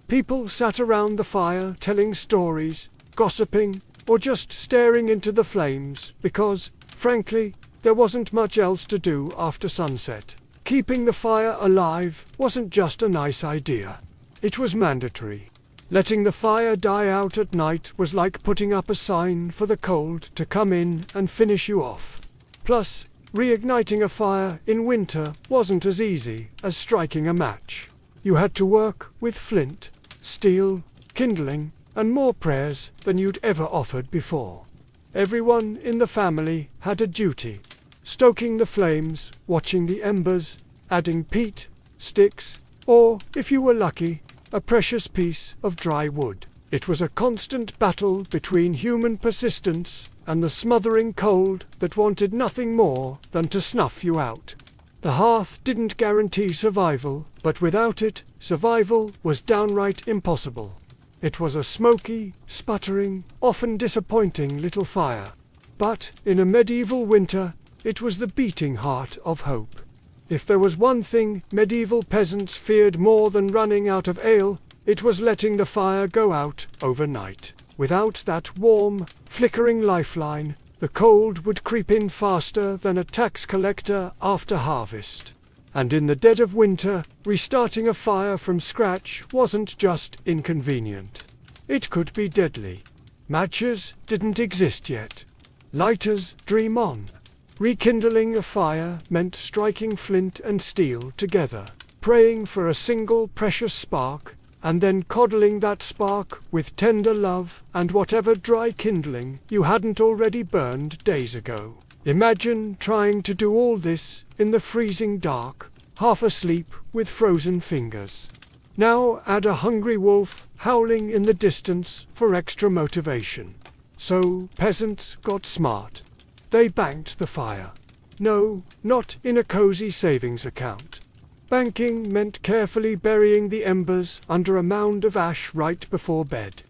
People sat around the fire telling stories, gossiping, or just staring into the flames because, frankly, there wasn't much else to do after sunset. Keeping the fire alive wasn't just a nice idea. It was mandatory. Letting the fire die out at night was like putting up a sign for the cold to come in and finish you off. Plus, reigniting a fire in winter wasn't as easy as striking a match. You had to work with flint, steel, kindling, and more prayers than you'd ever offered before. Everyone in the family had a duty. Stoking the flames, watching the embers, adding peat, sticks, or, if you were lucky, a precious piece of dry wood. It was a constant battle between human persistence and the smothering cold that wanted nothing more than to snuff you out. The hearth didn't guarantee survival, but without it, survival was downright impossible. It was a smoky, sputtering, often disappointing little fire. But, in a medieval winter, it was the beating heart of hope. If there was one thing medieval peasants feared more than running out of ale, it was letting the fire go out overnight. Without that warm, flickering lifeline, the cold would creep in faster than a tax collector after harvest. And in the dead of winter, restarting a fire from scratch wasn't just inconvenient. It could be deadly. Matches didn't exist yet. Lighters, dream on. Rekindling a fire meant striking flint and steel together, praying for a single precious spark, and then coddling that spark with tender love and whatever dry kindling you hadn't already burned days ago. Imagine trying to do all this in the freezing dark, half asleep with frozen fingers. Now add a hungry wolf howling in the distance for extra motivation. So peasants got smart. They banked the fire. No, not in a cozy savings account. Banking meant carefully burying the embers under a mound of ash right before bed.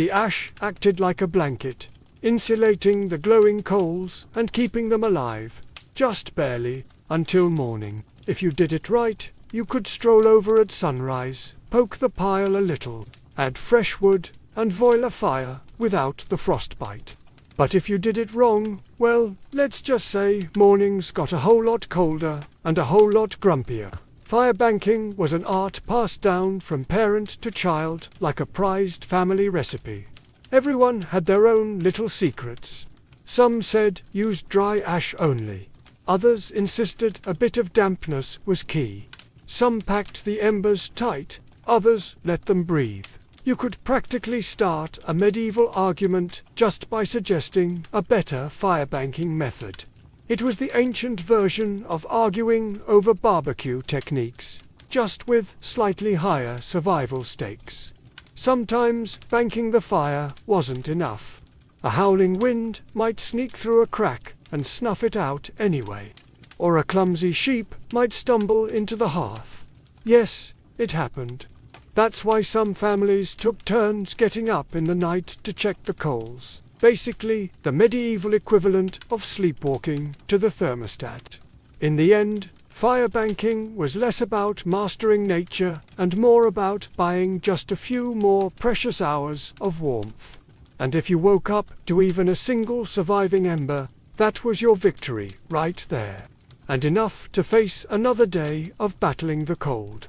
The ash acted like a blanket, insulating the glowing coals and keeping them alive, just barely, until morning. If you did it right, you could stroll over at sunrise, poke the pile a little, add fresh wood, and boil a fire without the frostbite. But if you did it wrong, well, let's just say mornings got a whole lot colder and a whole lot grumpier. Firebanking was an art passed down from parent to child like a prized family recipe. Everyone had their own little secrets. Some said use dry ash only. Others insisted a bit of dampness was key. Some packed the embers tight, others let them breathe. You could practically start a medieval argument just by suggesting a better firebanking method. It was the ancient version of arguing over barbecue techniques, just with slightly higher survival stakes. Sometimes banking the fire wasn't enough. A howling wind might sneak through a crack and snuff it out anyway. Or a clumsy sheep might stumble into the hearth. Yes, it happened. That's why some families took turns getting up in the night to check the coals. Basically, the medieval equivalent of sleepwalking to the thermostat. In the end, firebanking was less about mastering nature and more about buying just a few more precious hours of warmth. And if you woke up to even a single surviving ember, that was your victory right there. And enough to face another day of battling the cold.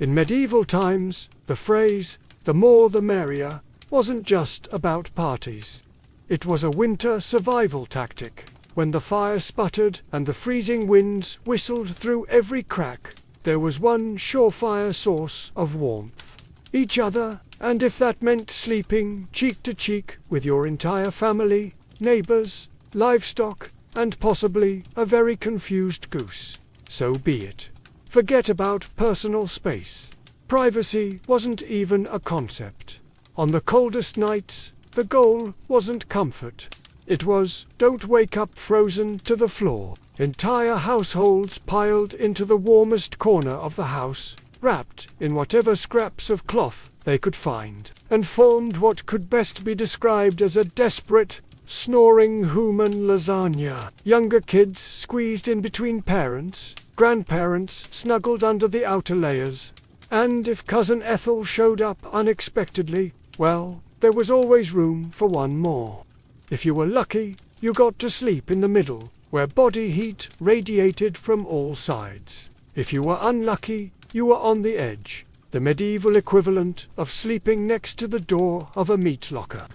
In medieval times, the phrase, "the more the merrier," wasn't just about parties. It was a winter survival tactic. When the fire sputtered and the freezing winds whistled through every crack, there was one surefire source of warmth. Each other, and if that meant sleeping cheek to cheek with your entire family, neighbors, livestock, and possibly a very confused goose, so be it. Forget about personal space. Privacy wasn't even a concept. On the coldest nights, the goal wasn't comfort. It was, don't wake up frozen to the floor. Entire households piled into the warmest corner of the house, wrapped in whatever scraps of cloth they could find, and formed what could best be described as a desperate, snoring human lasagna. Younger kids squeezed in between parents, grandparents snuggled under the outer layers, and if Cousin Ethel showed up unexpectedly, well, there was always room for one more. If you were lucky, you got to sleep in the middle, where body heat radiated from all sides. If you were unlucky, you were on the edge, the medieval equivalent of sleeping next to the door of a meat locker.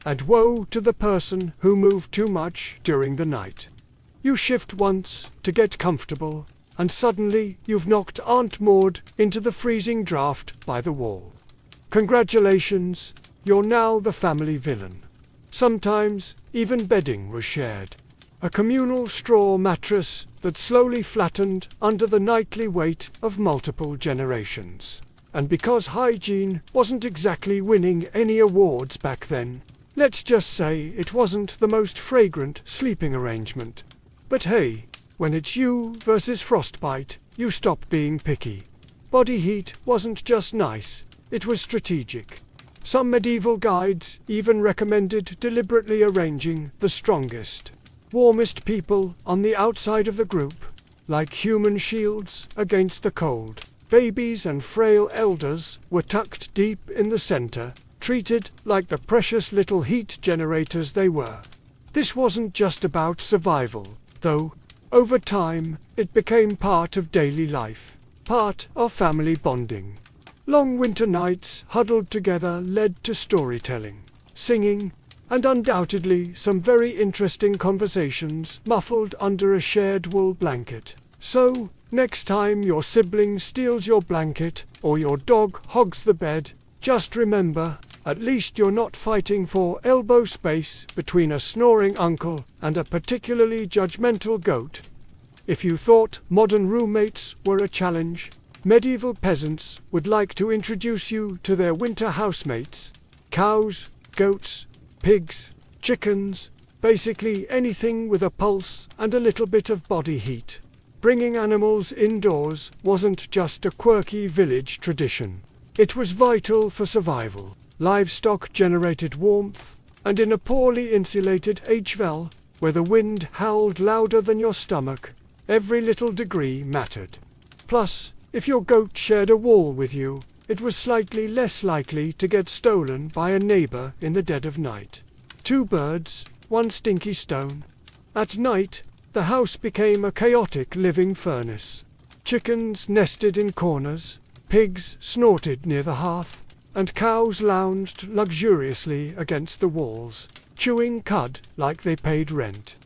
And woe to the person who moved too much during the night. You shift once to get comfortable, and suddenly you've knocked Aunt Maud into the freezing draft by the wall. Congratulations, you're now the family villain. Sometimes even bedding was shared. A communal straw mattress that slowly flattened under the nightly weight of multiple generations. And because hygiene wasn't exactly winning any awards back then, let's just say it wasn't the most fragrant sleeping arrangement. But hey, when it's you versus frostbite, you stop being picky. Body heat wasn't just nice, it was strategic. Some medieval guides even recommended deliberately arranging the strongest, warmest people on the outside of the group, like human shields against the cold. Babies and frail elders were tucked deep in the center, treated like the precious little heat generators they were. This wasn't just about survival, though. Over time, it became part of daily life, part of family bonding. Long winter nights huddled together led to storytelling, singing, and undoubtedly some very interesting conversations muffled under a shared wool blanket. So, next time your sibling steals your blanket or your dog hogs the bed, just remember, at least you're not fighting for elbow space between a snoring uncle and a particularly judgmental goat. If you thought modern roommates were a challenge, medieval peasants would like to introduce you to their winter housemates. Cows, goats, pigs, chickens, basically anything with a pulse and a little bit of body heat. Bringing animals indoors wasn't just a quirky village tradition. It was vital for survival. Livestock generated warmth, and in a poorly insulated HVAC, where the wind howled louder than your stomach, every little degree mattered. Plus, if your goat shared a wall with you, it was slightly less likely to get stolen by a neighbor in the dead of night. 2 birds, 1 stinky stone. At night, the house became a chaotic living furnace. Chickens nested in corners, pigs snorted near the hearth, and cows lounged luxuriously against the walls, chewing cud like they paid rent.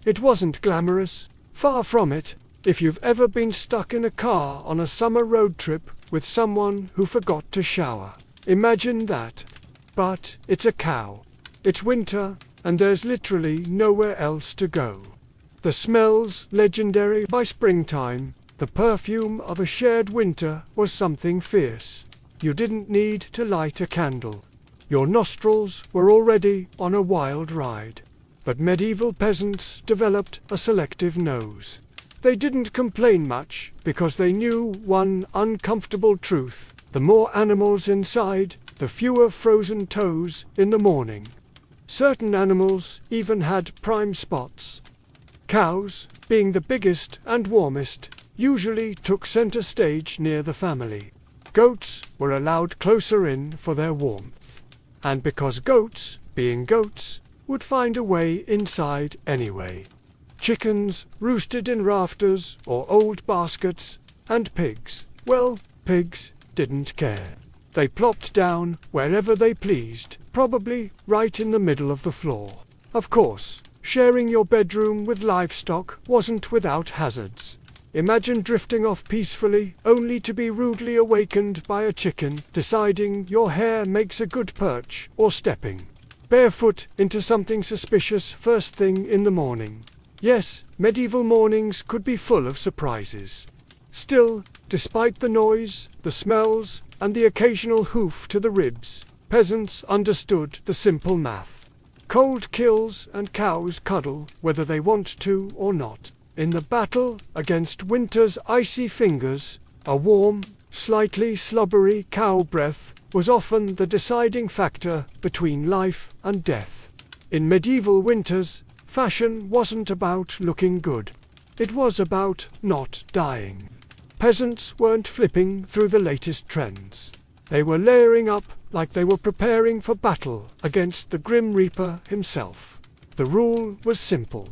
It wasn't glamorous, far from it. If you've ever been stuck in a car on a summer road trip with someone who forgot to shower, imagine that. But it's a cow. It's winter, and there's literally nowhere else to go. The smells, legendary by springtime, the perfume of a shared winter was something fierce. You didn't need to light a candle. Your nostrils were already on a wild ride. But medieval peasants developed a selective nose. They didn't complain much because they knew one uncomfortable truth: the more animals inside, the fewer frozen toes in the morning. Certain animals even had prime spots. Cows, being the biggest and warmest, usually took center stage near the family. Goats were allowed closer in for their warmth. And because goats, being goats, would find a way inside anyway. Chickens roosted in rafters or old baskets, and pigs, well, pigs didn't care. They plopped down wherever they pleased, probably right in the middle of the floor. Of course, sharing your bedroom with livestock wasn't without hazards. Imagine drifting off peacefully, only to be rudely awakened by a chicken deciding your hair makes a good perch, or stepping barefoot into something suspicious first thing in the morning. Yes, medieval mornings could be full of surprises. Still, despite the noise, the smells, and the occasional hoof to the ribs, peasants understood the simple math. Cold kills and cows cuddle whether they want to or not. In the battle against winter's icy fingers, a warm, slightly slobbery cow breath was often the deciding factor between life and death. In medieval winters, fashion wasn't about looking good. It was about not dying. Peasants weren't flipping through the latest trends. They were layering up like they were preparing for battle against the Grim Reaper himself. The rule was simple.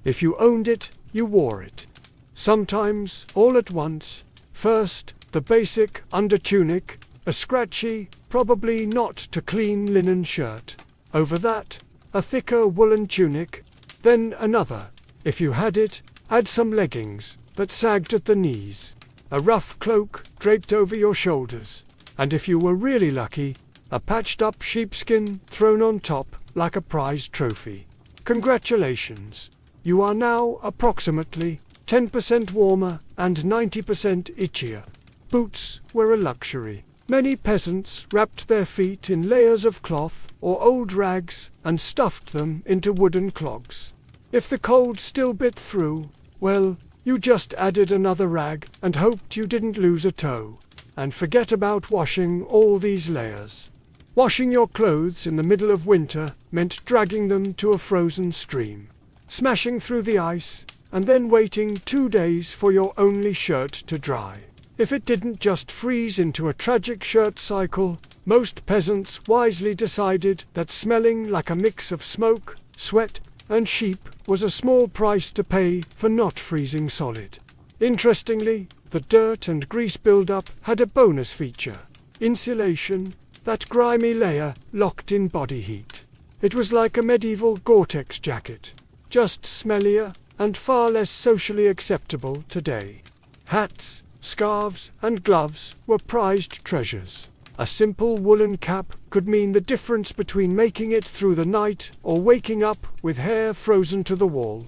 If you owned it, you wore it. Sometimes all at once. First, the basic undertunic, a scratchy, probably not to clean linen shirt. Over that, a thicker woolen tunic. Then another. If you had it, add some leggings that sagged at the knees. A rough cloak draped over your shoulders. And if you were really lucky, a patched-up sheepskin thrown on top like a prized trophy. Congratulations! You are now approximately 10% warmer and 90% itchier. Boots were a luxury. Many peasants wrapped their feet in layers of cloth or old rags and stuffed them into wooden clogs. If the cold still bit through, well, you just added another rag and hoped you didn't lose a toe. And forget about washing all these layers. Washing your clothes in the middle of winter meant dragging them to a frozen stream, smashing through the ice, and then waiting 2 days for your only shirt to dry. If it didn't just freeze into a tragic shirt cycle, most peasants wisely decided that smelling like a mix of smoke, sweat, and sheep was a small price to pay for not freezing solid. Interestingly, the dirt and grease buildup had a bonus feature: insulation, that grimy layer locked in body heat. It was like a medieval Gore-Tex jacket, just smellier and far less socially acceptable today. Hats, scarves, and gloves were prized treasures. A simple woolen cap could mean the difference between making it through the night or waking up with hair frozen to the wall.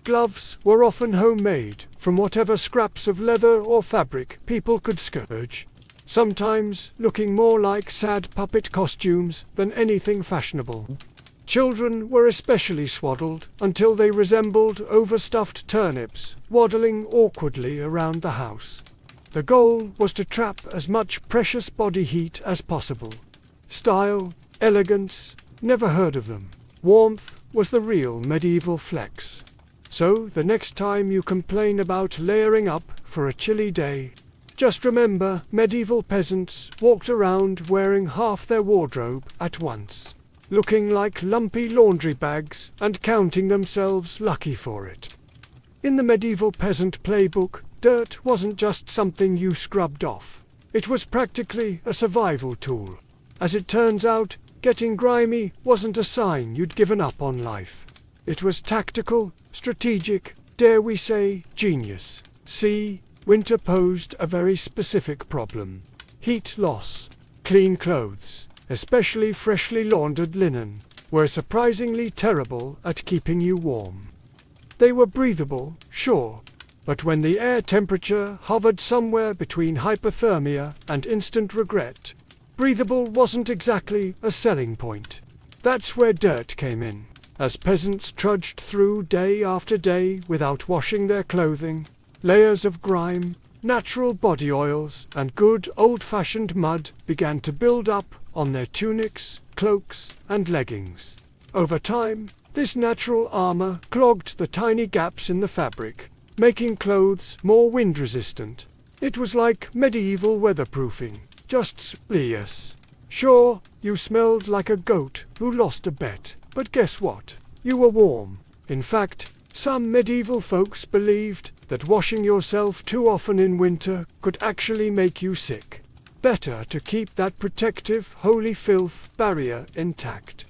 Gloves were often homemade from whatever scraps of leather or fabric people could scavenge, sometimes looking more like sad puppet costumes than anything fashionable. Children were especially swaddled until they resembled overstuffed turnips, waddling awkwardly around the house. The goal was to trap as much precious body heat as possible. Style, elegance, never heard of them. Warmth was the real medieval flex. So the next time you complain about layering up for a chilly day, just remember medieval peasants walked around wearing half their wardrobe at once, looking like lumpy laundry bags and counting themselves lucky for it. In the medieval peasant playbook, dirt wasn't just something you scrubbed off. It was practically a survival tool. As it turns out, getting grimy wasn't a sign you'd given up on life. It was tactical, strategic, dare we say, genius. See, winter posed a very specific problem. Heat loss. Clean clothes, especially freshly laundered linen, were surprisingly terrible at keeping you warm. They were breathable, sure, but when the air temperature hovered somewhere between hypothermia and instant regret, breathable wasn't exactly a selling point. That's where dirt came in. As peasants trudged through day after day without washing their clothing, layers of grime, natural body oils, and good old-fashioned mud began to build up on their tunics, cloaks, and leggings. Over time, this natural armor clogged the tiny gaps in the fabric, making clothes more wind-resistant. It was like medieval weatherproofing, just splious. Sure, you smelled like a goat who lost a bet, but guess what? You were warm. In fact, some medieval folks believed that washing yourself too often in winter could actually make you sick. Better to keep that protective holy filth barrier intact.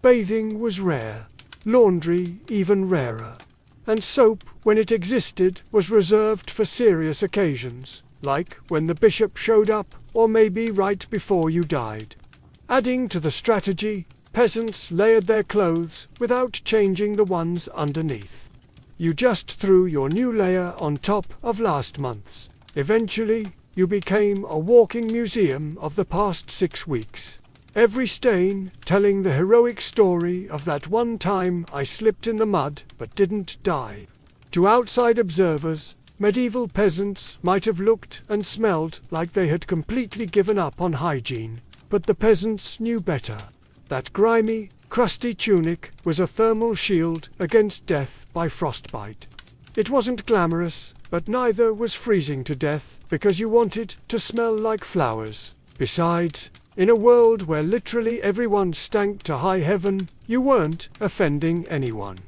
Bathing was rare, laundry even rarer, and soap, when it existed, was reserved for serious occasions, like when the bishop showed up or maybe right before you died. Adding to the strategy, peasants layered their clothes without changing the ones underneath. You just threw your new layer on top of last month's. Eventually, you became a walking museum of the past 6 weeks. Every stain telling the heroic story of that one time I slipped in the mud but didn't die. To outside observers, medieval peasants might have looked and smelled like they had completely given up on hygiene, but the peasants knew better. That grimy, crusty tunic was a thermal shield against death by frostbite. It wasn't glamorous, but neither was freezing to death because you wanted to smell like flowers. Besides, in a world where literally everyone stank to high heaven, you weren't offending anyone.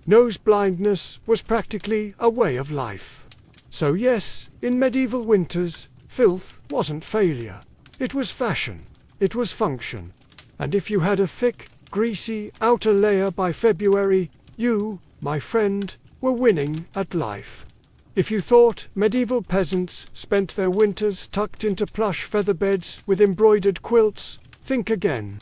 Nose blindness was practically a way of life. So yes, in medieval winters, filth wasn't failure. It was fashion. It was function. And if you had a thick, greasy outer layer by February, you, my friend, were winning at life. If you thought medieval peasants spent their winters tucked into plush feather beds with embroidered quilts, think again.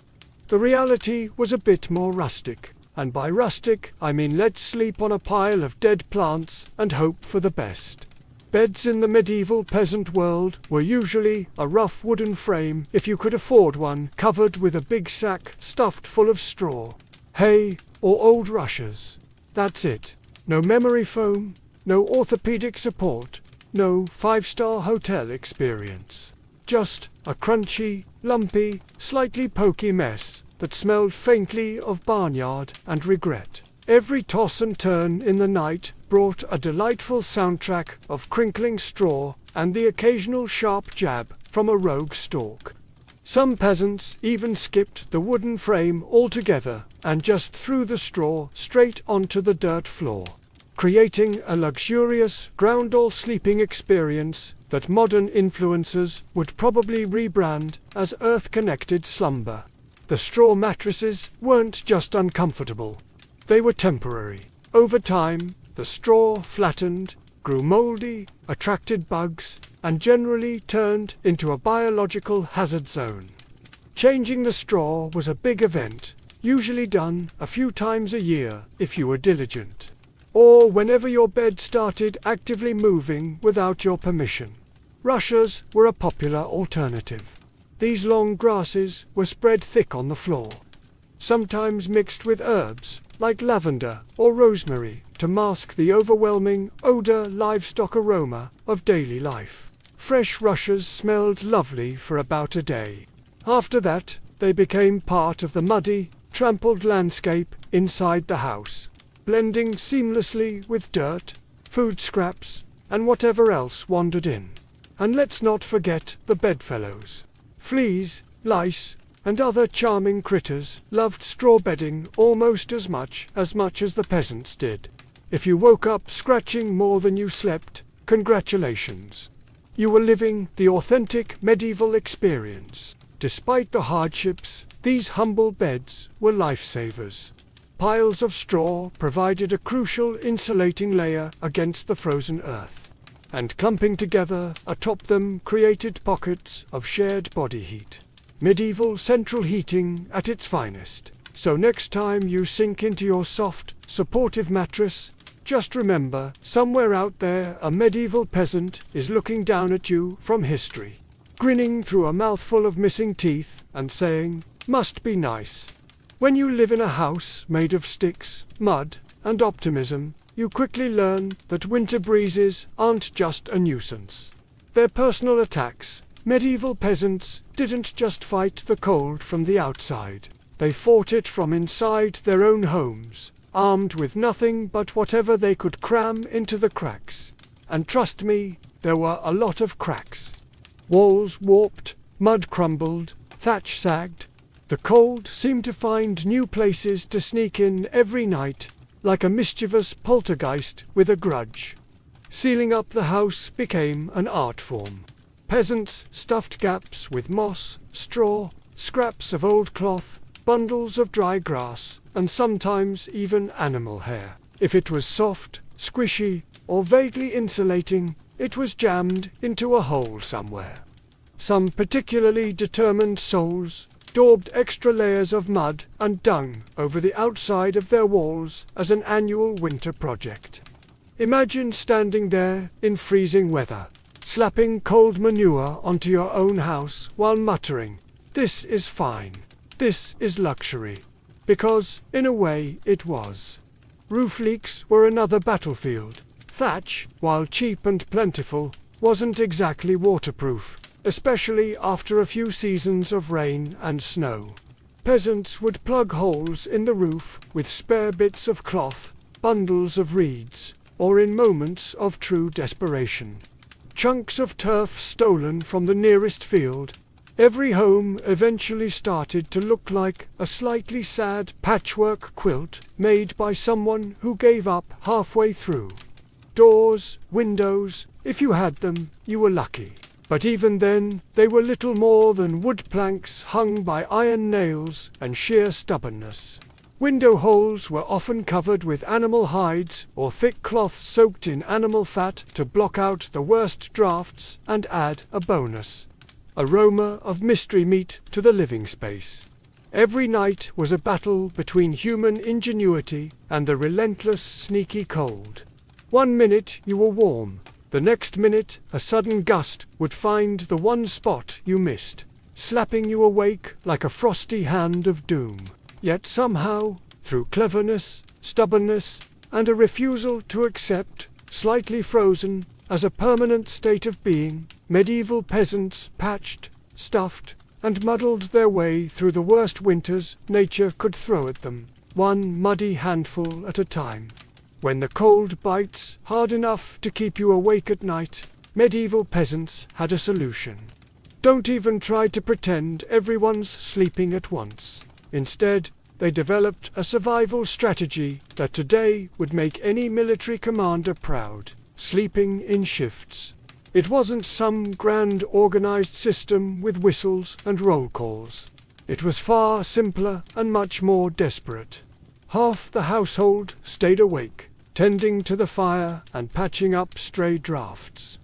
The reality was a bit more rustic, and by rustic I mean let's sleep on a pile of dead plants and hope for the best. Beds in the medieval peasant world were usually a rough wooden frame, if you could afford one, covered with a big sack stuffed full of straw, hay, or old rushes. That's it. No memory foam, no orthopedic support, no 5-star hotel experience. Just a crunchy, lumpy, slightly pokey mess that smelled faintly of barnyard and regret. Every toss and turn in the night brought a delightful soundtrack of crinkling straw and the occasional sharp jab from a rogue stork. Some peasants even skipped the wooden frame altogether and just threw the straw straight onto the dirt floor, creating a luxurious ground-all sleeping experience that modern influencers would probably rebrand as earth-connected slumber. The straw mattresses weren't just uncomfortable. They were temporary. Over time, the straw flattened, grew moldy, attracted bugs, and generally turned into a biological hazard zone. Changing the straw was a big event, usually done a few times a year if you were diligent, or whenever your bed started actively moving without your permission. Rushes were a popular alternative. These long grasses were spread thick on the floor, sometimes mixed with herbs like lavender or rosemary to mask the overwhelming odor livestock aroma of daily life. Fresh rushes smelled lovely for about a day. After that, they became part of the muddy, trampled landscape inside the house, blending seamlessly with dirt, food scraps, and whatever else wandered in. And let's not forget the bedfellows. Fleas, lice, and other charming critters loved straw bedding almost as much as the peasants did. If you woke up scratching more than you slept, congratulations. You were living the authentic medieval experience. Despite the hardships, these humble beds were lifesavers. Piles of straw provided a crucial insulating layer against the frozen earth, and clumping together atop them created pockets of shared body heat. Medieval central heating at its finest. So next time you sink into your soft, supportive mattress, just remember, somewhere out there a medieval peasant is looking down at you from history, grinning through a mouthful of missing teeth and saying, "Must be nice." When you live in a house made of sticks, mud, and optimism, you quickly learn that winter breezes aren't just a nuisance. They're personal attacks. Medieval peasants didn't just fight the cold from the outside. They fought it from inside their own homes, armed with nothing but whatever they could cram into the cracks. And trust me, there were a lot of cracks. Walls warped, mud crumbled, thatch sagged. The cold seemed to find new places to sneak in every night, like a mischievous poltergeist with a grudge. Sealing up the house became an art form. Peasants stuffed gaps with moss, straw, scraps of old cloth, bundles of dry grass, and sometimes even animal hair. If it was soft, squishy, or vaguely insulating, it was jammed into a hole somewhere. Some particularly determined souls daubed extra layers of mud and dung over the outside of their walls as an annual winter project. Imagine standing there in freezing weather, slapping cold manure onto your own house while muttering, "This is fine. This is luxury." Because, in a way, it was. Roof leaks were another battlefield. Thatch, while cheap and plentiful, wasn't exactly waterproof, especially after a few seasons of rain and snow. Peasants would plug holes in the roof with spare bits of cloth, bundles of reeds, or in moments of true desperation, chunks of turf stolen from the nearest field. Every home eventually started to look like a slightly sad patchwork quilt made by someone who gave up halfway through. Doors, windows, if you had them, you were lucky. But even then, they were little more than wood planks hung by iron nails and sheer stubbornness. Window holes were often covered with animal hides or thick cloths soaked in animal fat to block out the worst drafts and add a bonus aroma of mystery meat to the living space. Every night was a battle between human ingenuity and the relentless, sneaky cold. One minute you were warm, the next minute a sudden gust would find the one spot you missed, slapping you awake like a frosty hand of doom. Yet somehow, through cleverness, stubbornness, and a refusal to accept, slightly frozen, as a permanent state of being, medieval peasants patched, stuffed, and muddled their way through the worst winters nature could throw at them, one muddy handful at a time. When the cold bites hard enough to keep you awake at night, medieval peasants had a solution. Don't even try to pretend everyone's sleeping at once. Instead, they developed a survival strategy that today would make any military commander proud: sleeping in shifts. It wasn't some grand organized system with whistles and roll calls. It was far simpler and much more desperate. Half the household stayed awake, tending to the fire and patching up stray drafts,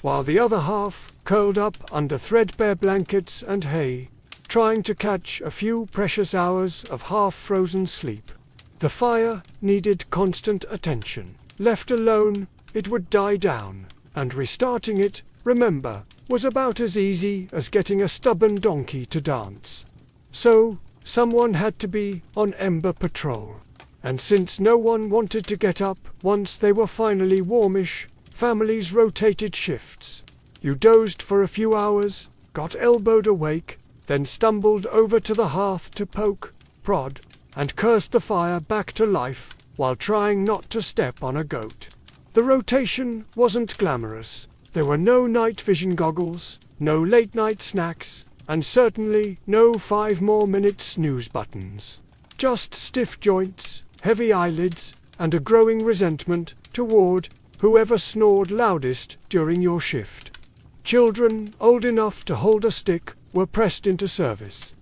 while the other half curled up under threadbare blankets and hay, trying to catch a few precious hours of half-frozen sleep. The fire needed constant attention. Left alone, it would die down, and restarting it, remember, was about as easy as getting a stubborn donkey to dance. So, someone had to be on ember patrol. And since no one wanted to get up once they were finally warmish, families rotated shifts. You dozed for a few hours, got elbowed awake, then stumbled over to the hearth to poke, prod, and cursed the fire back to life while trying not to step on a goat. The rotation wasn't glamorous. There were no night vision goggles, no late-night snacks, and certainly no 5 more minutes snooze buttons. Just stiff joints, heavy eyelids, and a growing resentment toward whoever snored loudest during your shift. Children old enough to hold a stick were pressed into service.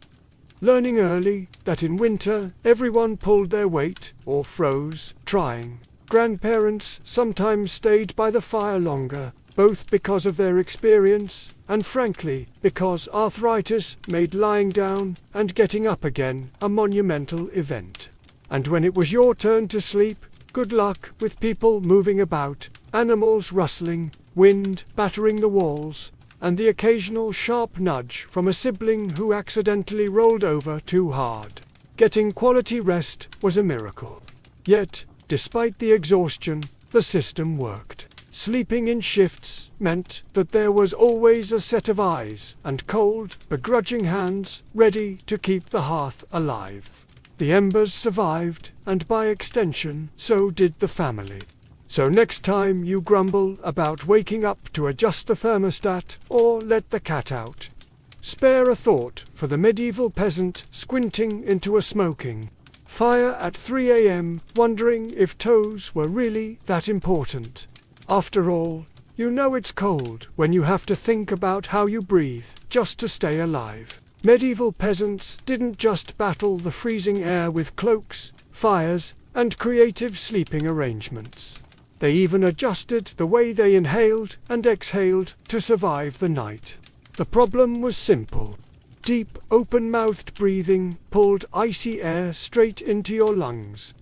Learning early that in winter everyone pulled their weight or froze, trying. Grandparents sometimes stayed by the fire longer, both because of their experience and frankly because arthritis made lying down and getting up again a monumental event. And when it was your turn to sleep, good luck with people moving about, animals rustling, wind battering the walls, and the occasional sharp nudge from a sibling who accidentally rolled over too hard. Getting quality rest was a miracle. Yet, despite the exhaustion, the system worked. Sleeping in shifts meant that there was always a set of eyes and cold, begrudging hands ready to keep the hearth alive. The embers survived, and by extension, so did the family. So next time you grumble about waking up to adjust the thermostat or let the cat out, spare a thought for the medieval peasant squinting into a smoking fire at 3 a.m. wondering if toes were really that important. After all, you know it's cold when you have to think about how you breathe just to stay alive. Medieval peasants didn't just battle the freezing air with cloaks, fires, and creative sleeping arrangements. They even adjusted the way they inhaled and exhaled to survive the night. The problem was simple. Deep, open-mouthed breathing pulled icy air straight into your lungs.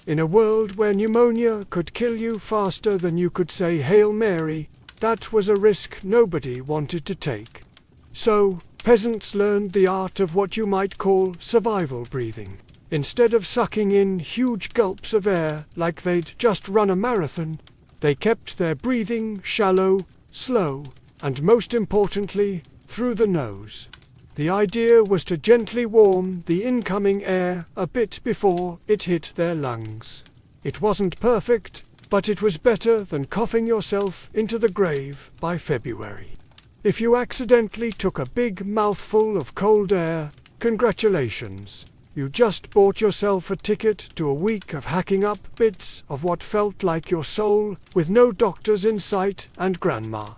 In a world where pneumonia could kill you faster than you could say Hail Mary, that was a risk nobody wanted to take. So, peasants learned the art of what you might call survival breathing. Instead of sucking in huge gulps of air like they'd just run a marathon, they kept their breathing shallow, slow, and most importantly, through the nose. The idea was to gently warm the incoming air a bit before it hit their lungs. It wasn't perfect, but it was better than coughing yourself into the grave by February. If you accidentally took a big mouthful of cold air, congratulations. You just bought yourself a ticket to a week of hacking up bits of what felt like your soul with no doctors in sight and grandma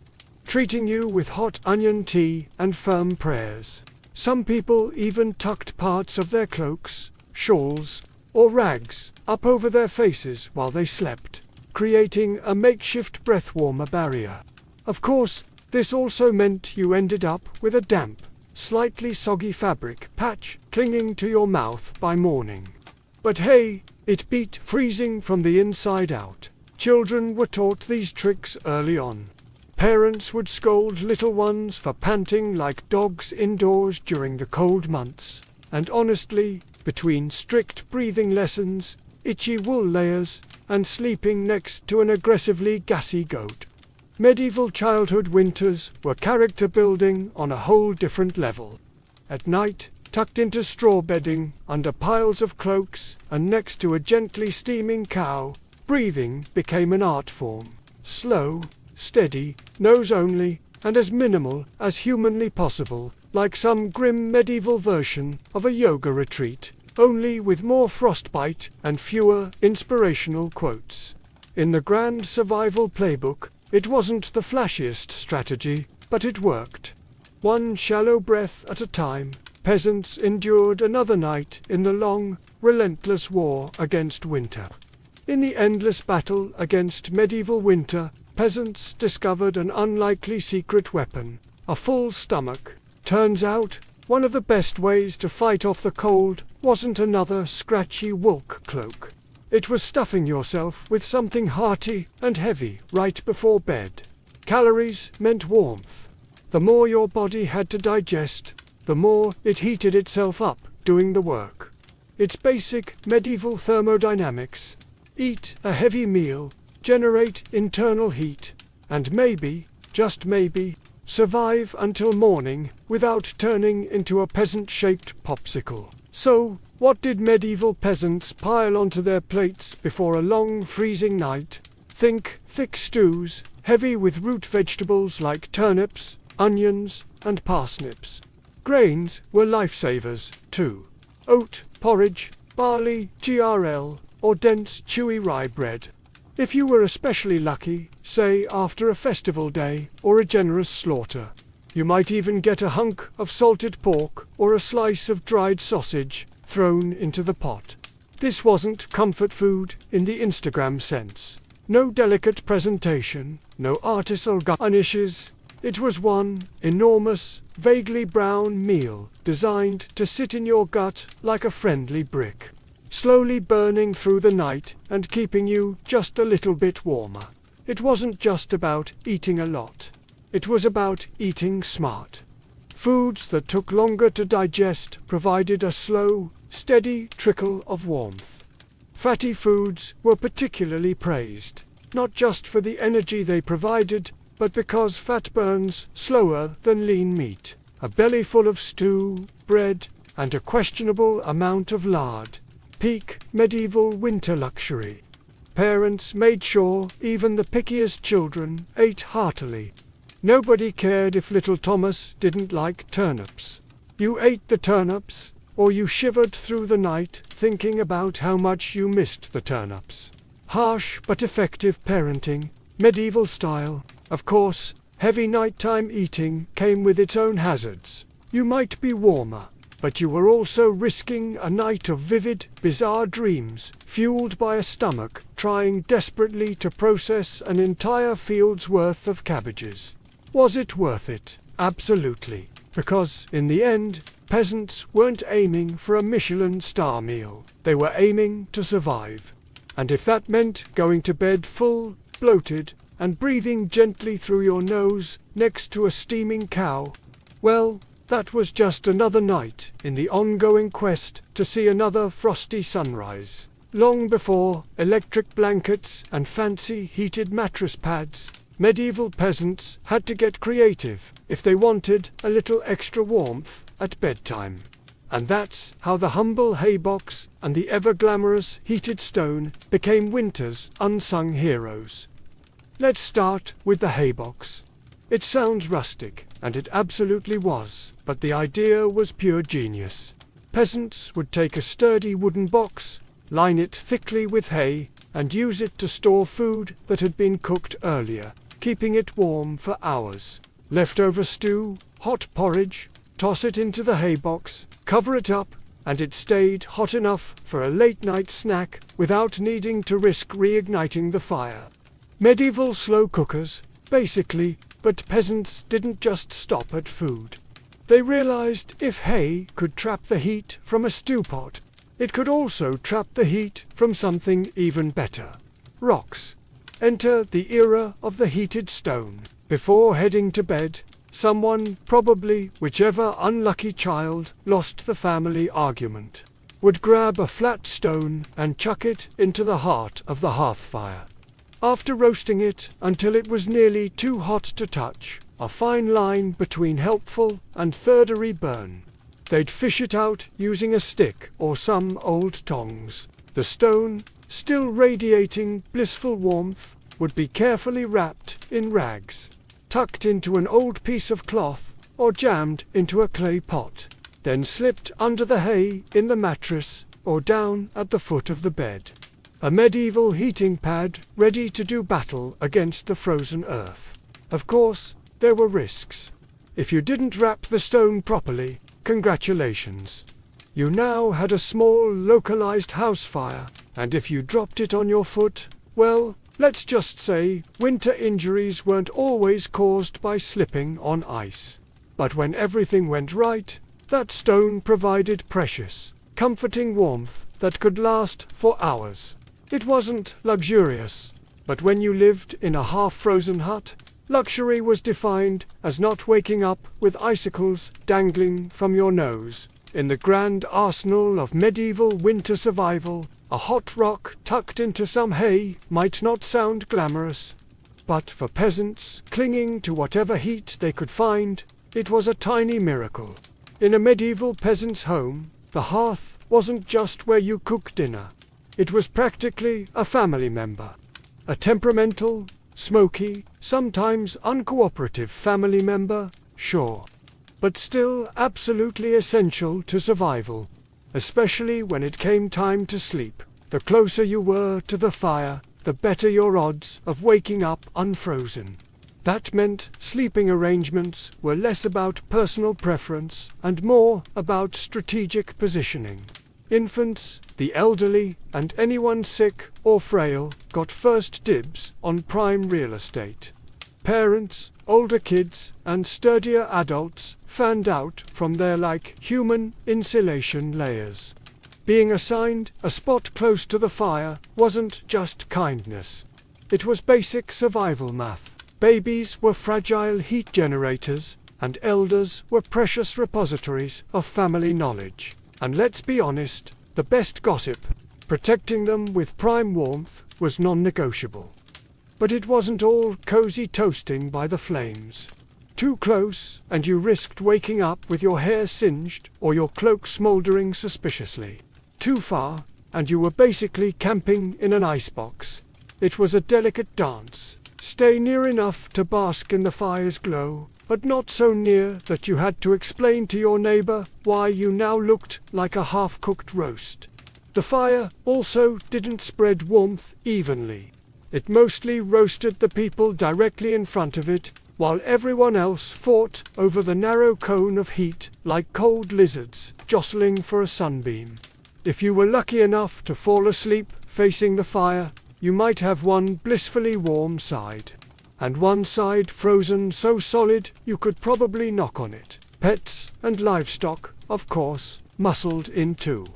treating you with hot onion tea and firm prayers. Some people even tucked parts of their cloaks, shawls, or rags up over their faces while they slept, creating a makeshift breath warmer barrier. Of course, this also meant you ended up with a damp, slightly soggy fabric patch clinging to your mouth by morning. But hey, it beat freezing from the inside out. Children were taught these tricks early on. Parents would scold little ones for panting like dogs indoors during the cold months. And honestly, between strict breathing lessons, itchy wool layers, and sleeping next to an aggressively gassy goat, medieval childhood winters were character building on a whole different level. At night, tucked into straw bedding, under piles of cloaks, and next to a gently steaming cow, breathing became an art form. Slow, steady, nose only, and as minimal as humanly possible, like some grim medieval version of a yoga retreat, only with more frostbite and fewer inspirational quotes. In the grand survival playbook, it wasn't the flashiest strategy, but it worked. One shallow breath at a time, peasants endured another night in the long, relentless war against winter. In the endless battle against medieval winter, peasants discovered an unlikely secret weapon, a full stomach. Turns out, one of the best ways to fight off the cold wasn't another scratchy wolk cloak. It was stuffing yourself with something hearty and heavy right before bed. Calories meant warmth. The more your body had to digest, the more it heated itself up doing the work. It's basic medieval thermodynamics. Eat a heavy meal, generate internal heat, and maybe, just maybe, survive until morning without turning into a peasant-shaped popsicle. So, what did medieval peasants pile onto their plates before a long freezing night? Think thick stews, heavy with root vegetables like turnips, onions, and parsnips. Grains were lifesavers, too. Oat, porridge, barley, GRL, or dense, chewy rye bread. If you were especially lucky, say after a festival day or a generous slaughter, you might even get a hunk of salted pork or a slice of dried sausage thrown into the pot. This wasn't comfort food in the Instagram sense. No delicate presentation, no artisanal garnishes. It was one enormous, vaguely brown meal designed to sit in your gut like a friendly brick, slowly burning through the night and keeping you just a little bit warmer. It wasn't just about eating a lot. It was about eating smart. Foods that took longer to digest provided a slow, steady trickle of warmth. Fatty foods were particularly praised, not just for the energy they provided, but because fat burns slower than lean meat. A belly full of stew, bread, and a questionable amount of lard. Peak medieval winter luxury. Parents made sure even the pickiest children ate heartily. Nobody cared if little Thomas didn't like turnips. You ate the turnips, or you shivered through the night thinking about how much you missed the turnips. Harsh but effective parenting, medieval style. Of course, heavy nighttime eating came with its own hazards. You might be warmer, but you were also risking a night of vivid, bizarre dreams, fueled by a stomach trying desperately to process an entire field's worth of cabbages. Was it worth it? Absolutely. Because, in the end, peasants weren't aiming for a Michelin star meal. They were aiming to survive. And if that meant going to bed full, bloated, and breathing gently through your nose next to a steaming cow, well, that was just another night in the ongoing quest to see another frosty sunrise. Long before electric blankets and fancy heated mattress pads, medieval peasants had to get creative if they wanted a little extra warmth at bedtime. And that's how the humble haybox and the ever-glamorous heated stone became winter's unsung heroes. Let's start with the haybox. It sounds rustic, and it absolutely was, but the idea was pure genius. Peasants would take a sturdy wooden box, line it thickly with hay, and use it to store food that had been cooked earlier, keeping it warm for hours. Leftover stew, hot porridge, toss it into the haybox, cover it up, and it stayed hot enough for a late-night snack without needing to risk reigniting the fire. Medieval slow cookers, basically, but peasants didn't just stop at food. They realized if hay could trap the heat from a stew pot, it could also trap the heat from something even better. Rocks. Enter the era of the heated stone. Before heading to bed, someone, probably whichever unlucky child lost the family argument, would grab a flat stone and chuck it into the heart of the hearth fire. After roasting it until it was nearly too hot to touch, a fine line between helpful and third-degree burn, they'd fish it out using a stick or some old tongs. The stone, still radiating blissful warmth, would be carefully wrapped in rags, tucked into an old piece of cloth, or jammed into a clay pot, then slipped under the hay in the mattress or down at the foot of the bed. A medieval heating pad ready to do battle against the frozen earth. Of course, there were risks. If you didn't wrap the stone properly, congratulations. You now had a small localized house fire, and if you dropped it on your foot, well, let's just say winter injuries weren't always caused by slipping on ice. But when everything went right, that stone provided precious, comforting warmth that could last for hours. It wasn't luxurious, but when you lived in a half-frozen hut, luxury was defined as not waking up with icicles dangling from your nose. In the grand arsenal of medieval winter survival, a hot rock tucked into some hay might not sound glamorous, But for peasants clinging to whatever heat they could find, it was a tiny miracle. In a medieval peasant's home, the hearth wasn't just where you cook dinner. It was practically a family member. A temperamental, smoky, sometimes uncooperative family member, sure. But still absolutely essential to survival, especially when it came time to sleep. The closer you were to the fire, the better your odds of waking up unfrozen. That meant sleeping arrangements were less about personal preference and more about strategic positioning. Infants, the elderly, and anyone sick or frail got first dibs on prime real estate. Parents, older kids, and sturdier adults fanned out from their human insulation layers. Being assigned a spot close to the fire wasn't just kindness. It was basic survival math. Babies were fragile heat generators, and elders were precious repositories of family knowledge. And let's be honest, the best gossip, protecting them with prime warmth, was non-negotiable. But it wasn't all cozy toasting by the flames. Too close, and you risked waking up with your hair singed or your cloak smoldering suspiciously. Too far, and you were basically camping in an icebox. It was a delicate dance. Stay near enough to bask in the fire's glow, but not so near that you had to explain to your neighbor why you now looked like a half-cooked roast. The fire also didn't spread warmth evenly. It mostly roasted the people directly in front of it, while everyone else fought over the narrow cone of heat like cold lizards jostling for a sunbeam. If you were lucky enough to fall asleep facing the fire, you might have one blissfully warm side, and one side frozen so solid you could probably knock on it. Pets and livestock, of course, muscled in too.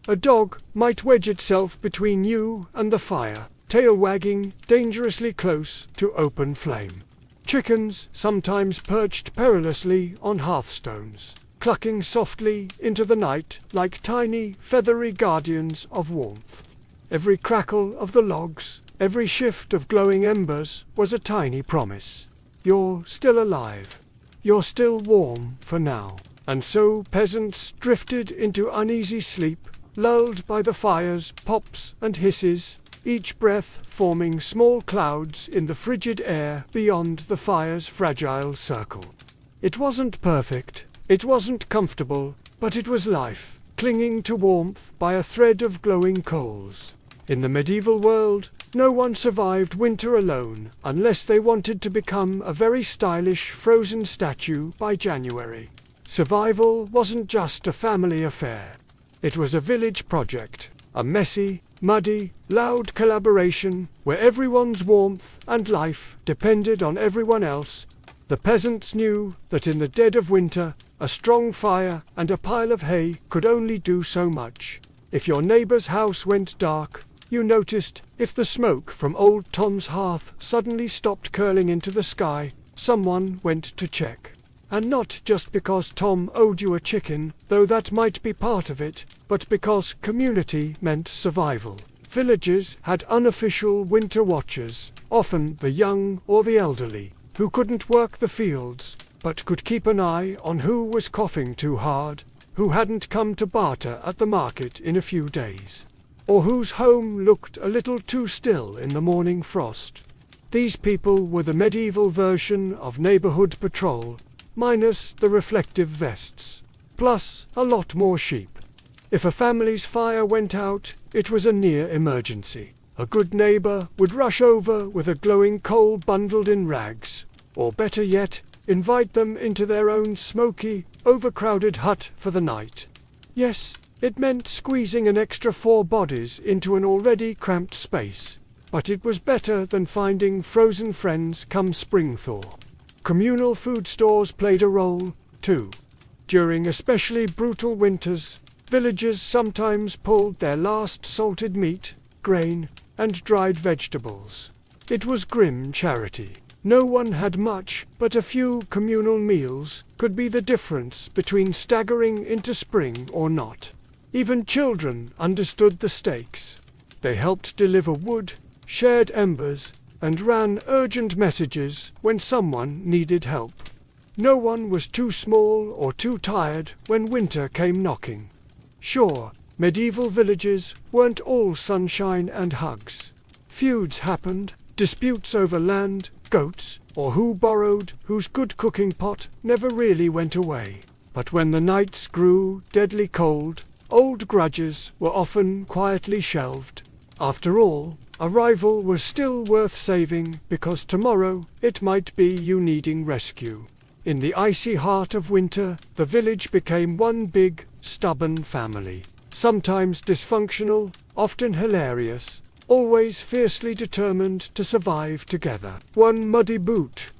A dog might wedge itself between you and the fire, tail wagging dangerously close to open flame. Chickens sometimes perched perilously on hearthstones, clucking softly into the night like tiny, feathery guardians of warmth. Every crackle of the logs, every shift of glowing embers was a tiny promise. You're still alive. You're still warm for now. And so peasants drifted into uneasy sleep, lulled by the fire's pops and hisses, each breath forming small clouds in the frigid air beyond the fire's fragile circle. It wasn't perfect. It wasn't comfortable, but it was life, clinging to warmth by a thread of glowing coals. In the medieval world, no one survived winter alone unless they wanted to become a very stylish frozen statue by January. Survival wasn't just a family affair. It was a village project, a messy, muddy, loud collaboration where everyone's warmth and life depended on everyone else. The peasants knew that in the dead of winter, a strong fire and a pile of hay could only do so much. If your neighbor's house went dark, you noticed. If the smoke from old Tom's hearth suddenly stopped curling into the sky, someone went to check. And not just because Tom owed you a chicken, though that might be part of it, but because community meant survival. Villages had unofficial winter watchers, often the young or the elderly, who couldn't work the fields, but could keep an eye on who was coughing too hard, who hadn't come to barter at the market in a few days, or whose home looked a little too still in the morning frost. These people were the medieval version of neighborhood patrol, minus the reflective vests, plus a lot more sheep. If a family's fire went out, it was a near emergency. A good neighbor would rush over with a glowing coal bundled in rags, or better yet, invite them into their own smoky, overcrowded hut for the night. Yes, it meant squeezing an extra 4 bodies into an already cramped space, but it was better than finding frozen friends come spring thaw. Communal food stores played a role, too. During especially brutal winters, villagers sometimes pulled their last salted meat, grain, and dried vegetables. It was grim charity. No one had much, but a few communal meals could be the difference between staggering into spring or not. Even children understood the stakes. They helped deliver wood, shared embers, and ran urgent messages when someone needed help. No one was too small or too tired when winter came knocking. Sure, medieval villages weren't all sunshine and hugs. Feuds happened, disputes over land, goats, or who borrowed whose good cooking pot never really went away. But when the nights grew deadly cold, old grudges were often quietly shelved. After all, a rival was still worth saving because tomorrow it might be you needing rescue. In the icy heart of winter, the village became one big, stubborn family. Sometimes dysfunctional, often hilarious, always fiercely determined to survive together. One muddy boot,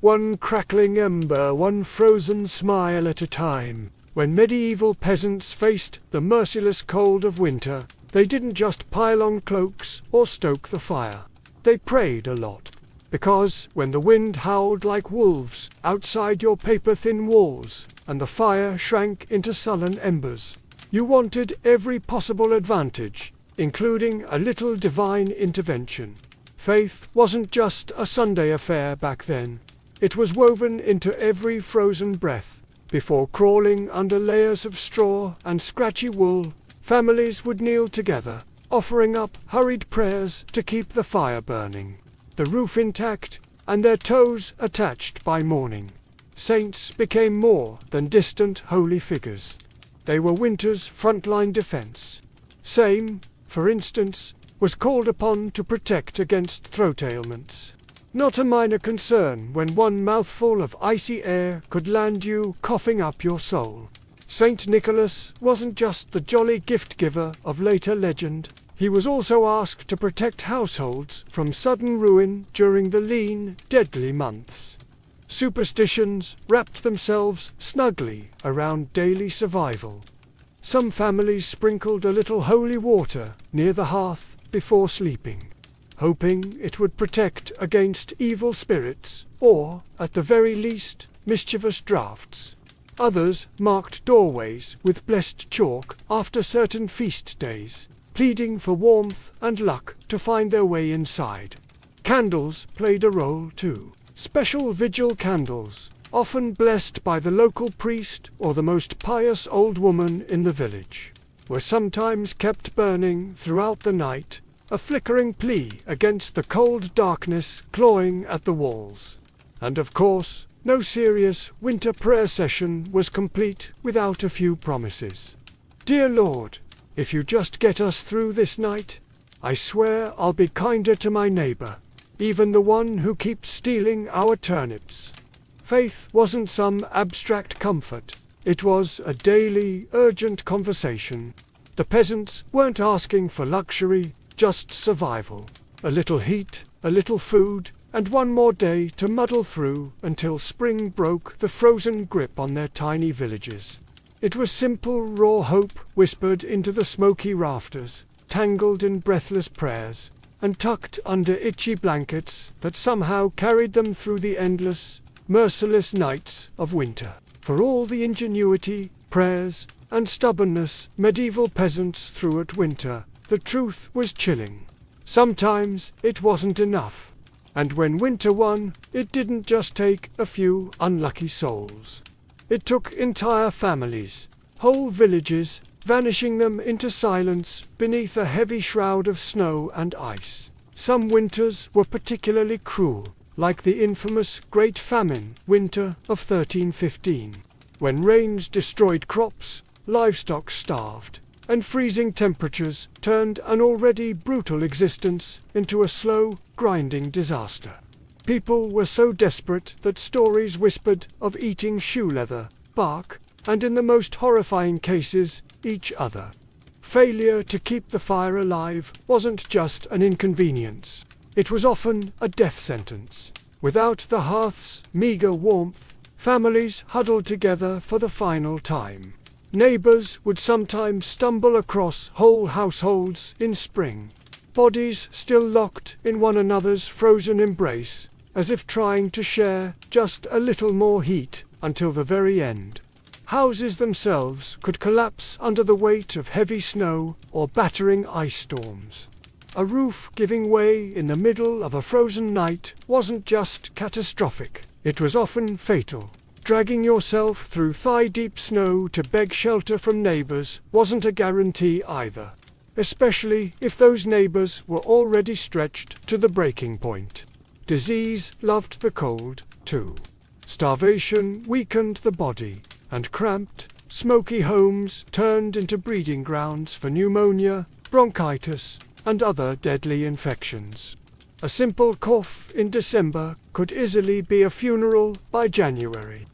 one crackling ember, one frozen smile at a time. When medieval peasants faced the merciless cold of winter, they didn't just pile on cloaks or stoke the fire. They prayed a lot. Because when the wind howled like wolves outside your paper-thin walls and the fire shrank into sullen embers, you wanted every possible advantage, including a little divine intervention. Faith wasn't just a Sunday affair back then. It was woven into every frozen breath. Before crawling under layers of straw and scratchy wool, families would kneel together, offering up hurried prayers to keep the fire burning, the roof intact, and their toes attached by morning. Saints became more than distant holy figures. They were winter's frontline defense. Same, for instance, was called upon to protect against throat ailments. Not a minor concern when one mouthful of icy air could land you coughing up your soul. Saint Nicholas wasn't just the jolly gift-giver of later legend. He was also asked to protect households from sudden ruin during the lean, deadly months. Superstitions wrapped themselves snugly around daily survival. Some families sprinkled a little holy water near the hearth before sleeping, hoping it would protect against evil spirits, or, at the very least, mischievous draughts. Others marked doorways with blessed chalk after certain feast days, pleading for warmth and luck to find their way inside. Candles played a role too. Special vigil candles, often blessed by the local priest or the most pious old woman in the village, were sometimes kept burning throughout the night, a flickering plea against the cold darkness clawing at the walls. And of course, no serious winter prayer session was complete without a few promises. Dear Lord, if you just get us through this night, I swear I'll be kinder to my neighbor, even the one who keeps stealing our turnips. Faith wasn't some abstract comfort. It was a daily, urgent conversation. The peasants weren't asking for luxury, just survival. A little heat, a little food, and one more day to muddle through until spring broke the frozen grip on their tiny villages. It was simple, raw hope whispered into the smoky rafters, tangled in breathless prayers, and tucked under itchy blankets that somehow carried them through the endless, merciless nights of winter. For all the ingenuity, prayers, and stubbornness medieval peasants threw at winter, the truth was chilling. Sometimes it wasn't enough. And when winter won, it didn't just take a few unlucky souls. It took entire families, whole villages, vanishing them into silence beneath a heavy shroud of snow and ice. Some winters were particularly cruel, like the infamous Great Famine winter of 1315, when rains destroyed crops, livestock starved, and freezing temperatures turned an already brutal existence into a slow, grinding disaster. People were so desperate that stories whispered of eating shoe leather, bark, and in the most horrifying cases, each other. Failure to keep the fire alive wasn't just an inconvenience. It was often a death sentence. Without the hearth's meager warmth, families huddled together for the final time. Neighbors would sometimes stumble across whole households in spring, bodies still locked in one another's frozen embrace, as if trying to share just a little more heat until the very end. Houses themselves could collapse under the weight of heavy snow or battering ice storms. A roof giving way in the middle of a frozen night wasn't just catastrophic, it was often fatal. Dragging yourself through thigh-deep snow to beg shelter from neighbors wasn't a guarantee either, especially if those neighbors were already stretched to the breaking point. Disease loved the cold, too. Starvation weakened the body, and cramped, smoky homes turned into breeding grounds for pneumonia, bronchitis, and other deadly infections. A simple cough in December could easily be a funeral by January.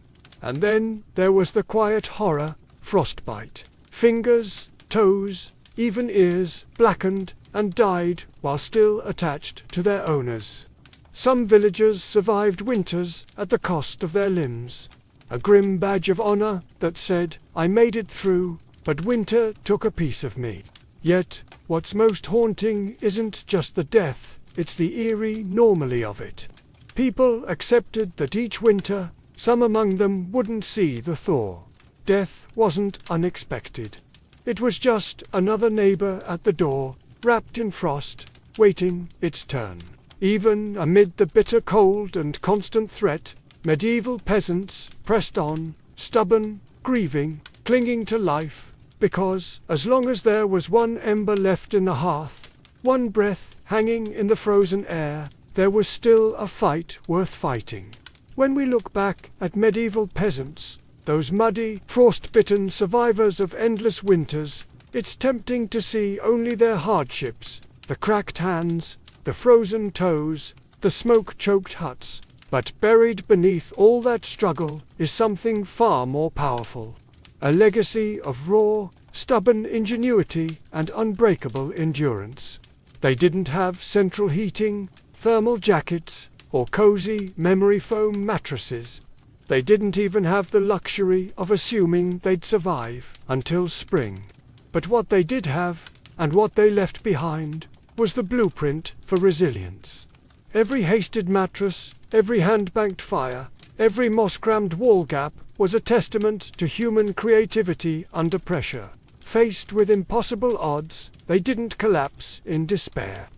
And then there was the quiet horror, frostbite. Fingers, toes, even ears blackened and died while still attached to their owners. Some villagers survived winters at the cost of their limbs, a grim badge of honor that said, "I made it through, but winter took a piece of me." Yet, what's most haunting isn't just the death, it's the eerie normalcy of it. People accepted that each winter, some among them wouldn't see the thaw. Death wasn't unexpected. It was just another neighbor at the door, wrapped in frost, waiting its turn. Even amid the bitter cold and constant threat, medieval peasants pressed on, stubborn, grieving, clinging to life, because, as long as there was one ember left in the hearth, one breath hanging in the frozen air, there was still a fight worth fighting. When we look back at medieval peasants, those muddy, frost-bitten survivors of endless winters, it's tempting to see only their hardships, the cracked hands, the frozen toes, the smoke-choked huts. But buried beneath all that struggle is something far more powerful. A legacy of raw, stubborn ingenuity and unbreakable endurance. They didn't have central heating, thermal jackets, or cozy memory foam mattresses. They didn't even have the luxury of assuming they'd survive until spring. But what they did have, and what they left behind, was the blueprint for resilience. Every hasted mattress, every hand-banked fire, every moss-crammed wall gap was a testament to human creativity under pressure. Faced with impossible odds, they didn't collapse in despair.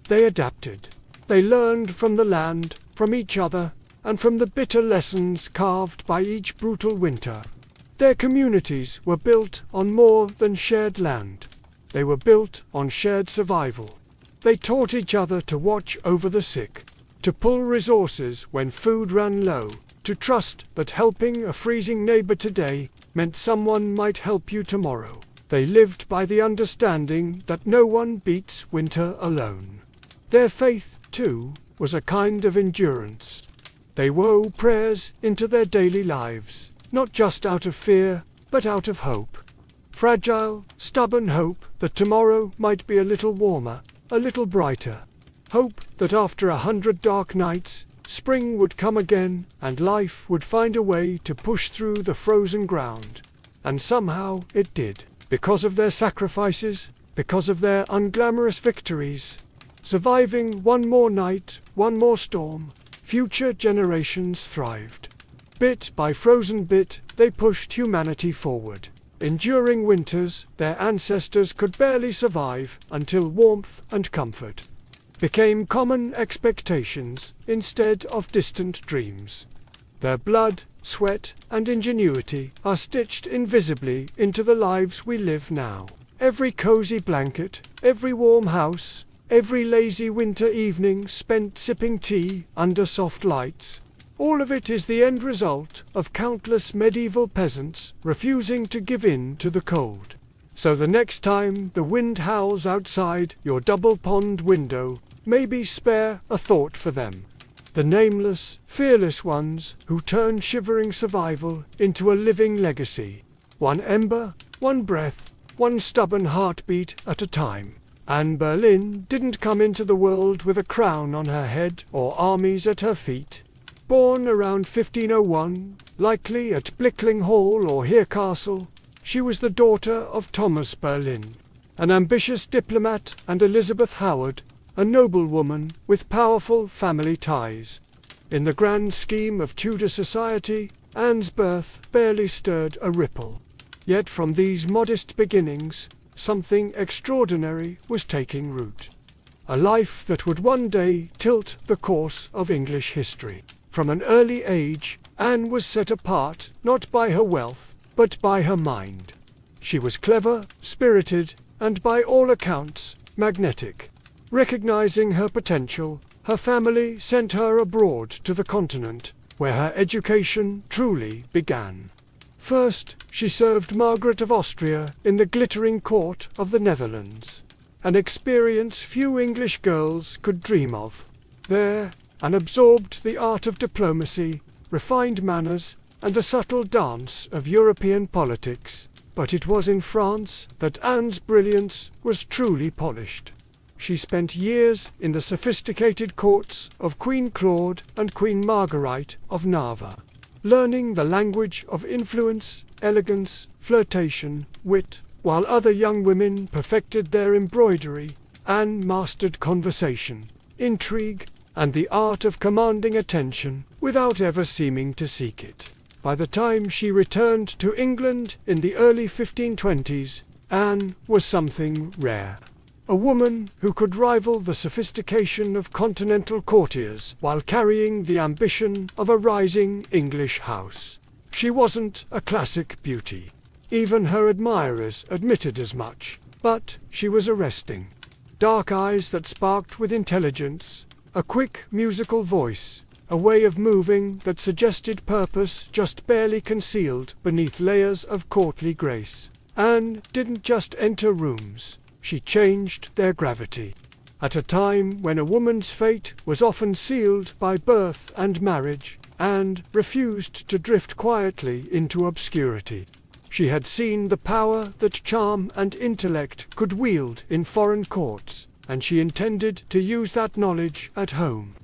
They adapted. They learned from the land, from each other, and from the bitter lessons carved by each brutal winter. Their communities were built on more than shared land. They were built on shared survival. They taught each other to watch over the sick, to pull resources when food ran low, to trust that helping a freezing neighbor today meant someone might help you tomorrow. They lived by the understanding that no one beats winter alone. Their faith, too, was a kind of endurance. They wove prayers into their daily lives, not just out of fear, but out of hope. Fragile, stubborn hope that tomorrow might be a little warmer, a little brighter. Hope that after 100 dark nights, spring would come again and life would find a way to push through the frozen ground. And somehow it did, because of their sacrifices, because of their unglamorous victories. Surviving one more night, one more storm, future generations thrived. Bit by frozen bit, they pushed humanity forward. Enduring winters their ancestors could barely survive until warmth and comfort became common expectations instead of distant dreams. Their blood, sweat, and ingenuity are stitched invisibly into the lives we live now. Every cozy blanket, every warm house, every lazy winter evening spent sipping tea under soft lights, all of it is the end result of countless medieval peasants refusing to give in to the cold. So the next time the wind howls outside your double-pond window, maybe spare a thought for them. The nameless, fearless ones who turn shivering survival into a living legacy. One ember, one breath, one stubborn heartbeat at a time. Anne Boleyn didn't come into the world with a crown on her head or armies at her feet. Born around 1501, likely at Blickling Hall or Here Castle, she was the daughter of Thomas Boleyn, an ambitious diplomat, and Elizabeth Howard, a noblewoman with powerful family ties. In the grand scheme of Tudor society, Anne's birth barely stirred a ripple. Yet from these modest beginnings, something extraordinary was taking root. a life that would one day tilt the course of English history. From an early age, Anne was set apart not by her wealth, but by her mind. She was clever, spirited, and by all accounts, magnetic. Recognizing her potential, her family sent her abroad to the continent, where her education truly began. First, she served Margaret of Austria in the glittering court of the Netherlands, an experience few English girls could dream of. There, Anne absorbed the art of diplomacy, refined manners, and a subtle dance of European politics. But it was in France that Anne's brilliance was truly polished. She spent years in the sophisticated courts of Queen Claude and Queen Marguerite of Navarre, learning the language of influence, elegance, flirtation, wit. While other young women perfected their embroidery, Anne mastered conversation, intrigue, and the art of commanding attention without ever seeming to seek it. By the time she returned to England in the early 1520s, Anne was something rare. A woman who could rival the sophistication of continental courtiers while carrying the ambition of a rising English house. She wasn't a classic beauty. Even her admirers admitted as much, but she was arresting. Dark eyes that sparked with intelligence, a quick musical voice, a way of moving that suggested purpose just barely concealed beneath layers of courtly grace. Anne didn't just enter rooms. She changed their gravity. At a time when a woman's fate was often sealed by birth and marriage, Anne refused to drift quietly into obscurity. She had seen the power that charm and intellect could wield in foreign courts, and she intended to use that knowledge at home.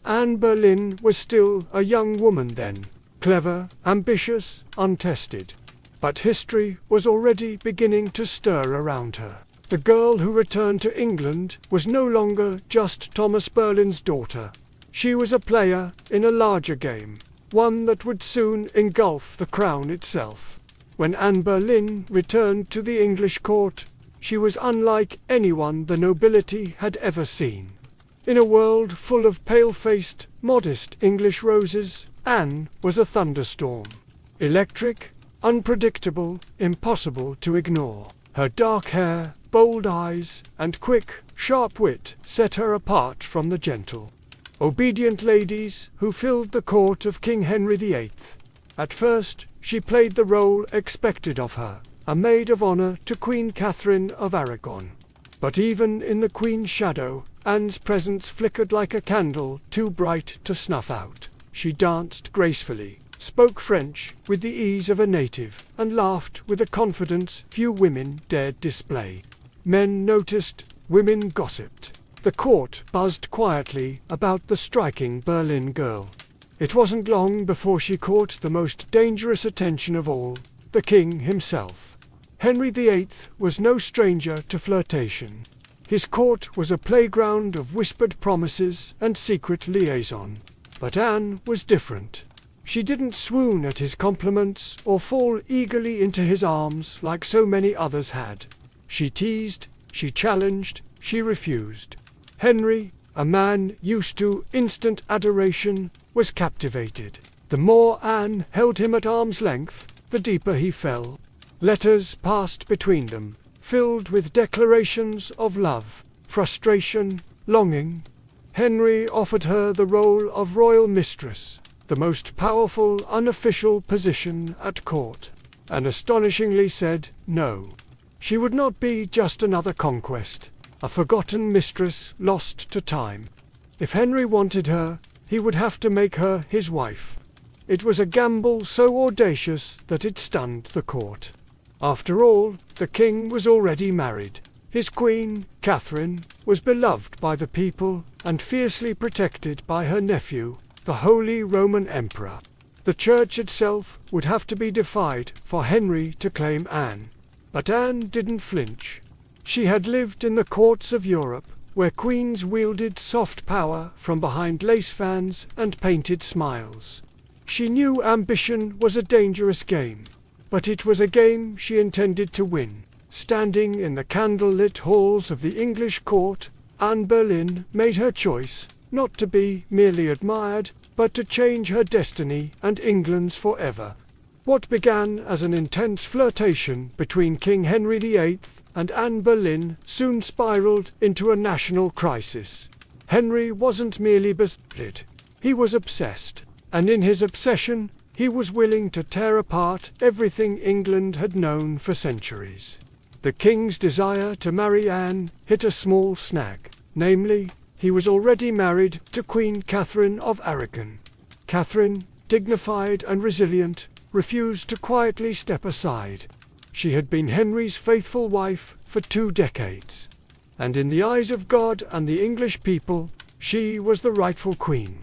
Anne Boleyn was still a young woman then, clever, ambitious, untested. But history was already beginning to stir around her. The girl who returned to England was no longer just Thomas Boleyn's daughter. She was a player in a larger game, one that would soon engulf the crown itself. When Anne Boleyn returned to the English court, she was unlike anyone the nobility had ever seen. In a world full of pale-faced, modest English roses, Anne was a thunderstorm. Electric, unpredictable, impossible to ignore. Her dark hair, bold eyes, and quick, sharp wit set her apart from the gentle, obedient ladies who filled the court of King Henry VIII. At first, she played the role expected of her, a maid of honor to Queen Catherine of Aragon. But even in the Queen's shadow, Anne's presence flickered like a candle too bright to snuff out. She danced gracefully, spoke French with the ease of a native, and laughed with a confidence few women dared display. Men noticed, women gossiped. The court buzzed quietly about the striking Boleyn girl. It wasn't long before she caught the most dangerous attention of all, the king himself. Henry VIII was no stranger to flirtation. His court was a playground of whispered promises and secret liaison. But Anne was different. She didn't swoon at his compliments or fall eagerly into his arms like so many others had. She teased, she challenged, she refused. Henry, a man used to instant adoration, was captivated. The more Anne held him at arm's length, the deeper he fell. Letters passed between them, filled with declarations of love, frustration, longing. Henry offered her the role of royal mistress, the most powerful unofficial position at court, and astonishingly said no. She would not be just another conquest, a forgotten mistress lost to time. If Henry wanted her, he would have to make her his wife. It was a gamble so audacious that it stunned the court. After all, the king was already married. His queen, Catherine, was beloved by the people and fiercely protected by her nephew, the Holy Roman Emperor. The church itself would have to be defied for Henry to claim Anne. But Anne didn't flinch. She had lived in the courts of Europe, where queens wielded soft power from behind lace fans and painted smiles. She knew ambition was a dangerous game, but it was a game she intended to win. Standing in the candle-lit halls of the English court, Anne Boleyn made her choice, not to be merely admired, but to change her destiny and England's forever. What began as an intense flirtation between King Henry VIII and Anne Boleyn soon spiraled into a national crisis. Henry wasn't merely besotted, he was obsessed, and in his obsession, he was willing to tear apart everything England had known for centuries. The king's desire to marry Anne hit a small snag, namely, he was already married to Queen Catherine of Aragon. Catherine, dignified and resilient, refused to quietly step aside. She had been Henry's faithful wife for 2 decades, and in the eyes of God and the English people, she was the rightful queen.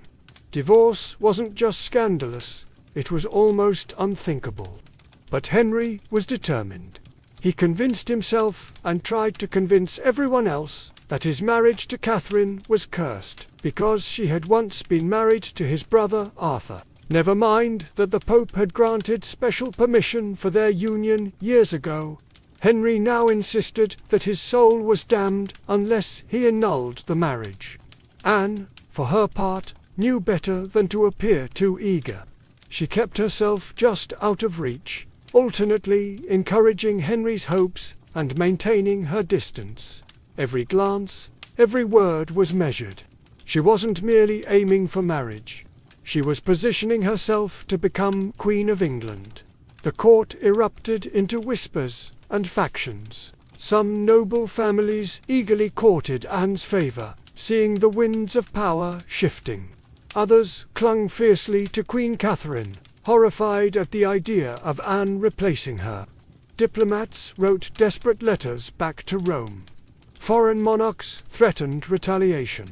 Divorce wasn't just scandalous, it was almost unthinkable. But Henry was determined. He convinced himself and tried to convince everyone else that his marriage to Catherine was cursed, because she had once been married to his brother Arthur. Never mind that the Pope had granted special permission for their union years ago. Henry now insisted that his soul was damned unless he annulled the marriage. Anne, for her part, knew better than to appear too eager. She kept herself just out of reach, alternately encouraging Henry's hopes and maintaining her distance. Every glance, every word was measured. She wasn't merely aiming for marriage. She was positioning herself to become Queen of England. The court erupted into whispers and factions. Some noble families eagerly courted Anne's favour, seeing the winds of power shifting. Others clung fiercely to Queen Catherine, horrified at the idea of Anne replacing her. Diplomats wrote desperate letters back to Rome. Foreign monarchs threatened retaliation.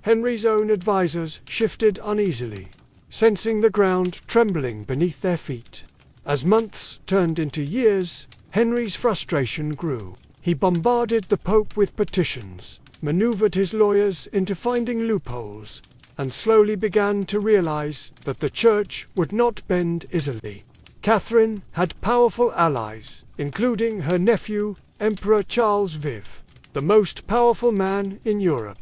Henry's own advisers shifted uneasily, sensing the ground trembling beneath their feet. As months turned into years, Henry's frustration grew. He bombarded the Pope with petitions, maneuvered his lawyers into finding loopholes, and slowly began to realize that the Church would not bend easily. Catherine had powerful allies, including her nephew, Emperor Charles V, the most powerful man in Europe.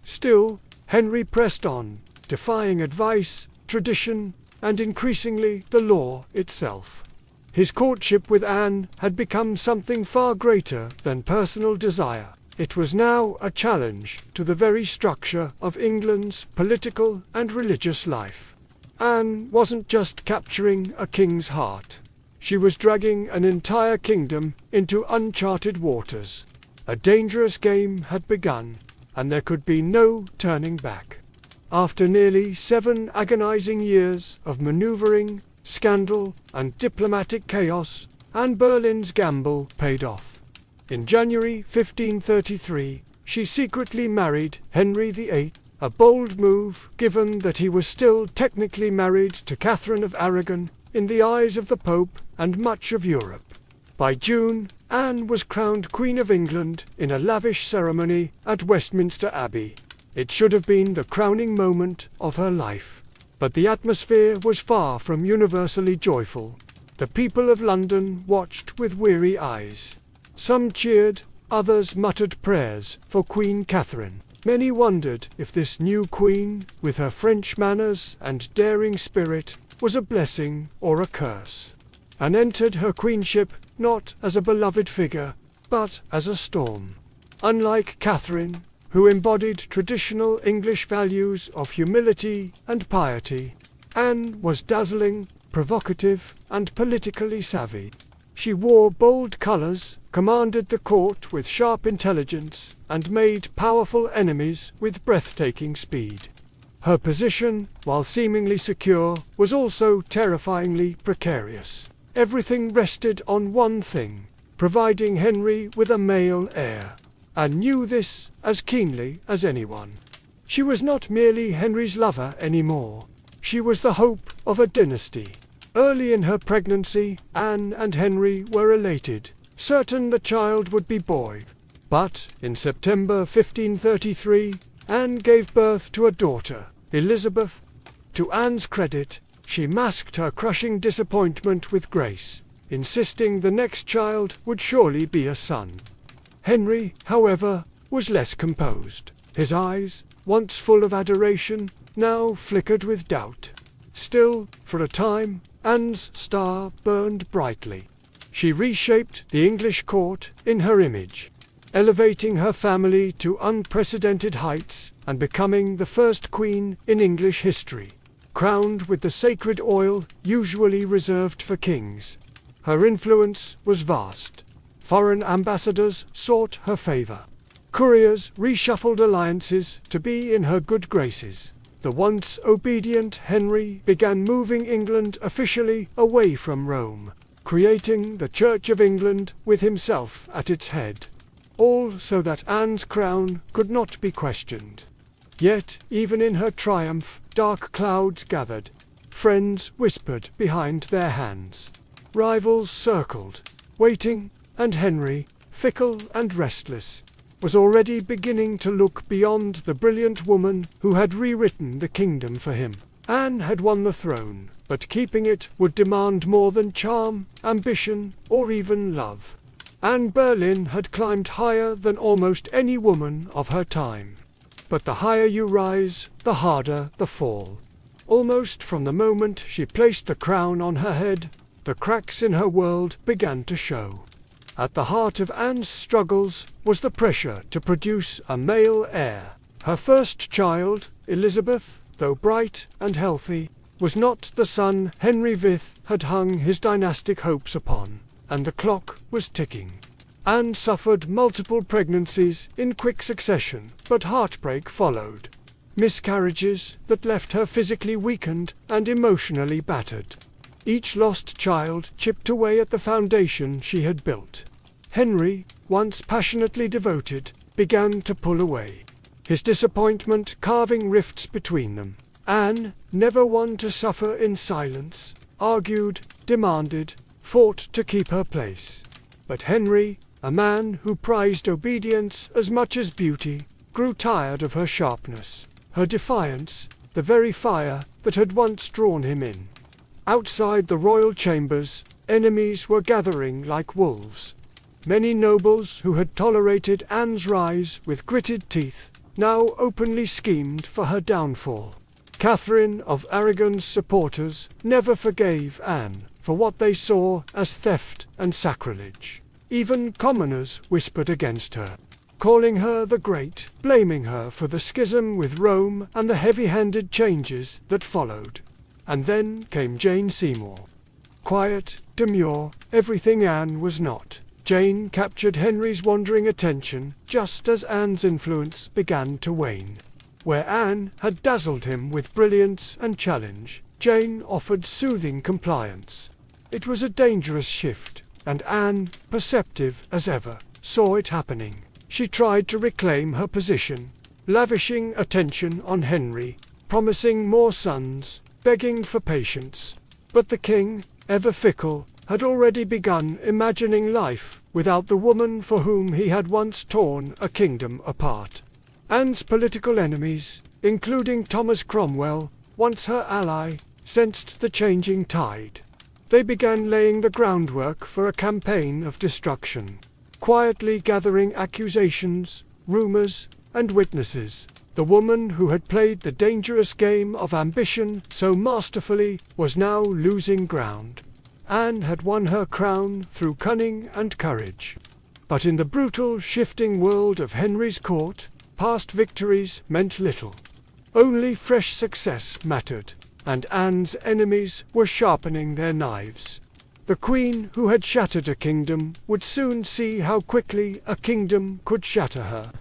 Still, Henry pressed on, defying advice, tradition, and increasingly the law itself. His courtship with Anne had become something far greater than personal desire. It was now a challenge to the very structure of England's political and religious life. Anne wasn't just capturing a king's heart. She was dragging an entire kingdom into uncharted waters. A dangerous game had begun, and there could be no turning back. After nearly 7 agonizing years of maneuvering, scandal, and diplomatic chaos, Anne Boleyn's gamble paid off. In January 1533, she secretly married Henry VIII, a bold move given that he was still technically married to Catherine of Aragon in the eyes of the Pope and much of Europe. By June, Anne was crowned Queen of England in a lavish ceremony at Westminster Abbey. It should have been the crowning moment of her life. But the atmosphere was far from universally joyful. The people of London watched with weary eyes. Some cheered, others muttered prayers for Queen Catherine. Many wondered if this new queen, with her French manners and daring spirit, was a blessing or a curse. Anne entered her queenship not as a beloved figure, but as a storm. Unlike Catherine, who embodied traditional English values of humility and piety, Anne was dazzling, provocative, and politically savvy. She wore bold colours, commanded the court with sharp intelligence, and made powerful enemies with breathtaking speed. Her position, while seemingly secure, was also terrifyingly precarious. Everything rested on one thing: providing Henry with a male heir. Anne knew this as keenly as anyone. She was not merely Henry's lover anymore. She was the hope of a dynasty. Early in her pregnancy, Anne and Henry were elated, certain the child would be boy. But in September 1533, Anne gave birth to a daughter, Elizabeth. To Anne's credit, she masked her crushing disappointment with grace, insisting the next child would surely be a son. Henry, however, was less composed. His eyes, once full of adoration, now flickered with doubt. Still, for a time, Anne's star burned brightly. She reshaped the English court in her image, elevating her family to unprecedented heights and becoming the first queen in English history, crowned with the sacred oil usually reserved for kings. Her influence was vast. Foreign ambassadors sought her favor. Couriers reshuffled alliances to be in her good graces. The once obedient Henry began moving England officially away from Rome, creating the Church of England with himself at its head. All so that Anne's crown could not be questioned. Yet, even in her triumph, dark clouds gathered. Friends whispered behind their hands. Rivals circled, waiting, and Henry, fickle and restless, was already beginning to look beyond the brilliant woman who had rewritten the kingdom for him. Anne had won the throne, but keeping it would demand more than charm, ambition, or even love. Anne Boleyn had climbed higher than almost any woman of her time. But the higher you rise, the harder the fall. Almost from the moment she placed the crown on her head, the cracks in her world began to show. At the heart of Anne's struggles was the pressure to produce a male heir. Her first child, Elizabeth, though bright and healthy, was not the son Henry V had hung his dynastic hopes upon, and the clock was ticking. Anne suffered multiple pregnancies in quick succession, but heartbreak followed. Miscarriages that left her physically weakened and emotionally battered. Each lost child chipped away at the foundation she had built. Henry, once passionately devoted, began to pull away, his disappointment carving rifts between them. Anne, never one to suffer in silence, argued, demanded, fought to keep her place. But Henry, a man who prized obedience as much as beauty, grew tired of her sharpness, her defiance, the very fire that had once drawn him in. Outside the royal chambers, enemies were gathering like wolves. Many nobles who had tolerated Anne's rise with gritted teeth now openly schemed for her downfall. Catherine of Aragon's supporters never forgave Anne for what they saw as theft and sacrilege. Even commoners whispered against her, calling her the Great, blaming her for the schism with Rome and the heavy-handed changes that followed. And then came Jane Seymour. Quiet, demure, everything Anne was not. Jane captured Henry's wandering attention just as Anne's influence began to wane. Where Anne had dazzled him with brilliance and challenge, Jane offered soothing compliance. It was a dangerous shift, and Anne, perceptive as ever, saw it happening. She tried to reclaim her position, lavishing attention on Henry, promising more sons, begging for patience. But the king, ever fickle, had already begun imagining life without the woman for whom he had once torn a kingdom apart. Anne's political enemies, including Thomas Cromwell, once her ally, sensed the changing tide. They began laying the groundwork for a campaign of destruction, quietly gathering accusations, rumors, and witnesses. The woman who had played the dangerous game of ambition so masterfully was now losing ground. Anne had won her crown through cunning and courage. But in the brutal, shifting world of Henry's court, past victories meant little. Only fresh success mattered, and Anne's enemies were sharpening their knives. The queen who had shattered a kingdom would soon see how quickly a kingdom could shatter her.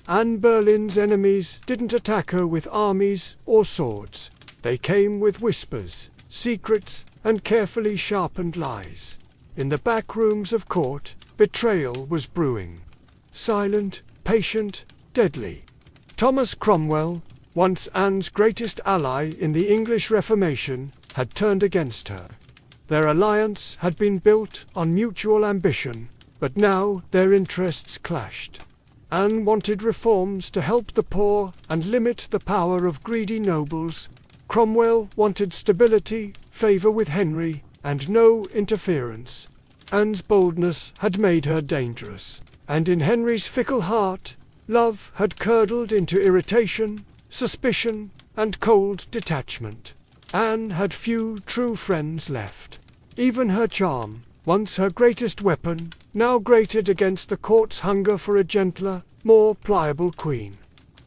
Anne Boleyn's enemies didn't attack her with armies or swords. They came with whispers, secrets, and carefully sharpened lies. In the back rooms of court, betrayal was brewing. Silent, patient, deadly. Thomas Cromwell, once Anne's greatest ally in the English Reformation, had turned against her. Their alliance had been built on mutual ambition, but now their interests clashed. Anne wanted reforms to help the poor and limit the power of greedy nobles. Cromwell wanted stability, favor with Henry, and no interference. Anne's boldness had made her dangerous, and in Henry's fickle heart, Love had curdled into irritation, suspicion, and cold detachment. Anne had few true friends left. Even her charm, once her greatest weapon, now grated against the court's hunger for a gentler, more pliable queen.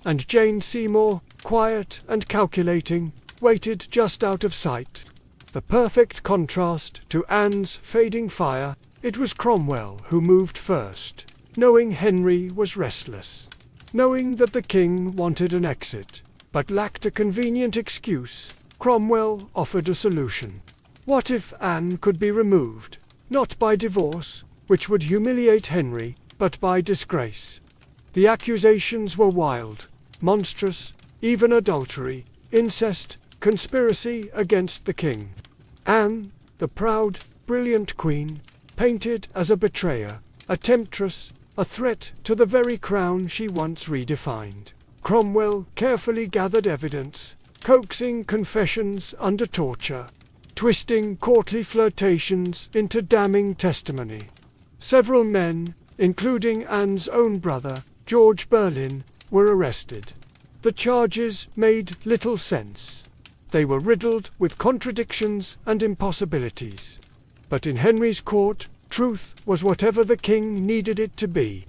And Jane Seymour, quiet and calculating, waited just out of sight. The perfect contrast to Anne's fading fire, it was Cromwell who moved first, knowing Henry was restless, knowing that the king wanted an exit, but lacked a convenient excuse. Cromwell offered a solution. What if Anne could be removed, not by divorce, which would humiliate Henry, but by disgrace? The accusations were wild, monstrous, even adultery, incest, conspiracy against the king. Anne, the proud, brilliant queen, painted as a betrayer, a temptress, a threat to the very crown she once redefined. Cromwell carefully gathered evidence, coaxing confessions under torture, twisting courtly flirtations into damning testimony. Several men, including Anne's own brother, George Berlin, were arrested. The charges made little sense. They were riddled with contradictions and impossibilities. But in Henry's court, truth was whatever the king needed it to be.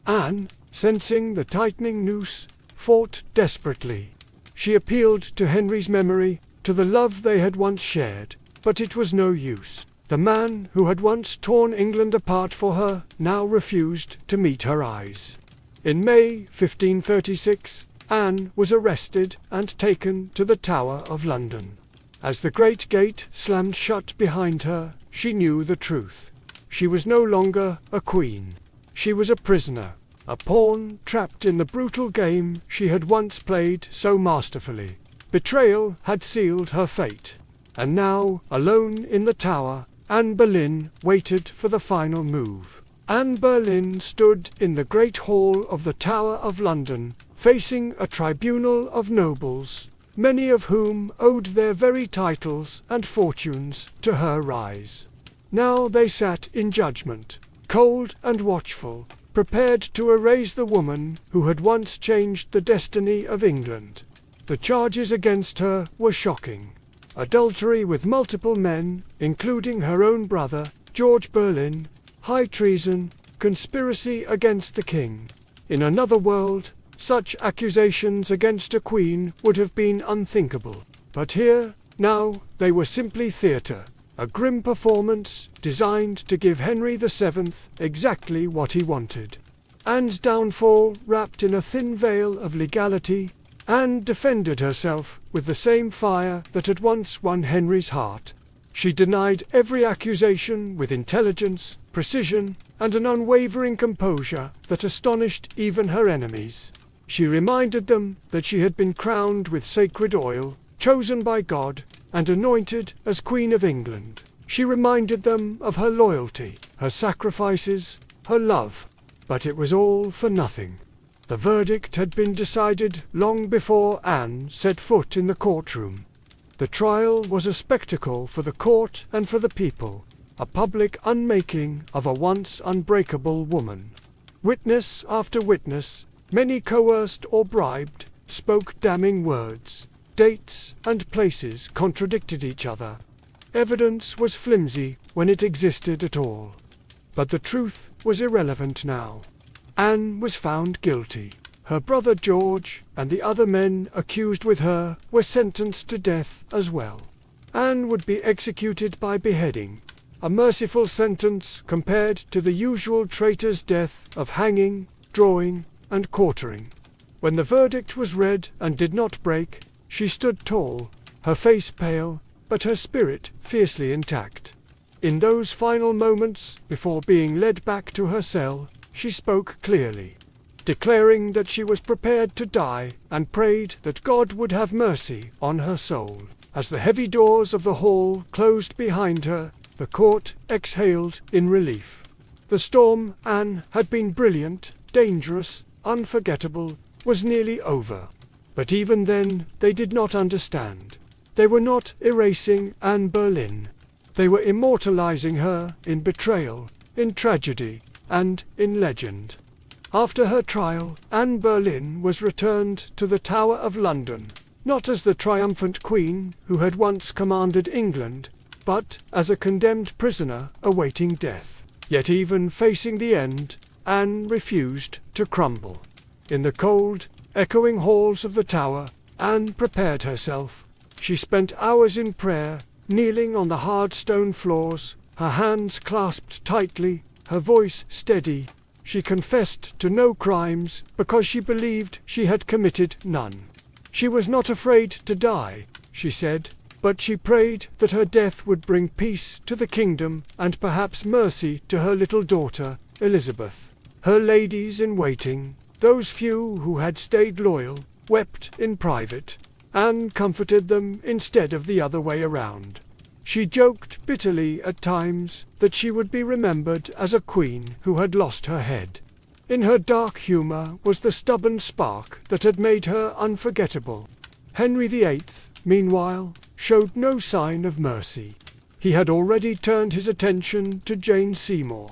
Anne, sensing the tightening noose, fought desperately. She appealed to Henry's memory, to the love they had once shared, but it was no use. The man who had once torn England apart for her now refused to meet her eyes. In May 1536, Anne was arrested and taken to the Tower of London. As the great gate slammed shut behind her, she knew the truth. She was no longer a queen. She was a prisoner, a pawn trapped in the brutal game she had once played so masterfully. Betrayal had sealed her fate. And now, alone in the tower, Anne Boleyn waited for the final move. Anne Boleyn stood in the great hall of the Tower of London, facing a tribunal of nobles, many of whom owed their very titles and fortunes to her rise. Now they sat in judgment, cold and watchful, prepared to erase the woman who had once changed the destiny of England. The charges against her were shocking. Adultery with multiple men, including her own brother, George Berlin, high treason, conspiracy against the king. In another world, such accusations against a queen would have been unthinkable. But here, now, they were simply theatre, a grim performance designed to give Henry VII exactly what he wanted. Anne's downfall wrapped in a thin veil of legality. Anne defended herself with the same fire that had once won Henry's heart. She denied every accusation with intelligence, precision, and an unwavering composure that astonished even her enemies. She reminded them that she had been crowned with sacred oil, chosen by God, and anointed as Queen of England. She reminded them of her loyalty, her sacrifices, her love. But it was all for nothing. The verdict had been decided long before Anne set foot in the courtroom. The trial was a spectacle for the court and for the people, a public unmaking of a once unbreakable woman. Witness after witness, many coerced or bribed, spoke damning words. Dates and places contradicted each other. Evidence was flimsy when it existed at all. But the truth was irrelevant now. Anne was found guilty. Her brother George and the other men accused with her were sentenced to death as well. Anne would be executed by beheading, a merciful sentence compared to the usual traitor's death of hanging, drawing, and quartering. When the verdict was read and did not break, she stood tall, her face pale, but her spirit fiercely intact. In those final moments, before being led back to her cell, she spoke clearly, declaring that she was prepared to die and prayed that God would have mercy on her soul. As the heavy doors of the hall closed behind her, the court exhaled in relief. The storm Anne had been brilliant, dangerous, unforgettable, was nearly over. But even then, they did not understand. They were not erasing Anne Boleyn. They were immortalizing her in betrayal, in tragedy, and in legend. After her trial, Anne Boleyn was returned to the Tower of London, not as the triumphant queen who had once commanded England, but as a condemned prisoner awaiting death. Yet even facing the end, Anne refused to crumble. In the cold, echoing halls of the tower, Anne prepared herself. She spent hours in prayer, kneeling on the hard stone floors, her hands clasped tightly, her voice steady. She confessed to no crimes because she believed she had committed none. She was not afraid to die, she said, but she prayed that her death would bring peace to the kingdom and perhaps mercy to her little daughter, Elizabeth. Her ladies in waiting, those few who had stayed loyal, wept in private. Anne comforted them instead of the other way around. She joked bitterly at times that she would be remembered as a queen who had lost her head. In her dark humour was the stubborn spark that had made her unforgettable. Henry VIII, meanwhile, showed no sign of mercy. He had already turned his attention to Jane Seymour.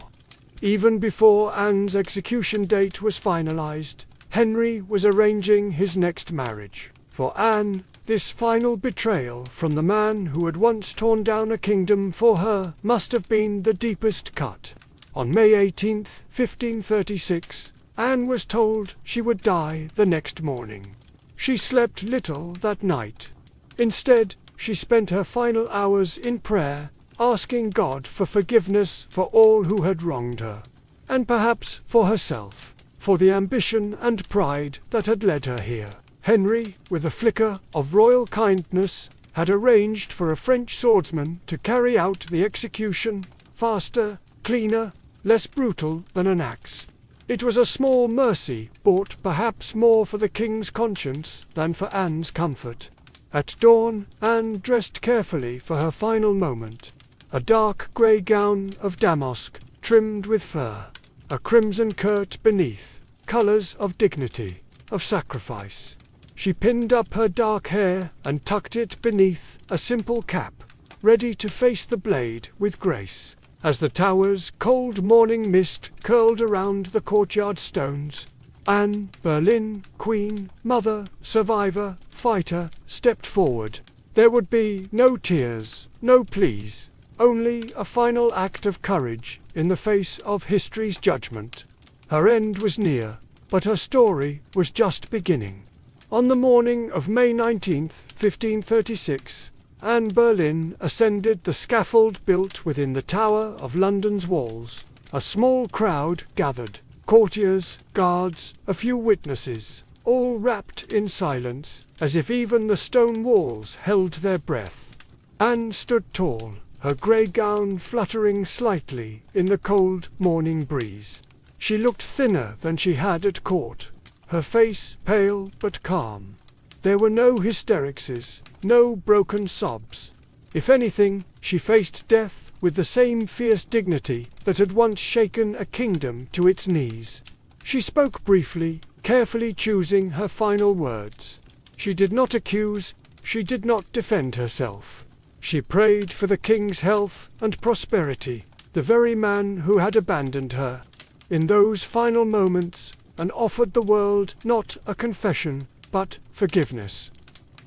Even before Anne's execution date was finalized, Henry was arranging his next marriage. For Anne, this final betrayal from the man who had once torn down a kingdom for her must have been the deepest cut. On May 18, 1536, Anne was told she would die the next morning. She slept little that night. Instead, she spent her final hours in prayer, asking God for forgiveness for all who had wronged her, and perhaps for herself, for the ambition and pride that had led her here. Henry, with a flicker of royal kindness, had arranged for a French swordsman to carry out the execution, faster, cleaner, less brutal than an axe. It was a small mercy, bought perhaps more for the king's conscience than for Anne's comfort. At dawn, Anne dressed carefully for her final moment. A dark grey gown of damask, trimmed with fur. A crimson kirt beneath, colours of dignity, of sacrifice. She pinned up her dark hair and tucked it beneath a simple cap, ready to face the blade with grace. As the tower's cold morning mist curled around the courtyard stones, Anne Boleyn, queen, mother, survivor, fighter, stepped forward. There would be no tears, no pleas, only a final act of courage in the face of history's judgment. Her end was near, but her story was just beginning. On the morning of May 19, 1536, Anne Boleyn ascended the scaffold built within the Tower of London's walls. A small crowd gathered. Courtiers, guards, a few witnesses, all wrapped in silence, as if even the stone walls held their breath. Anne stood tall, her grey gown fluttering slightly in the cold morning breeze. She looked thinner than she had at court, her face pale but calm. There were no hysterics, no broken sobs. If anything, she faced death with the same fierce dignity that had once shaken a kingdom to its knees. She spoke briefly, carefully choosing her final words. She did not accuse, she did not defend herself. She prayed for the king's health and prosperity, the very man who had abandoned her. In those final moments, and offered the world not a confession, but forgiveness.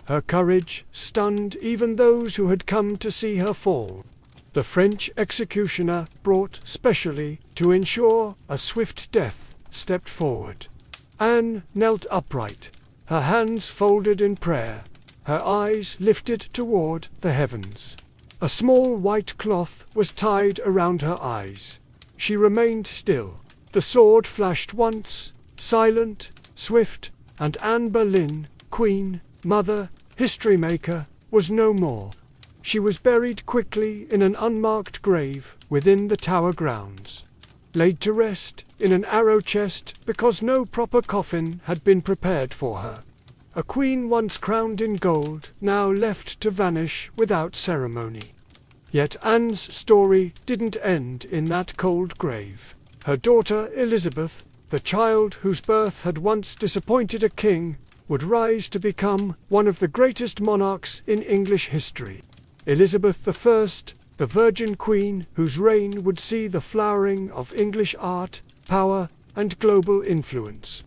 Her courage stunned even those who had come to see her fall. The French executioner, brought specially to ensure a swift death, stepped forward. Anne knelt upright, her hands folded in prayer, her eyes lifted toward the heavens. A small white cloth was tied around her eyes. She remained still. The sword flashed once, silent, swift, and Anne Boleyn, queen, mother, history maker, was no more. She was buried quickly in an unmarked grave within the tower grounds, laid to rest in an arrow chest because no proper coffin had been prepared for her. A queen once crowned in gold, now left to vanish without ceremony. Yet Anne's story didn't end in that cold grave. Her daughter Elizabeth, the child whose birth had once disappointed a king, would rise to become one of the greatest monarchs in English history. Elizabeth I, the Virgin Queen whose reign would see the flowering of English art, power, and global influence.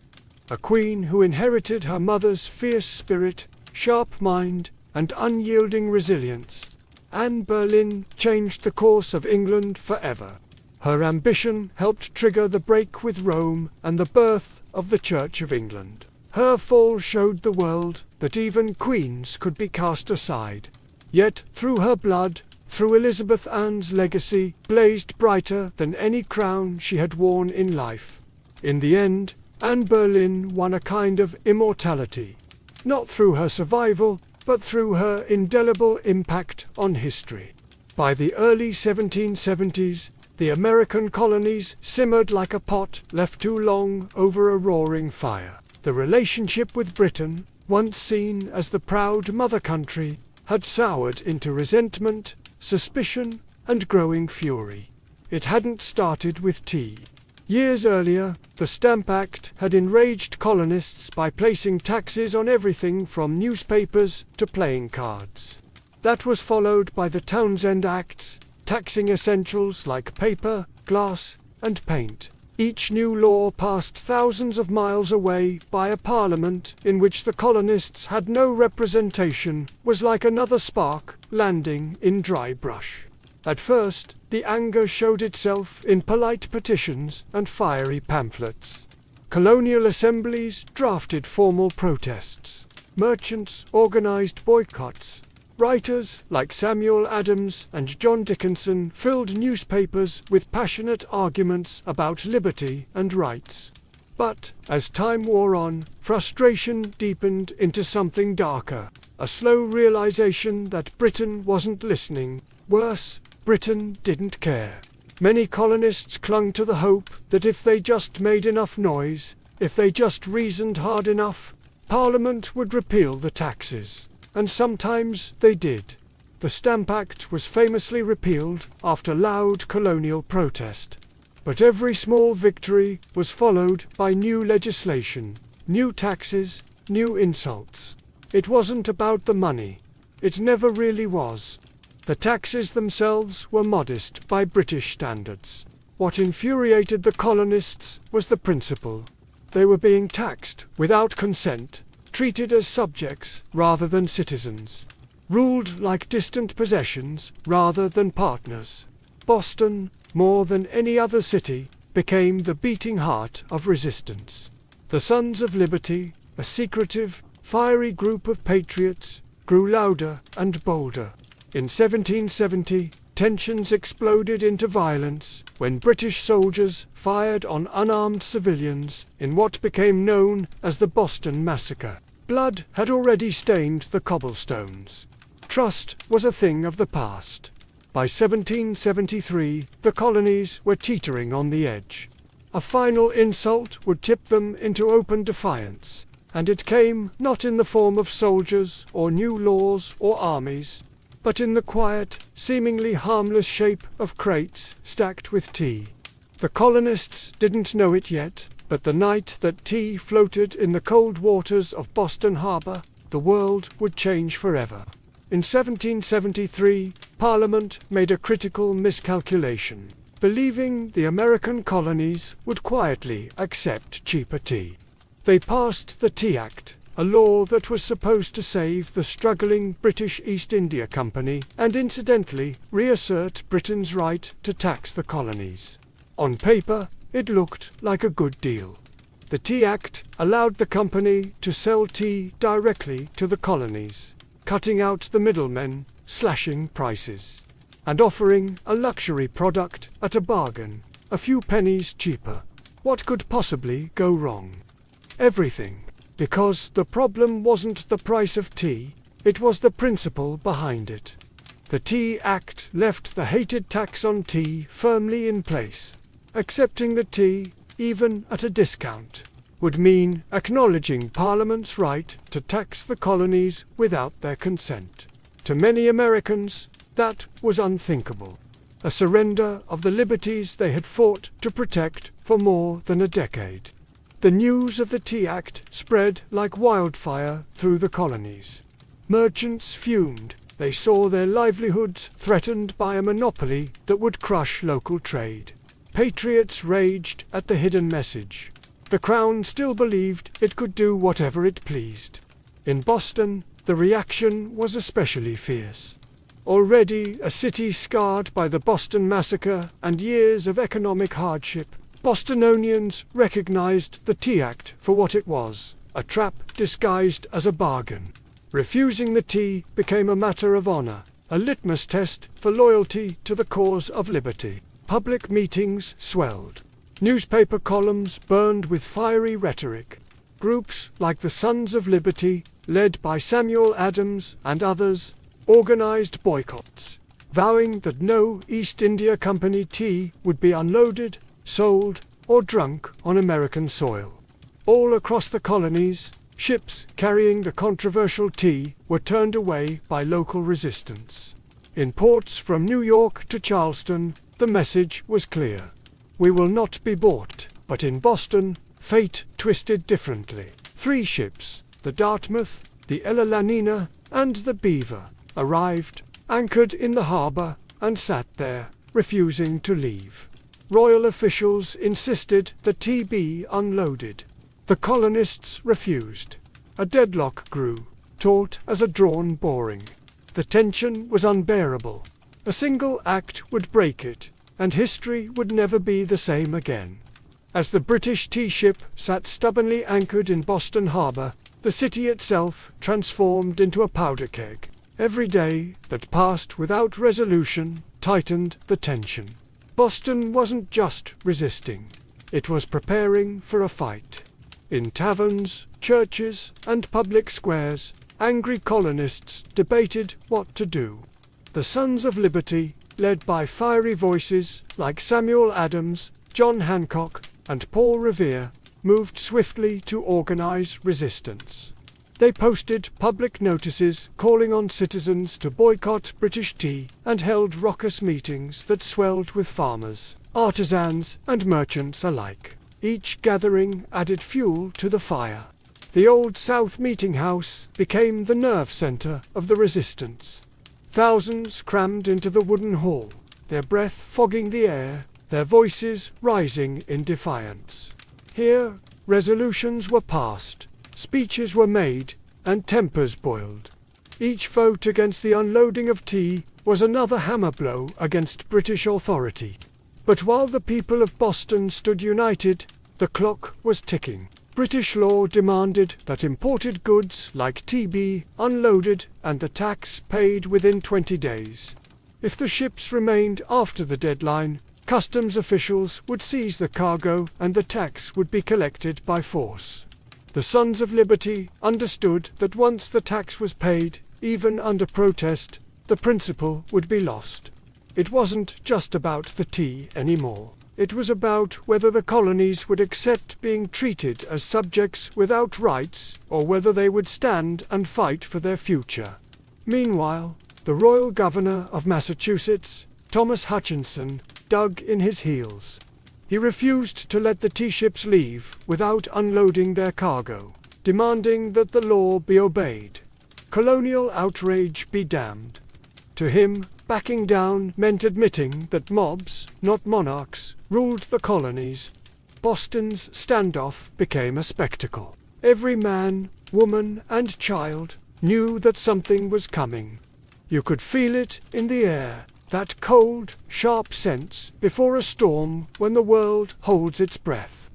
A queen who inherited her mother's fierce spirit, sharp mind, and unyielding resilience, Anne Boleyn changed the course of England forever. Her ambition helped trigger the break with Rome and the birth of the Church of England. Her fall showed the world that even queens could be cast aside. Yet, through her blood, through Elizabeth Anne's legacy, blazed brighter than any crown she had worn in life. In the end, Anne Boleyn won a kind of immortality, not through her survival, but through her indelible impact on history. By the early 1770s, the American colonies simmered like a pot left too long over a roaring fire. The relationship with Britain, once seen as the proud mother country, had soured into resentment, suspicion, and growing fury. It hadn't started with tea. Years earlier, the Stamp Act had enraged colonists by placing taxes on everything from newspapers to playing cards. That was followed by the Townshend Acts, taxing essentials like paper, glass, and paint. Each new law passed thousands of miles away by a parliament in which the colonists had no representation was like another spark landing in dry brush. At first, the anger showed itself in polite petitions and fiery pamphlets. Colonial assemblies drafted formal protests. Merchants organized boycotts. Writers like Samuel Adams and John Dickinson filled newspapers with passionate arguments about liberty and rights. But, as time wore on, frustration deepened into something darker, a slow realization that Britain wasn't listening. Worse, Britain didn't care. Many colonists clung to the hope that if they just made enough noise, if they just reasoned hard enough, Parliament would repeal the taxes. And sometimes they did. The Stamp Act was famously repealed after loud colonial protest. But every small victory was followed by new legislation, new taxes, new insults. It wasn't about the money. It never really was. The taxes themselves were modest by British standards. What infuriated the colonists was the principle. They were being taxed without consent, treated as subjects rather than citizens, ruled like distant possessions rather than partners. Boston, more than any other city, became the beating heart of resistance. The Sons of Liberty, a secretive, fiery group of patriots, grew louder and bolder. In 1770, tensions exploded into violence when British soldiers fired on unarmed civilians in what became known as the Boston Massacre. Blood had already stained the cobblestones. Trust was a thing of the past. By 1773, the colonies were teetering on the edge. A final insult would tip them into open defiance, and it came not in the form of soldiers or new laws or armies, but in the quiet, seemingly harmless shape of crates stacked with tea. The colonists didn't know it yet, but the night that tea floated in the cold waters of Boston Harbor, the world would change forever. In 1773, Parliament made a critical miscalculation, believing the American colonies would quietly accept cheaper tea. They passed the Tea Act, a law that was supposed to save the struggling British East India Company and incidentally reassert Britain's right to tax the colonies. On paper, it looked like a good deal. The Tea Act allowed the company to sell tea directly to the colonies, cutting out the middlemen, slashing prices, and offering a luxury product at a bargain, a few pennies cheaper. What could possibly go wrong? Everything. Because the problem wasn't the price of tea, it was the principle behind it. The Tea Act left the hated tax on tea firmly in place. Accepting the tea, even at a discount, would mean acknowledging Parliament's right to tax the colonies without their consent. To many Americans, that was unthinkable. A surrender of the liberties they had fought to protect for more than a decade. The news of the Tea Act spread like wildfire through the colonies. Merchants fumed. They saw their livelihoods threatened by a monopoly that would crush local trade. Patriots raged at the hidden message. The Crown still believed it could do whatever it pleased. In Boston, the reaction was especially fierce. Already a city scarred by the Boston Massacre and years of economic hardship, Bostonians recognized the Tea Act for what it was, a trap disguised as a bargain. Refusing the tea became a matter of honor, a litmus test for loyalty to the cause of liberty. Public meetings swelled. Newspaper columns burned with fiery rhetoric. Groups like the Sons of Liberty, led by Samuel Adams and others, organized boycotts, vowing that no East India Company tea would be unloaded, sold, or drunk on American soil. All across the colonies, ships carrying the controversial tea were turned away by local resistance. In ports from New York to Charleston, the message was clear. We will not be bought. But in Boston, fate twisted differently. 3 ships, the Dartmouth, the Ella Lanina, and the Beaver, arrived, anchored in the harbor, and sat there, refusing to leave. Royal officials insisted the tea be unloaded. The colonists refused. A deadlock grew, taut as a drawn boring. The tension was unbearable. A single act would break it, and history would never be the same again. As the British tea ship sat stubbornly anchored in Boston Harbor, the city itself transformed into a powder keg. Every day that passed without resolution tightened the tension. Boston wasn't just resisting. It was preparing for a fight. In taverns, churches, and public squares, angry colonists debated what to do. The Sons of Liberty, led by fiery voices like Samuel Adams, John Hancock, and Paul Revere, moved swiftly to organize resistance. They posted public notices calling on citizens to boycott British tea and held raucous meetings that swelled with farmers, artisans, and merchants alike. Each gathering added fuel to the fire. The Old South Meeting House became the nerve center of the resistance. Thousands crammed into the wooden hall, their breath fogging the air, their voices rising in defiance. Here, resolutions were passed, speeches were made, and tempers boiled. Each vote against the unloading of tea was another hammer blow against British authority. But while the people of Boston stood united, the clock was ticking. British law demanded that imported goods like tea be unloaded and the tax paid within 20 days. If the ships remained after the deadline, customs officials would seize the cargo and the tax would be collected by force. The Sons of Liberty understood that once the tax was paid, even under protest, the principle would be lost. It wasn't just about the tea anymore. It was about whether the colonies would accept being treated as subjects without rights, or whether they would stand and fight for their future. Meanwhile, the Royal Governor of Massachusetts, Thomas Hutchinson, dug in his heels. He refused to let the tea ships leave without unloading their cargo, demanding that the law be obeyed. Colonial outrage be damned. To him, backing down meant admitting that mobs, not monarchs, ruled the colonies. Boston's standoff became a spectacle. Every man, woman, and child knew that something was coming. You could feel it in the air, that cold, sharp sense before a storm when the world holds its breath.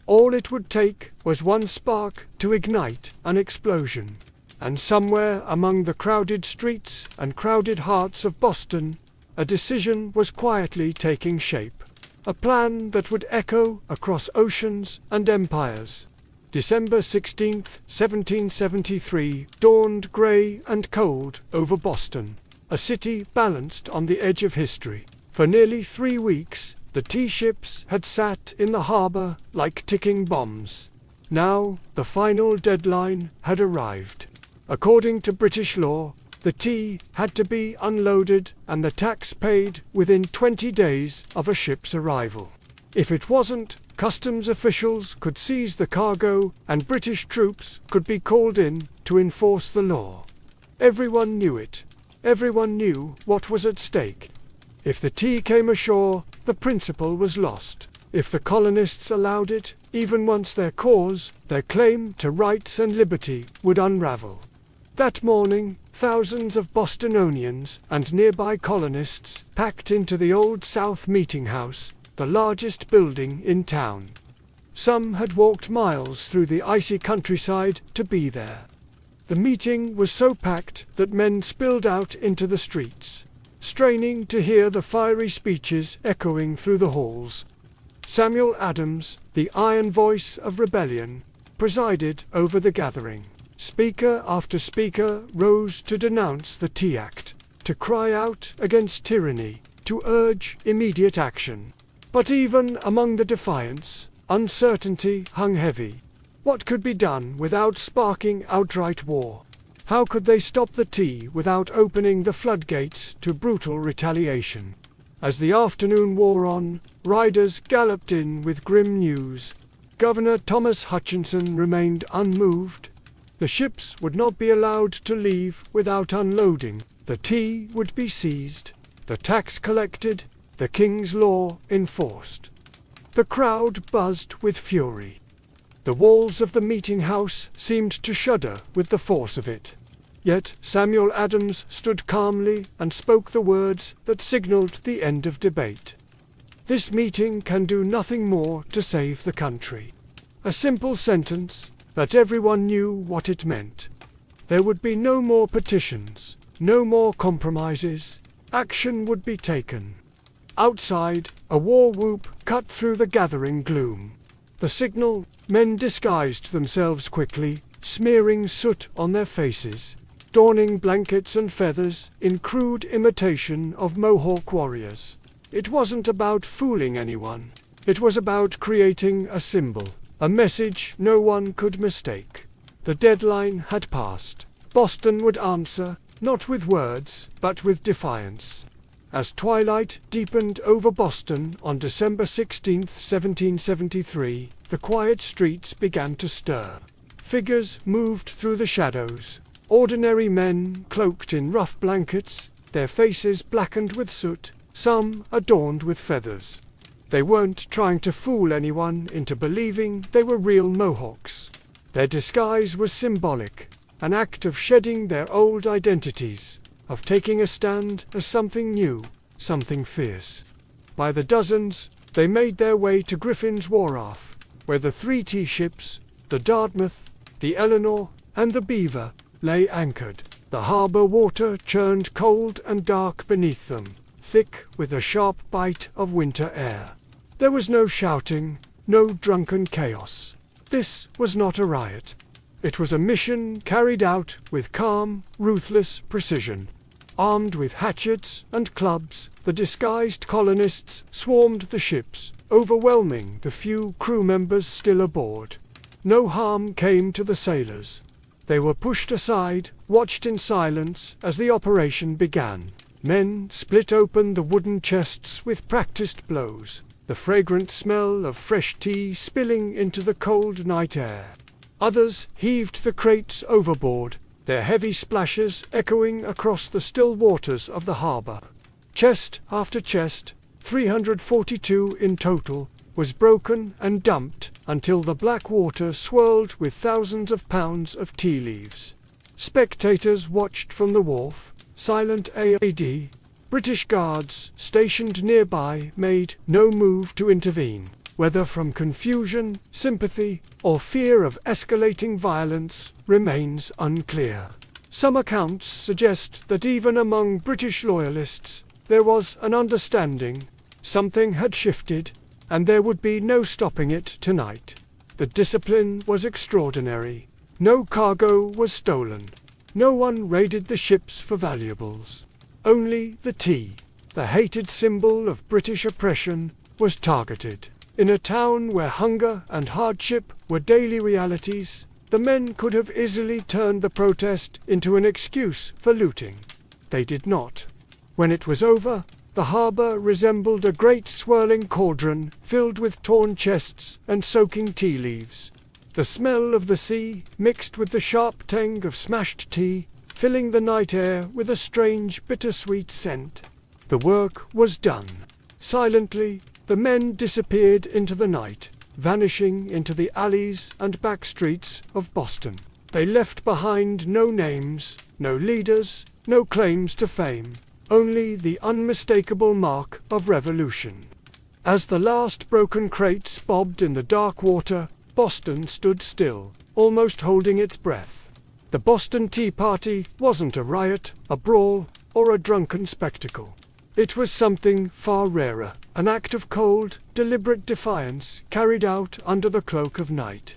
All it would take was one spark to ignite an explosion. And somewhere among the crowded streets and crowded hearts of Boston, a decision was quietly taking shape. A plan that would echo across oceans and empires. December 16, 1773, dawned grey and cold over Boston, a city balanced on the edge of history. For nearly 3 weeks, the tea ships had sat in the harbor like ticking bombs. Now, the final deadline had arrived. According to British law, the tea had to be unloaded and the tax paid within 20 days of a ship's arrival. If it wasn't, customs officials could seize the cargo and British troops could be called in to enforce the law. Everyone knew it. Everyone knew what was at stake. If the tea came ashore, The principle was lost. If the colonists allowed it, even once their cause, their claim to rights and liberty, would unravel. That morning, thousands of Bostonians and nearby colonists packed into the Old South Meeting House, the largest building in town. Some had walked miles through the icy countryside to be there. The meeting was so packed that men spilled out into the streets, straining to hear the fiery speeches echoing through the halls. Samuel Adams, the iron voice of rebellion, presided over the gathering. Speaker after speaker rose to denounce the Tea Act, to cry out against tyranny, to urge immediate action. But even among the defiance, uncertainty hung heavy. What could be done without sparking outright war? How could they stop the tea without opening the floodgates to brutal retaliation? As the afternoon wore on, riders galloped in with grim news. Governor Thomas Hutchinson remained unmoved. The ships would not be allowed to leave without unloading. The tea would be seized, the tax collected, the king's law enforced. The crowd buzzed with fury. The walls of the meeting house seemed to shudder with the force of it. Yet Samuel Adams stood calmly and spoke the words that signaled the end of debate. This meeting can do nothing more to save the country. A simple sentence, that everyone knew what it meant. There would be no more petitions, no more compromises. Action would be taken. Outside, a war whoop cut through the gathering gloom. The signal, men disguised themselves quickly, smearing soot on their faces, donning blankets and feathers in crude imitation of Mohawk warriors. It wasn't about fooling anyone. It was about creating a symbol, a message no one could mistake. The deadline had passed. Boston would answer, not with words, but with defiance. As twilight deepened over Boston on December 16, 1773, the quiet streets began to stir. Figures moved through the shadows. Ordinary men cloaked in rough blankets, their faces blackened with soot, some adorned with feathers. They weren't trying to fool anyone into believing they were real Mohawks. Their disguise was symbolic, an act of shedding their old identities, of taking a stand as something new, something fierce. By the dozens, they made their way to Griffin's Wharf, where the 3 tea ships, the Dartmouth, the Eleanor, and the Beaver, lay anchored. The harbour water churned cold and dark beneath them, thick with a sharp bite of winter air. There was no shouting, no drunken chaos. This was not a riot. It was a mission carried out with calm, ruthless precision. Armed with hatchets and clubs, the disguised colonists swarmed the ships, overwhelming the few crew members still aboard. No harm came to the sailors. They were pushed aside, watched in silence as the operation began. Men split open the wooden chests with practiced blows, the fragrant smell of fresh tea spilling into the cold night air. Others heaved the crates overboard, their heavy splashes echoing across the still waters of the harbour. Chest after chest, 342 in total, was broken and dumped until the black water swirled with thousands of pounds of tea leaves. Spectators watched from the wharf, silent AD. British guards stationed nearby made no move to intervene. Whether from confusion, sympathy, or fear of escalating violence, remains unclear. Some accounts suggest that even among British loyalists, there was an understanding. Something had shifted, and there would be no stopping it tonight. The discipline was extraordinary. No cargo was stolen. No one raided the ships for valuables. Only the tea, the hated symbol of British oppression, was targeted. In a town where hunger and hardship were daily realities, the men could have easily turned the protest into an excuse for looting. They did not. When it was over, the harbour resembled a great swirling cauldron filled with torn chests and soaking tea leaves. The smell of the sea mixed with the sharp tang of smashed tea, filling the night air with a strange bittersweet scent. The work was done. Silently, the men disappeared into the night, vanishing into the alleys and back streets of Boston. They left behind no names, no leaders, no claims to fame, only the unmistakable mark of revolution. As the last broken crates bobbed in the dark water, Boston stood still, almost holding its breath. The Boston Tea Party wasn't a riot, a brawl, or a drunken spectacle. It was something far rarer, an act of cold, deliberate defiance carried out under the cloak of night.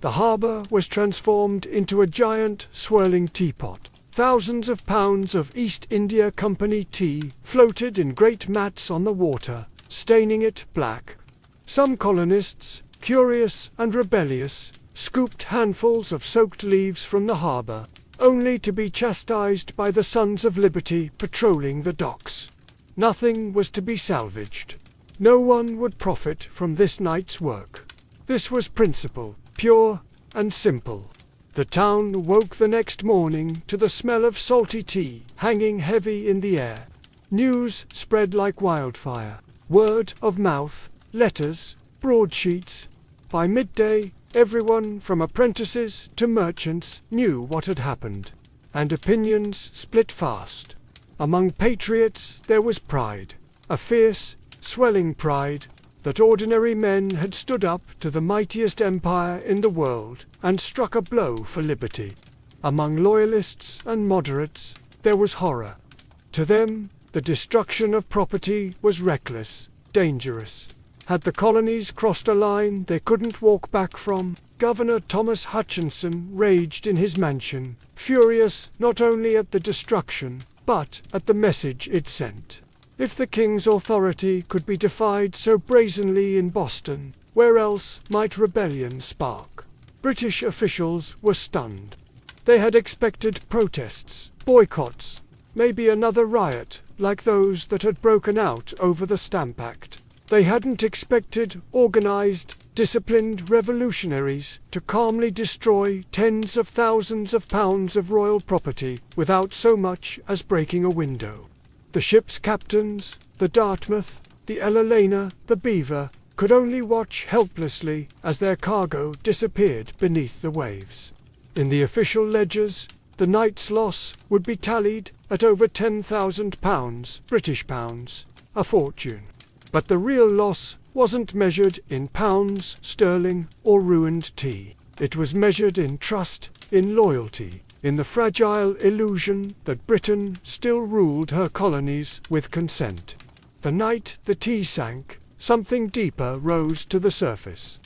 The harbor was transformed into a giant, swirling teapot. Thousands of pounds of East India Company tea floated in great mats on the water, staining it black. Some colonists, curious and rebellious, scooped handfuls of soaked leaves from the harbor, only to be chastised by the Sons of Liberty patrolling the docks. Nothing was to be salvaged. No one would profit from this night's work. This was principle, pure and simple. The town woke the next morning to the smell of salty tea hanging heavy in the air. News spread like wildfire. Word of mouth, letters, broadsheets. By midday, everyone from apprentices to merchants knew what had happened, and opinions split fast. Among patriots there was pride, a fierce, swelling pride, that ordinary men had stood up to the mightiest empire in the world and struck a blow for liberty. Among loyalists and moderates there was horror. To them, the destruction of property was reckless, dangerous. Had the colonies crossed a line they couldn't walk back from, Governor Thomas Hutchinson raged in his mansion, furious not only at the destruction, but at the message it sent. If the king's authority could be defied so brazenly in Boston, where else might rebellion spark? British officials were stunned. They had expected protests, boycotts, maybe another riot like those that had broken out over the Stamp Act. They hadn't expected organized, disciplined revolutionaries to calmly destroy tens of thousands of pounds of royal property without so much as breaking a window. The ship's captains, the Dartmouth, the Elena, the Beaver, could only watch helplessly as their cargo disappeared beneath the waves. In the official ledgers, the night's loss would be tallied at over £10,000, British pounds, a fortune. But the real loss wasn't measured in pounds sterling or ruined tea. It was measured in trust, in loyalty, in the fragile illusion that Britain still ruled her colonies with consent. The night the tea sank, something deeper rose to the surface.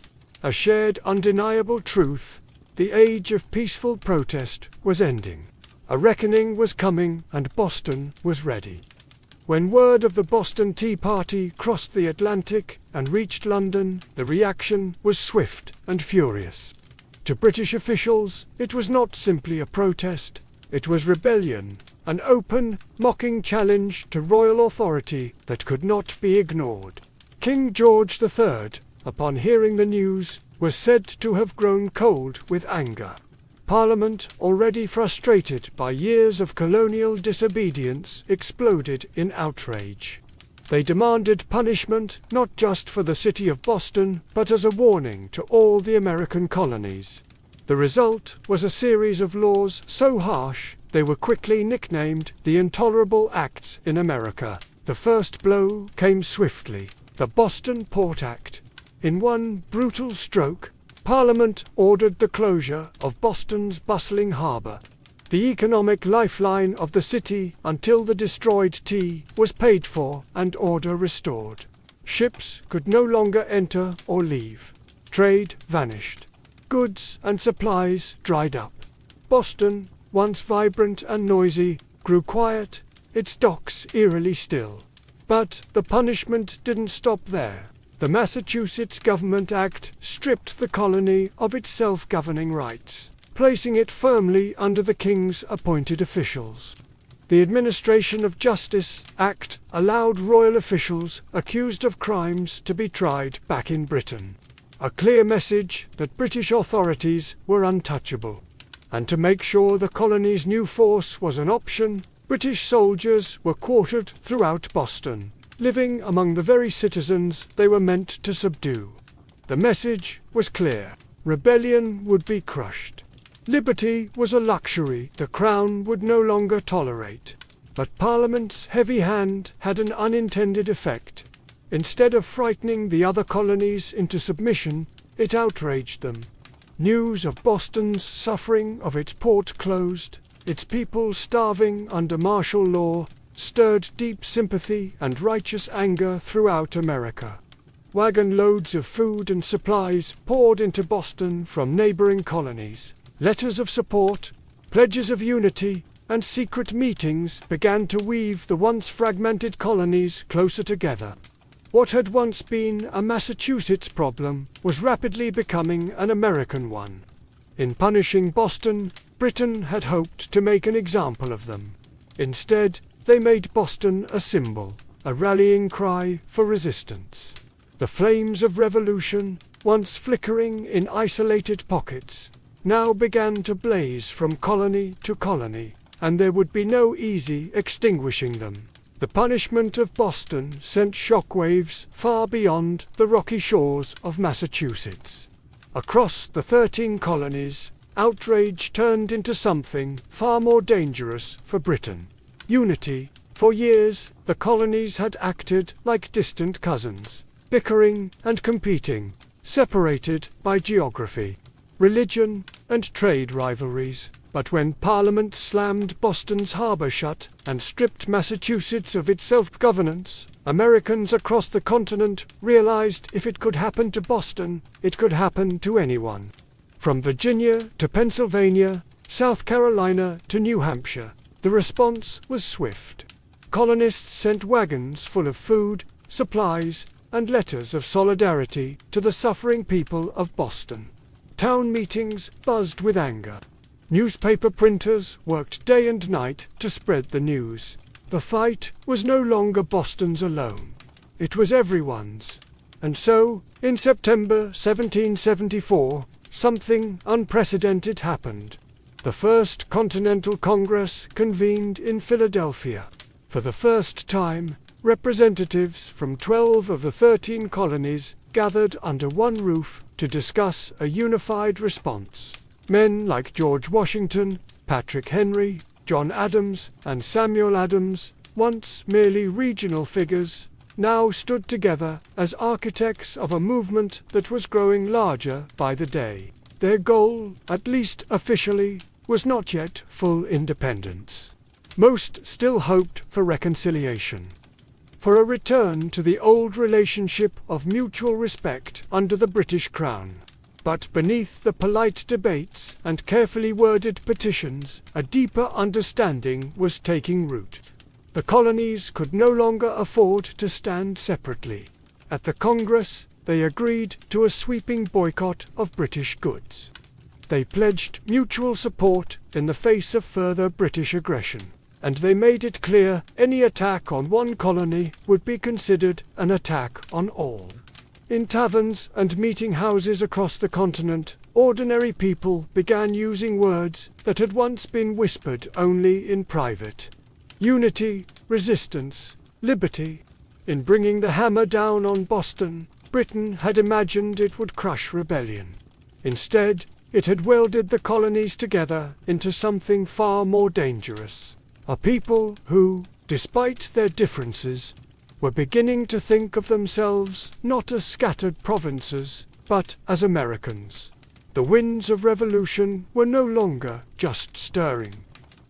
A shared undeniable truth: the age of peaceful protest was ending. A reckoning was coming, and Boston was ready. When word of the Boston Tea Party crossed the Atlantic and reached London, the reaction was swift and furious. To British officials, it was not simply a protest, it was rebellion, an open, mocking challenge to royal authority that could not be ignored. King George III, upon hearing the news, was said to have grown cold with anger. Parliament, already frustrated by years of colonial disobedience, exploded in outrage. They demanded punishment not just for the city of Boston, but as a warning to all the American colonies. The result was a series of laws so harsh they were quickly nicknamed the Intolerable Acts in America. The first blow came swiftly: the Boston Port Act. In one brutal stroke, Parliament ordered the closure of Boston's bustling harbor, the economic lifeline of the city, until the destroyed tea was paid for and order restored. Ships could no longer enter or leave. Trade vanished. Goods and supplies dried up. Boston, once vibrant and noisy, grew quiet, its docks eerily still. But the punishment didn't stop there. The Massachusetts Government Act stripped the colony of its self-governing rights, placing it firmly under the king's appointed officials. The Administration of Justice Act allowed royal officials accused of crimes to be tried back in Britain. A clear message that British authorities were untouchable. And to make sure the colony's new force was an option, British soldiers were quartered throughout Boston, living among the very citizens they were meant to subdue. The message was clear. Rebellion would be crushed. Liberty was a luxury the Crown would no longer tolerate. But Parliament's heavy hand had an unintended effect. Instead of frightening the other colonies into submission, it outraged them. News of Boston's suffering, of its port closed, its people starving under martial law, stirred deep sympathy and righteous anger throughout America. Wagon loads of food and supplies poured into Boston from neighboring colonies. Letters of support, pledges of unity, and secret meetings began to weave the once fragmented colonies closer together. What had once been a Massachusetts problem was rapidly becoming an American one. In punishing Boston, Britain had hoped to make an example of them. Instead, they made Boston a symbol, a rallying cry for resistance. The flames of revolution, once flickering in isolated pockets, now began to blaze from colony to colony, and there would be no easy extinguishing them. The punishment of Boston sent shockwaves far beyond the rocky shores of Massachusetts. Across the 13 colonies, outrage turned into something far more dangerous for Britain. Unity. For years, the colonies had acted like distant cousins, bickering and competing, separated by geography, religion, and trade rivalries. But when Parliament slammed Boston's harbor shut and stripped Massachusetts of its self-governance, Americans across the continent realized if it could happen to Boston, it could happen to anyone. From Virginia to Pennsylvania, South Carolina to New Hampshire, the response was swift. Colonists sent wagons full of food, supplies, and letters of solidarity to the suffering people of Boston. Town meetings buzzed with anger. Newspaper printers worked day and night to spread the news. The fight was no longer Boston's alone. It was everyone's. And so, in September 1774, something unprecedented happened. The First Continental Congress convened in Philadelphia. For the first time, representatives from 12 of the 13 colonies gathered under one roof to discuss a unified response. Men like George Washington, Patrick Henry, John Adams, and Samuel Adams, once merely regional figures, now stood together as architects of a movement that was growing larger by the day. Their goal, at least officially, was not yet full independence. Most still hoped for reconciliation, for a return to the old relationship of mutual respect under the British Crown. But beneath the polite debates and carefully worded petitions, a deeper understanding was taking root. The colonies could no longer afford to stand separately. At the Congress, they agreed to a sweeping boycott of British goods. They pledged mutual support in the face of further British aggression, and they made it clear any attack on one colony would be considered an attack on all. In taverns and meeting houses across the continent, ordinary people began using words that had once been whispered only in private. Unity, resistance, liberty. In bringing the hammer down on Boston, Britain had imagined it would crush rebellion. Instead, it had welded the colonies together into something far more dangerous. A people who, despite their differences, were beginning to think of themselves not as scattered provinces, but as Americans. The winds of revolution were no longer just stirring.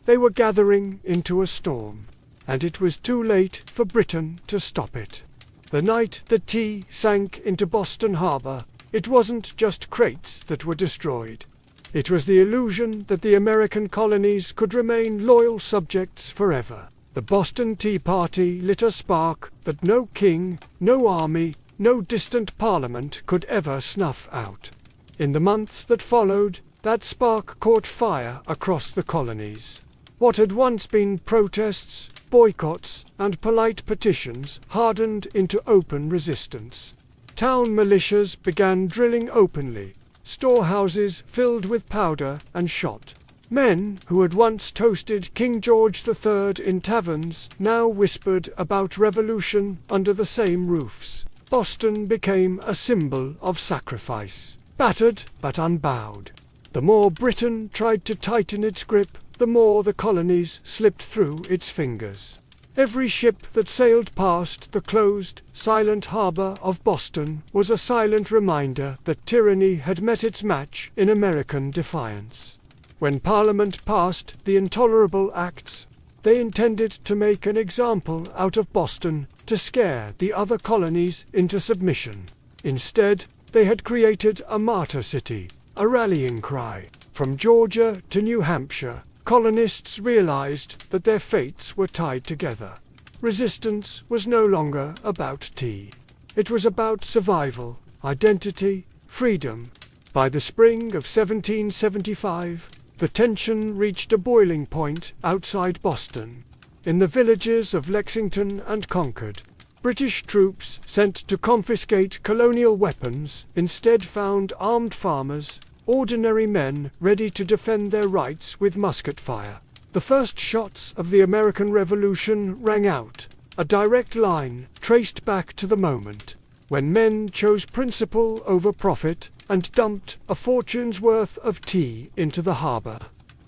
They were gathering into a storm, and it was too late for Britain to stop it. The night the tea sank into Boston Harbor, it wasn't just crates that were destroyed. It was the illusion that the American colonies could remain loyal subjects forever. The Boston Tea Party lit a spark that no king, no army, no distant parliament could ever snuff out. In the months that followed, that spark caught fire across the colonies. What had once been protests, boycotts, and polite petitions hardened into open resistance. Town militias began drilling openly, storehouses filled with powder and shot. Men who had once toasted King George III in taverns now whispered about revolution under the same roofs. Boston became a symbol of sacrifice, battered but unbowed. The more Britain tried to tighten its grip, the more the colonies slipped through its fingers. Every ship that sailed past the closed, silent harbor of Boston was a silent reminder that tyranny had met its match in American defiance. When Parliament passed the Intolerable Acts, they intended to make an example out of Boston to scare the other colonies into submission. Instead, they had created a martyr city, a rallying cry. From Georgia to New Hampshire, colonists realized that their fates were tied together. Resistance was no longer about tea. It was about survival, identity, freedom. By the spring of 1775, the tension reached a boiling point outside Boston. In the villages of Lexington and Concord, British troops sent to confiscate colonial weapons instead found armed farmers, ordinary men ready to defend their rights with musket fire. The first shots of the American Revolution rang out, a direct line traced back to the moment when men chose principle over profit and dumped a fortune's worth of tea into the harbor.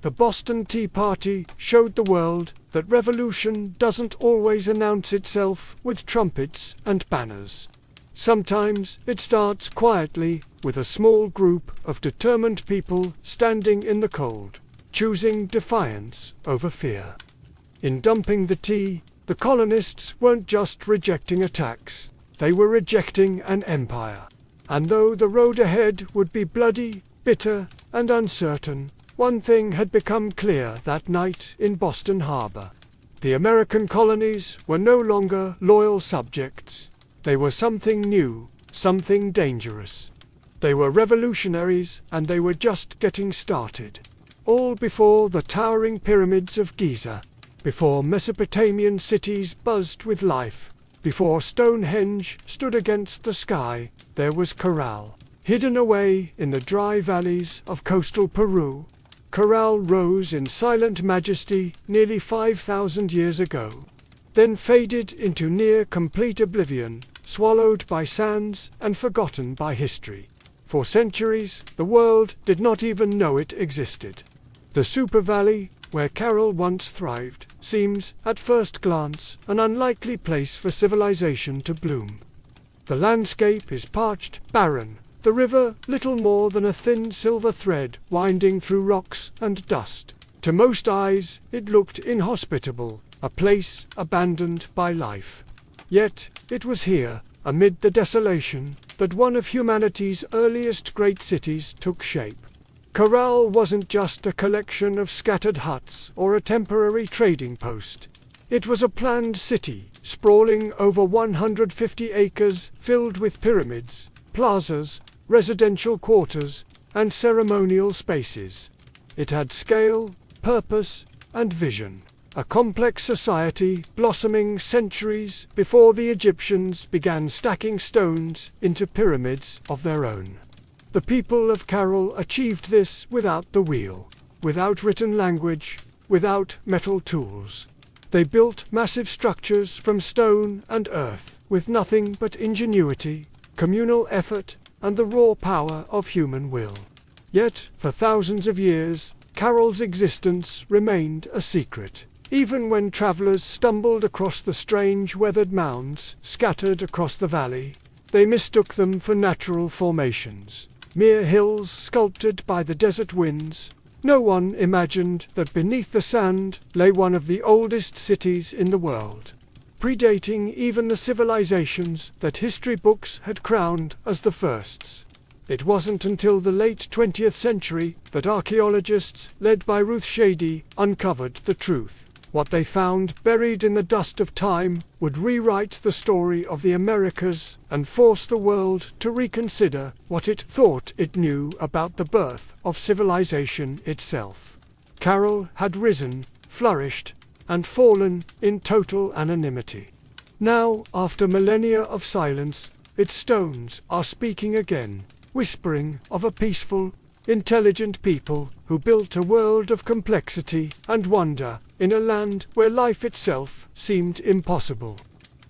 The Boston Tea Party showed the world that revolution doesn't always announce itself with trumpets and banners. Sometimes it starts quietly with a small group of determined people standing in the cold, choosing defiance over fear. In dumping the tea, the colonists weren't just rejecting a tax, they were rejecting an empire. And though the road ahead would be bloody, bitter, and uncertain, one thing had become clear that night in Boston Harbor. The American colonies were no longer loyal subjects. They were something new, something dangerous. They were revolutionaries, and they were just getting started. All before the towering pyramids of Giza, before Mesopotamian cities buzzed with life, before Stonehenge stood against the sky, there was Corral. Hidden away in the dry valleys of coastal Peru, Corral rose in silent majesty nearly 5,000 years ago, then faded into near complete oblivion, swallowed by sands and forgotten by history. For centuries, the world did not even know it existed. The Super Valley, where Carroll once thrived, seems, at first glance, an unlikely place for civilization to bloom. The landscape is parched, barren, the river little more than a thin silver thread winding through rocks and dust. To most eyes, it looked inhospitable, a place abandoned by life. Yet, it was here, amid the desolation, that one of humanity's earliest great cities took shape. Corral wasn't just a collection of scattered huts or a temporary trading post. It was a planned city, sprawling over 150 acres, filled with pyramids, plazas, residential quarters, and ceremonial spaces. It had scale, purpose, and vision. A complex society blossoming centuries before the Egyptians began stacking stones into pyramids of their own. The people of Carroll achieved this without the wheel, without written language, without metal tools. They built massive structures from stone and earth, with nothing but ingenuity, communal effort, and the raw power of human will. Yet, for thousands of years, Carroll's existence remained a secret. Even when travelers stumbled across the strange weathered mounds scattered across the valley, they mistook them for natural formations, mere hills sculpted by the desert winds. No one imagined that beneath the sand lay one of the oldest cities in the world, predating even the civilizations that history books had crowned as the firsts. It wasn't until the late 20th century that archaeologists, led by Ruth Shady, uncovered the truth. What they found buried in the dust of time would rewrite the story of the Americas and force the world to reconsider what it thought it knew about the birth of civilization itself. Carroll had risen, flourished, and fallen in total anonymity. Now, after millennia of silence, its stones are speaking again, whispering of a peaceful, intelligent people who built a world of complexity and wonder in a land where life itself seemed impossible.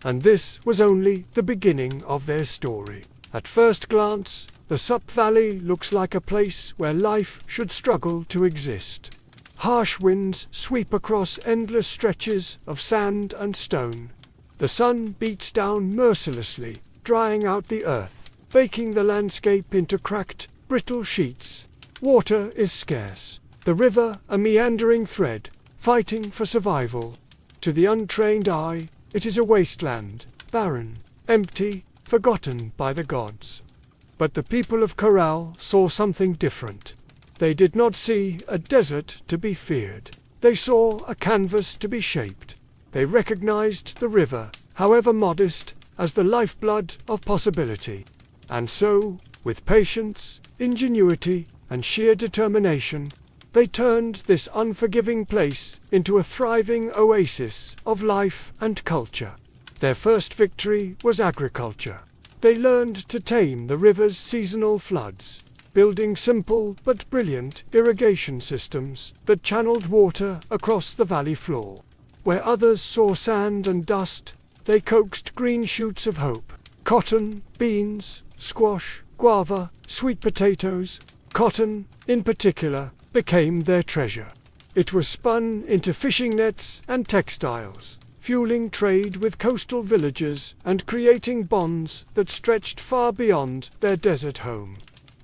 And this was only the beginning of their story. At first glance, the Sup Valley looks like a place where life should struggle to exist. Harsh winds sweep across endless stretches of sand and stone. The sun beats down mercilessly, drying out the earth, baking the landscape into cracked, brittle sheets. Water is scarce, the river a meandering thread, fighting for survival. To the untrained eye, it is a wasteland, barren, empty, forgotten by the gods. But the people of Corral saw something different. They did not see a desert to be feared. They saw a canvas to be shaped. They recognized the river, however modest, as the lifeblood of possibility. And so, with patience, ingenuity, and sheer determination, they turned this unforgiving place into a thriving oasis of life and culture. Their first victory was agriculture. They learned to tame the river's seasonal floods, building simple but brilliant irrigation systems that channeled water across the valley floor. Where others saw sand and dust, they coaxed green shoots of hope. Cotton, beans, squash, guava, sweet potatoes. Cotton, in particular, became their treasure. It was spun into fishing nets and textiles, fueling trade with coastal villages and creating bonds that stretched far beyond their desert home.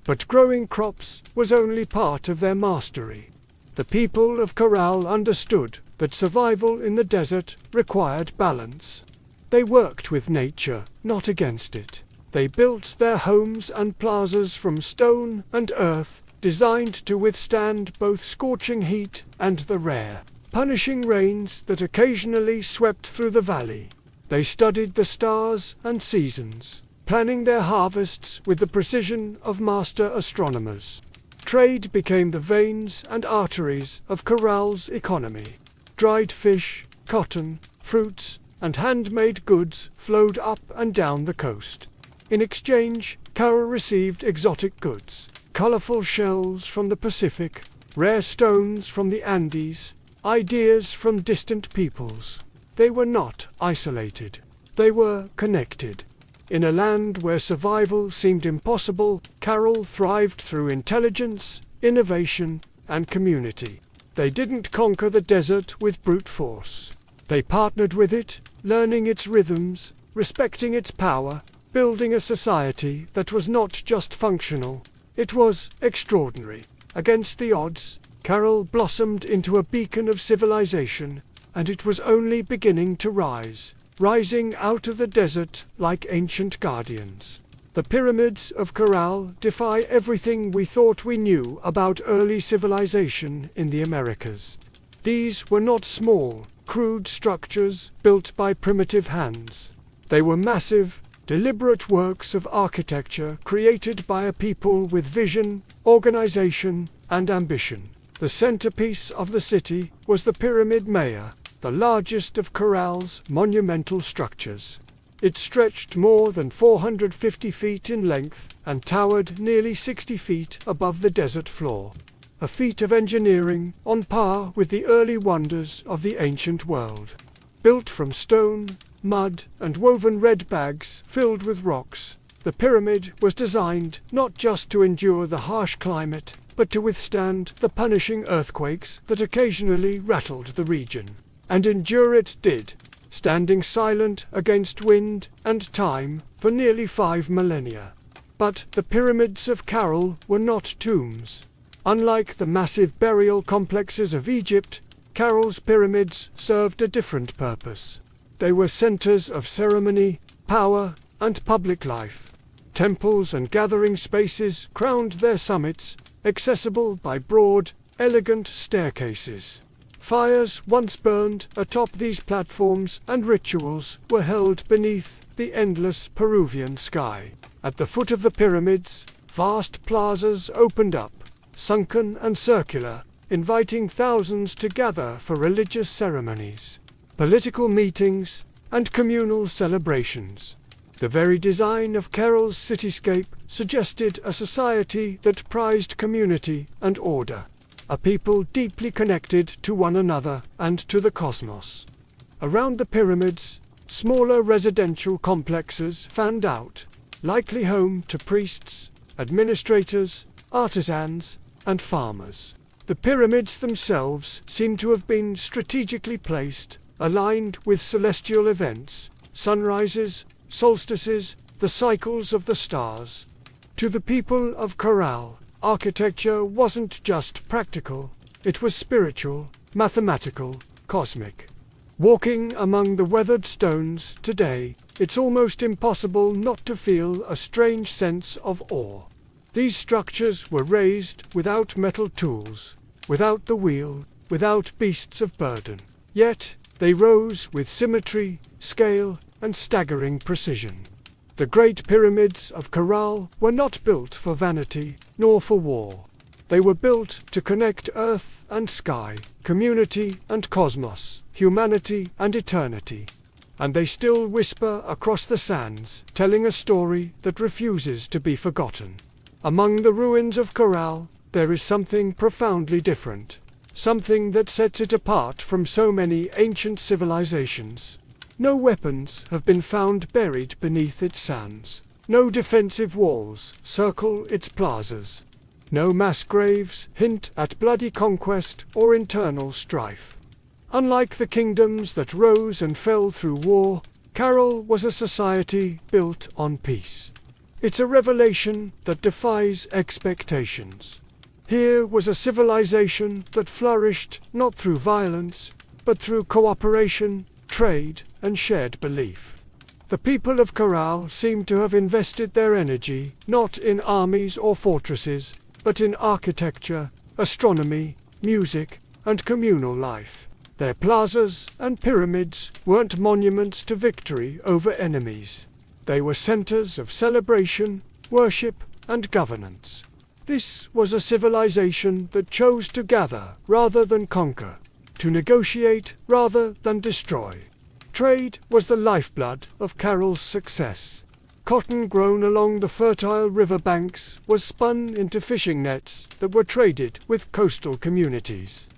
But growing crops was only part of their mastery. The people of Corral understood that survival in the desert required balance. They worked with nature, not against it. They built their homes and plazas from stone and earth, designed to withstand both scorching heat and the rare, punishing rains that occasionally swept through the valley. They studied the stars and seasons, planning their harvests with the precision of master astronomers. Trade became the veins and arteries of Corral's economy. Dried fish, cotton, fruits, and handmade goods flowed up and down the coast. In exchange, Corral received exotic goods, colorful shells from the Pacific, rare stones from the Andes, ideas from distant peoples. They were not isolated. They were connected. In a land where survival seemed impossible, Corral thrived through intelligence, innovation, and community. They didn't conquer the desert with brute force. They partnered with it, learning its rhythms, respecting its power, building a society that was not just functional, it was extraordinary. Against the odds, Corral blossomed into a beacon of civilization, and it was only beginning to rise, rising out of the desert like ancient guardians. The pyramids of Corral defy everything we thought we knew about early civilization in the Americas. These were not small, crude structures built by primitive hands. They were massive, deliberate works of architecture created by a people with vision, organization, and ambition. The centerpiece of the city was the Pyramid Maya, the largest of Corral's monumental structures. It stretched more than 450 feet in length and towered nearly 60 feet above the desert floor. A feat of engineering on par with the early wonders of the ancient world. Built from stone, mud, and woven red bags filled with rocks, the pyramid was designed not just to endure the harsh climate, but to withstand the punishing earthquakes that occasionally rattled the region. And endure it did, standing silent against wind and time for nearly 5 millennia. But the pyramids of Corral were not tombs. Unlike the massive burial complexes of Egypt, Corral's pyramids served a different purpose. They were centers of ceremony, power, and public life. Temples and gathering spaces crowned their summits, accessible by broad, elegant staircases. Fires once burned atop these platforms, and rituals were held beneath the endless Peruvian sky. At the foot of the pyramids, vast plazas opened up, sunken and circular, inviting thousands to gather for religious ceremonies, political meetings, and communal celebrations. The very design of Carroll's cityscape suggested a society that prized community and order, a people deeply connected to one another and to the cosmos. Around the pyramids, smaller residential complexes fanned out, likely home to priests, administrators, artisans, and farmers. The pyramids themselves seem to have been strategically placed, aligned with celestial events, sunrises, solstices, the cycles of the stars. To the people of Corral, architecture wasn't just practical, it was spiritual, mathematical, cosmic. Walking among the weathered stones today, it's almost impossible not to feel a strange sense of awe. These structures were raised without metal tools, without the wheel, without beasts of burden. Yet, they rose with symmetry, scale, and staggering precision. The Great Pyramids of Corral were not built for vanity, nor for war. They were built to connect earth and sky, community and cosmos, humanity and eternity. And they still whisper across the sands, telling a story that refuses to be forgotten. Among the ruins of Corral, there is something profoundly different, something that sets it apart from so many ancient civilizations. No weapons have been found buried beneath its sands. No defensive walls circle its plazas. No mass graves hint at bloody conquest or internal strife. Unlike the kingdoms that rose and fell through war, Carroll was a society built on peace. It's a revelation that defies expectations. Here was a civilization that flourished not through violence, but through cooperation, trade, and shared belief. The people of Corral seem to have invested their energy not in armies or fortresses, but in architecture, astronomy, music, and communal life. Their plazas and pyramids weren't monuments to victory over enemies. They were centers of celebration, worship, and governance. This was a civilization that chose to gather rather than conquer, to negotiate rather than destroy. Trade was the lifeblood of Carroll's success. Cotton grown along the fertile river banks was spun into fishing nets that were traded with coastal communities.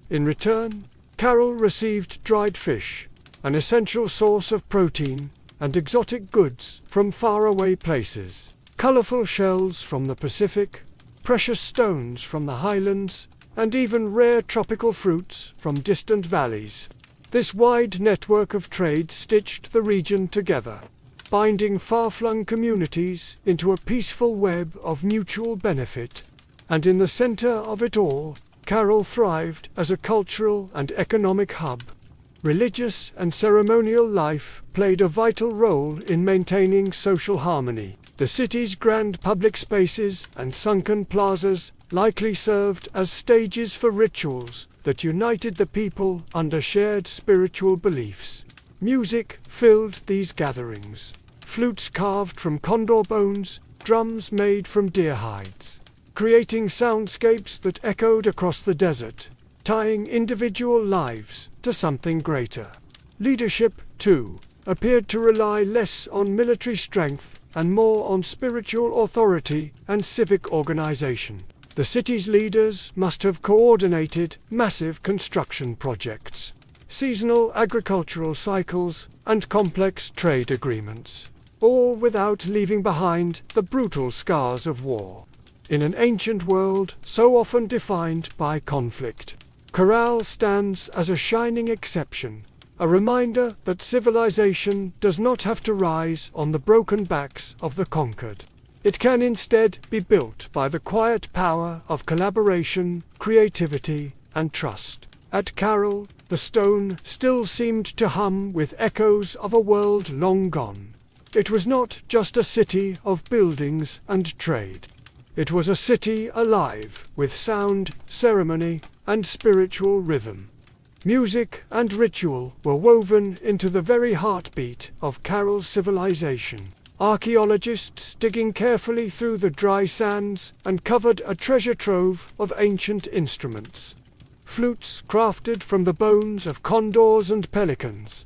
In return, Carroll received dried fish, an essential source of protein, and exotic goods from faraway places. Colorful shells from the Pacific, precious stones from the highlands, and even rare tropical fruits from distant valleys. This wide network of trade stitched the region together, binding far-flung communities into a peaceful web of mutual benefit. And in the center of it all, Carroll thrived as a cultural and economic hub. Religious and ceremonial life played a vital role in maintaining social harmony. The city's grand public spaces and sunken plazas likely served as stages for rituals that united the people under shared spiritual beliefs. Music filled these gatherings. Flutes carved from condor bones, drums made from deer hides, creating soundscapes that echoed across the desert, tying individual lives to something greater. Leadership, too, appeared to rely less on military strength and more on spiritual authority and civic organization. The city's leaders must have coordinated massive construction projects, seasonal agricultural cycles, and complex trade agreements, all without leaving behind the brutal scars of war. In an ancient world so often defined by conflict, Corral stands as a shining exception, a reminder that civilization does not have to rise on the broken backs of the conquered. It can instead be built by the quiet power of collaboration, creativity, and trust. At Carroll, the stone still seemed to hum with echoes of a world long gone. It was not just a city of buildings and trade. It was a city alive with sound, ceremony, and spiritual rhythm. Music and ritual were woven into the very heartbeat of Carroll's civilization. Archaeologists digging carefully through the dry sands uncovered a treasure trove of ancient instruments. Flutes crafted from the bones of condors and pelicans.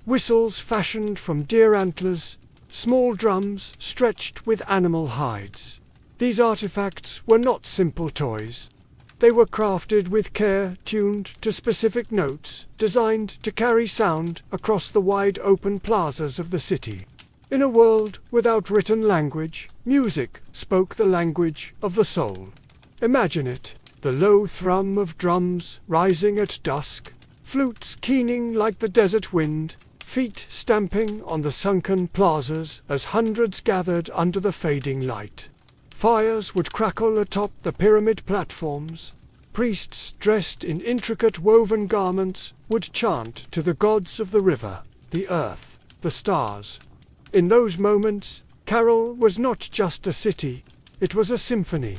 Whistles fashioned from deer antlers. small drums stretched with animal hides. These artifacts were not simple toys. They were crafted with care, tuned to specific notes, designed to carry sound across the wide open plazas of the city. In a world without written language, music spoke the language of the soul. Imagine it, the low thrum of drums rising at dusk, flutes keening like the desert wind, feet stamping on the sunken plazas as hundreds gathered under the fading light. Fires would crackle atop the pyramid platforms. Priests dressed in intricate woven garments would chant to the gods of the river, the earth, the stars. In those moments, Carol was not just a city, it was a symphony.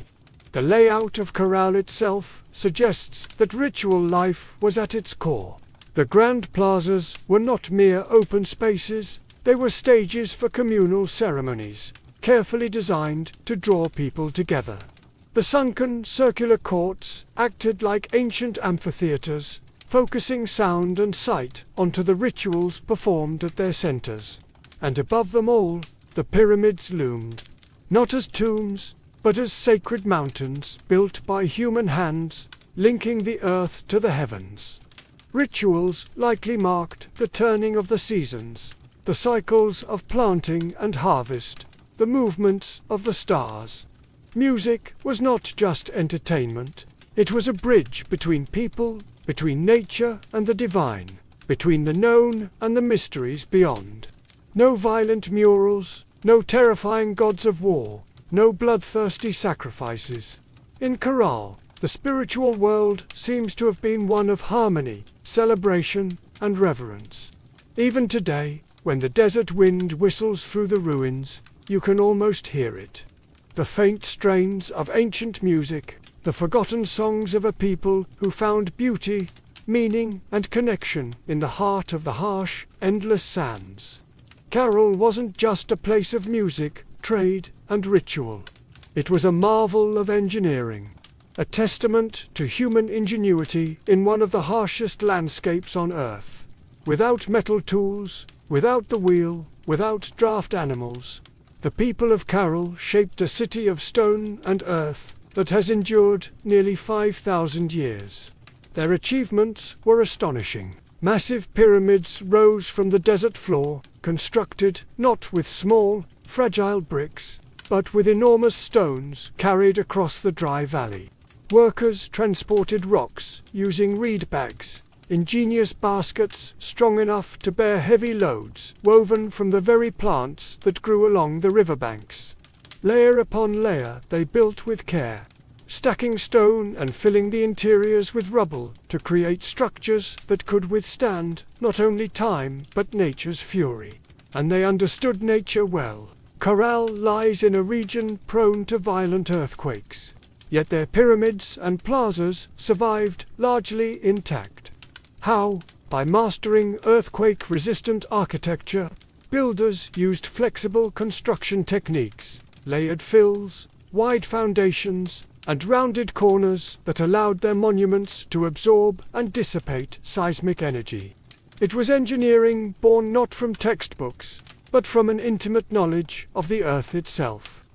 The layout of Corral itself suggests that ritual life was at its core. The grand plazas were not mere open spaces, they were stages for communal ceremonies, carefully designed to draw people together. The sunken circular courts acted like ancient amphitheaters, focusing sound and sight onto the rituals performed at their centers. And above them all, the pyramids loomed, not as tombs, but as sacred mountains built by human hands, linking the earth to the heavens. Rituals likely marked the turning of the seasons, the cycles of planting and harvest, the movements of the stars. Music was not just entertainment, it was a bridge between people, between nature and the divine, between the known and the mysteries beyond. No violent murals, no terrifying gods of war, no bloodthirsty sacrifices. In Corral, the spiritual world seems to have been one of harmony, celebration, and reverence. Even today, when the desert wind whistles through the ruins, you can almost hear it. The faint strains of ancient music, the forgotten songs of a people who found beauty, meaning, and connection in the heart of the harsh, endless sands. Carol wasn't just a place of music, trade, and ritual. It was a marvel of engineering, a testament to human ingenuity in one of the harshest landscapes on Earth. Without metal tools, without the wheel, without draft animals, the people of Carol shaped a city of stone and earth that has endured nearly 5,000 years. Their achievements were astonishing. Massive pyramids rose from the desert floor, constructed not with small, fragile bricks, but with enormous stones carried across the dry valley. Workers transported rocks using reed bags, ingenious baskets strong enough to bear heavy loads, woven from the very plants that grew along the riverbanks. Layer upon layer they built with care, stacking stone and filling the interiors with rubble to create structures that could withstand not only time but nature's fury. And they understood nature well. Corral lies in a region prone to violent earthquakes, yet their pyramids and plazas survived largely intact. How? By mastering earthquake-resistant architecture, builders used flexible construction techniques, layered fills, wide foundations, and rounded corners that allowed their monuments to absorb and dissipate seismic energy. It was engineering born not from textbooks, but from an intimate knowledge of the earth itself.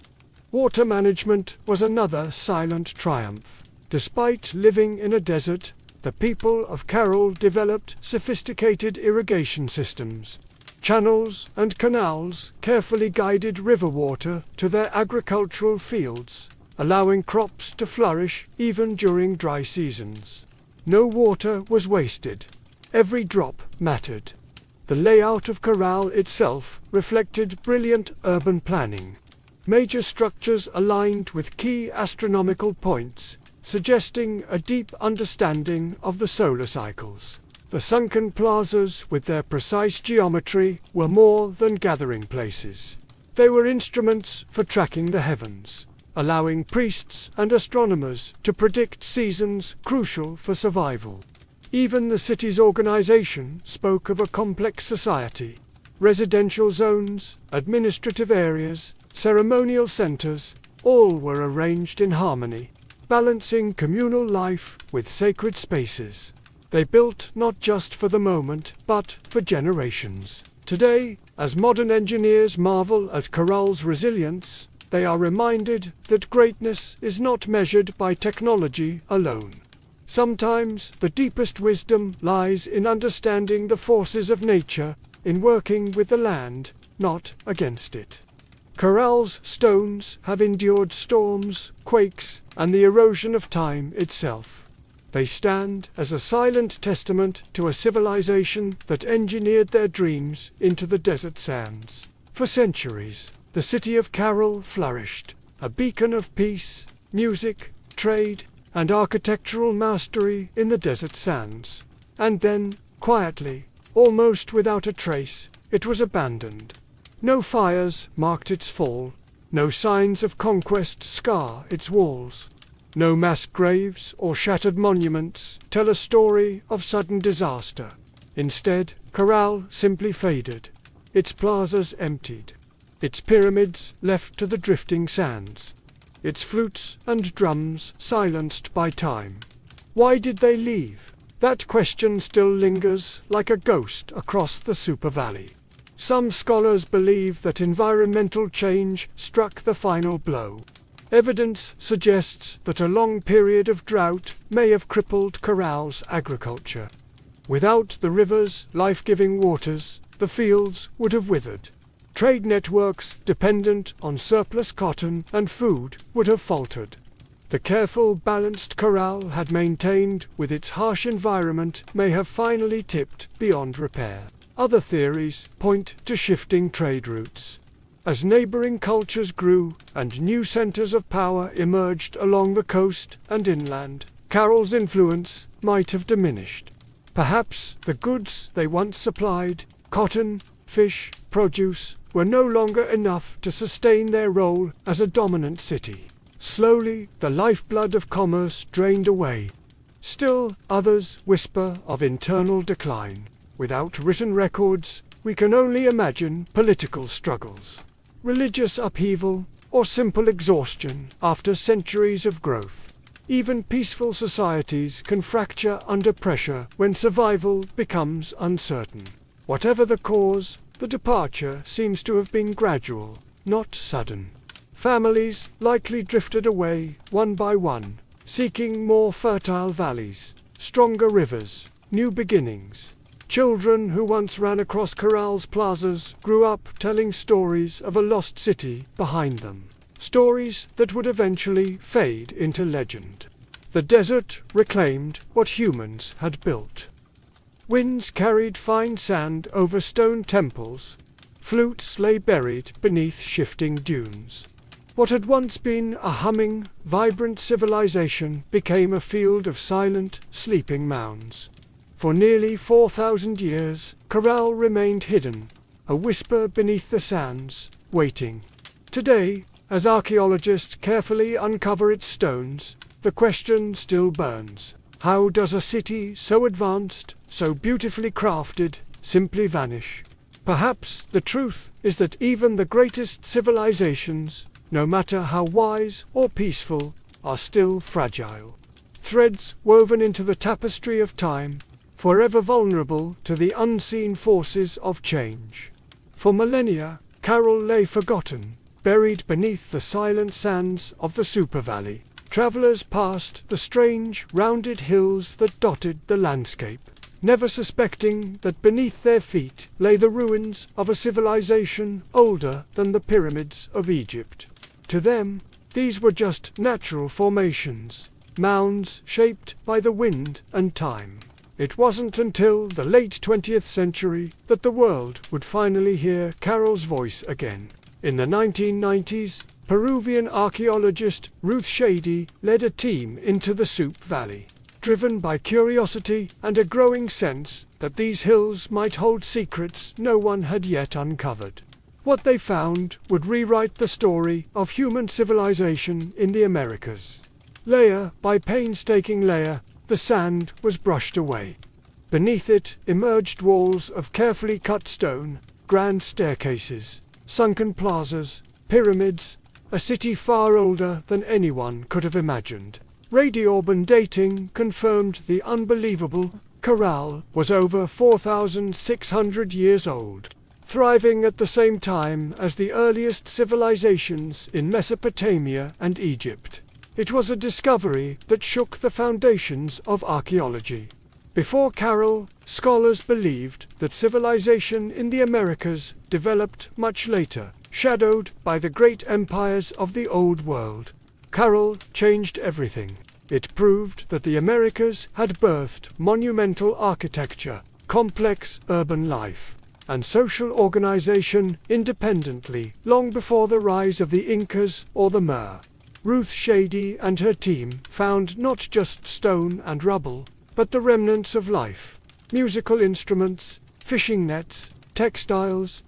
Water management was another silent triumph. Despite living in a desert, the people of Carol developed sophisticated irrigation systems. Channels and canals carefully guided river water to their agricultural fields, allowing crops to flourish even during dry seasons. No water was wasted. Every drop mattered. The layout of Corral itself reflected brilliant urban planning. Major structures aligned with key astronomical points, suggesting a deep understanding of the solar cycles. The sunken plazas, with their precise geometry, were more than gathering places. They were instruments for tracking the heavens, allowing priests and astronomers to predict seasons crucial for survival. Even the city's organization spoke of a complex society. Residential zones, administrative areas, ceremonial centers, all were arranged in harmony, balancing communal life with sacred spaces. They built not just for the moment, but for generations. Today, as modern engineers marvel at coral's resilience, they are reminded that greatness is not measured by technology alone. Sometimes the deepest wisdom lies in understanding the forces of nature, in working with the land, not against it. Coral's stones have endured storms, quakes, and the erosion of time itself. They stand as a silent testament to a civilization that engineered their dreams into the desert sands. For centuries, the city of Caral flourished, a beacon of peace, music, trade, and architectural mastery in the desert sands. And then, quietly, almost without a trace, it was abandoned. No fires marked its fall, no signs of conquest scar its walls. No mass graves or shattered monuments tell a story of sudden disaster. Instead, Caral simply faded, its plazas emptied, its pyramids left to the drifting sands, its flutes and drums silenced by time. Why did they leave? That question still lingers like a ghost across the Super Valley. Some scholars believe that environmental change struck the final blow. Evidence suggests that a long period of drought may have crippled Caral's agriculture. Without the river's life-giving waters, the fields would have withered. Trade networks dependent on surplus cotton and food would have faltered. The careful, balanced Caral had maintained with its harsh environment may have finally tipped beyond repair. Other theories point to shifting trade routes. As neighboring cultures grew and new centers of power emerged along the coast and inland, Caral's influence might have diminished. Perhaps the goods they once supplied, cotton, fish, produce, were no longer enough to sustain their role as a dominant city. Slowly, the lifeblood of commerce drained away. Still, others whisper of internal decline. Without written records, we can only imagine political struggles, religious upheaval, or simple exhaustion after centuries of growth. Even peaceful societies can fracture under pressure when survival becomes uncertain. Whatever the cause, the departure seems to have been gradual, not sudden. Families likely drifted away, one by one, seeking more fertile valleys, stronger rivers, new beginnings. Children who once ran across Caral's plazas grew up telling stories of a lost city behind them. Stories that would eventually fade into legend. The desert reclaimed what humans had built. Winds carried fine sand over stone temples. Flutes lay buried beneath shifting dunes. What had once been a humming, vibrant civilization became a field of silent, sleeping mounds. For nearly 4,000 years, Caral remained hidden, a whisper beneath the sands, waiting. Today, as archaeologists carefully uncover its stones, the question still burns. How does a city so advanced, so beautifully crafted, simply vanish? Perhaps the truth is that even the greatest civilizations, no matter how wise or peaceful, are still fragile. Threads woven into the tapestry of time, forever vulnerable to the unseen forces of change. For millennia, Caral lay forgotten, buried beneath the silent sands of the Super Valley. Travelers passed the strange, rounded hills that dotted the landscape, never suspecting that beneath their feet lay the ruins of a civilization older than the pyramids of Egypt. To them, these were just natural formations, mounds shaped by the wind and time. It wasn't until the late 20th century that the world would finally hear Caral's voice again. In the 1990s, Peruvian archaeologist Ruth Shady led a team into the Soup Valley, driven by curiosity and a growing sense that these hills might hold secrets no one had yet uncovered. What they found would rewrite the story of human civilization in the Americas. Layer by painstaking layer, the sand was brushed away. Beneath it emerged walls of carefully cut stone, grand staircases, sunken plazas, pyramids, a city far older than anyone could have imagined. Radiourban dating confirmed the unbelievable. Caral was over 4,600 years old. thriving at the same time as the earliest civilizations in Mesopotamia and Egypt. It was a discovery that shook the foundations of archaeology. Before Carroll, scholars believed that civilization in the Americas developed much later, shadowed by the great empires of the Old World. Carroll changed everything. It proved that the Americas had birthed monumental architecture, complex urban life, and social organization independently long before the rise of the Incas or the Mer. Ruth Shady and her team found not just stone and rubble, but the remnants of life: musical instruments, fishing nets, textiles,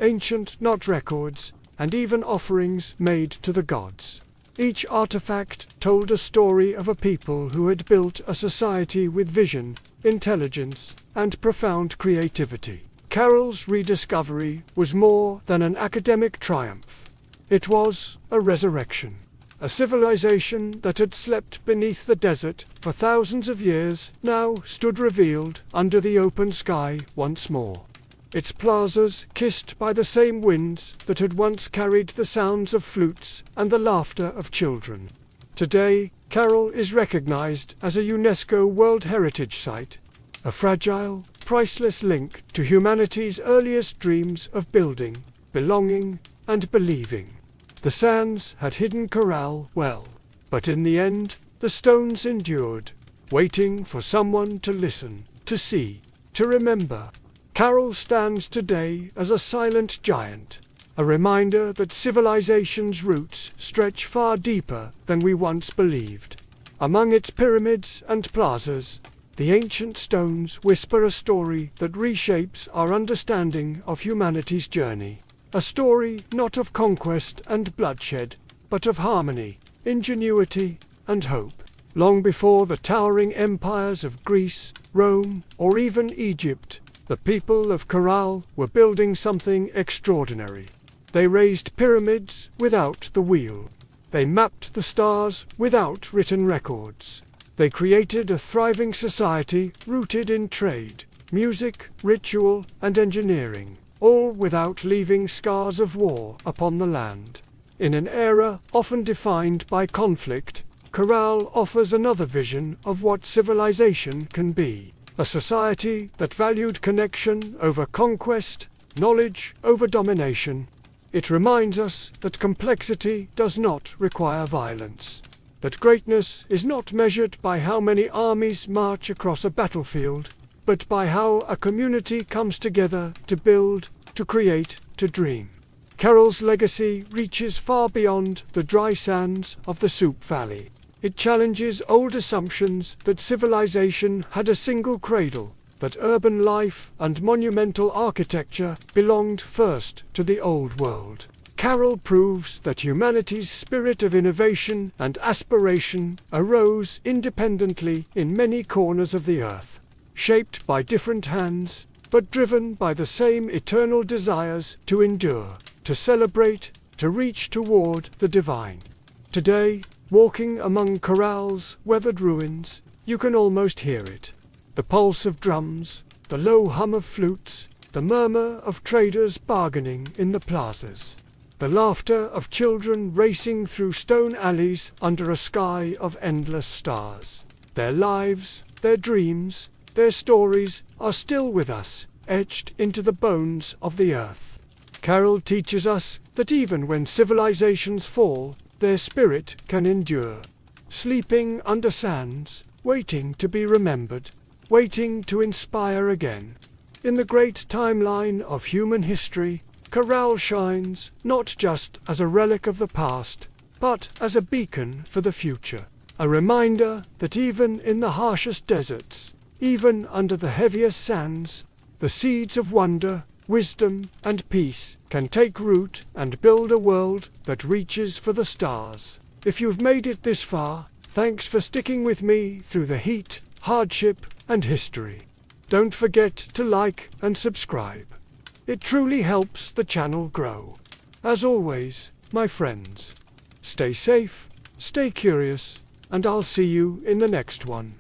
ancient knot records, and even offerings made to the gods. Each artifact told a story of a people who had built a society with vision, intelligence, and profound creativity. Carroll's rediscovery was more than an academic triumph. It was a resurrection. A civilization that had slept beneath the desert for thousands of years now stood revealed under the open sky once more. Its plazas kissed by the same winds that had once carried the sounds of flutes and the laughter of children. Today, Carroll is recognized as a UNESCO World Heritage Site, a fragile, priceless link to humanity's earliest dreams of building, belonging, and believing. The sands had hidden Corral well, but in the end, the stones endured, waiting for someone to listen, to see, to remember. Carroll stands today as a silent giant, a reminder that civilization's roots stretch far deeper than we once believed. Among its pyramids and plazas, the ancient stones whisper a story that reshapes our understanding of humanity's journey. A story not of conquest and bloodshed, but of harmony, ingenuity, and hope. Long before the towering empires of Greece, Rome, or even Egypt, the people of Corral were building something extraordinary. They raised pyramids without the wheel. They mapped the stars without written records. They created a thriving society rooted in trade, music, ritual, and engineering, all without leaving scars of war upon the land. In an era often defined by conflict, Corral offers another vision of what civilization can be. A society that valued connection over conquest, knowledge over domination. It reminds us that complexity does not require violence, that greatness is not measured by how many armies march across a battlefield, but by how a community comes together to build, to create, to dream. Carroll's legacy reaches far beyond the dry sands of the Soup Valley. It challenges old assumptions that civilization had a single cradle, that urban life and monumental architecture belonged first to the Old World. Carroll proves that humanity's spirit of innovation and aspiration arose independently in many corners of the earth, shaped by different hands, but driven by the same eternal desires to endure, to celebrate, to reach toward the divine. Today, walking among Corral's weathered ruins, you can almost hear it. The pulse of drums, the low hum of flutes, the murmur of traders bargaining in the plazas, the laughter of children racing through stone alleys under a sky of endless stars. Their lives, their dreams, their stories are still with us, etched into the bones of the earth. Carroll teaches us that even when civilizations fall, their spirit can endure, sleeping under sands, waiting to be remembered, waiting to inspire again. In the great timeline of human history, Corral shines not just as a relic of the past, but as a beacon for the future. A reminder that even in the harshest deserts, even under the heaviest sands, the seeds of wonder, wisdom, and peace can take root and build a world that reaches for the stars. If you've made it this far, thanks for sticking with me through the heat, hardship, and history. Don't forget to like and subscribe. It truly helps the channel grow. As always, my friends, stay safe, stay curious, and I'll see you in the next one.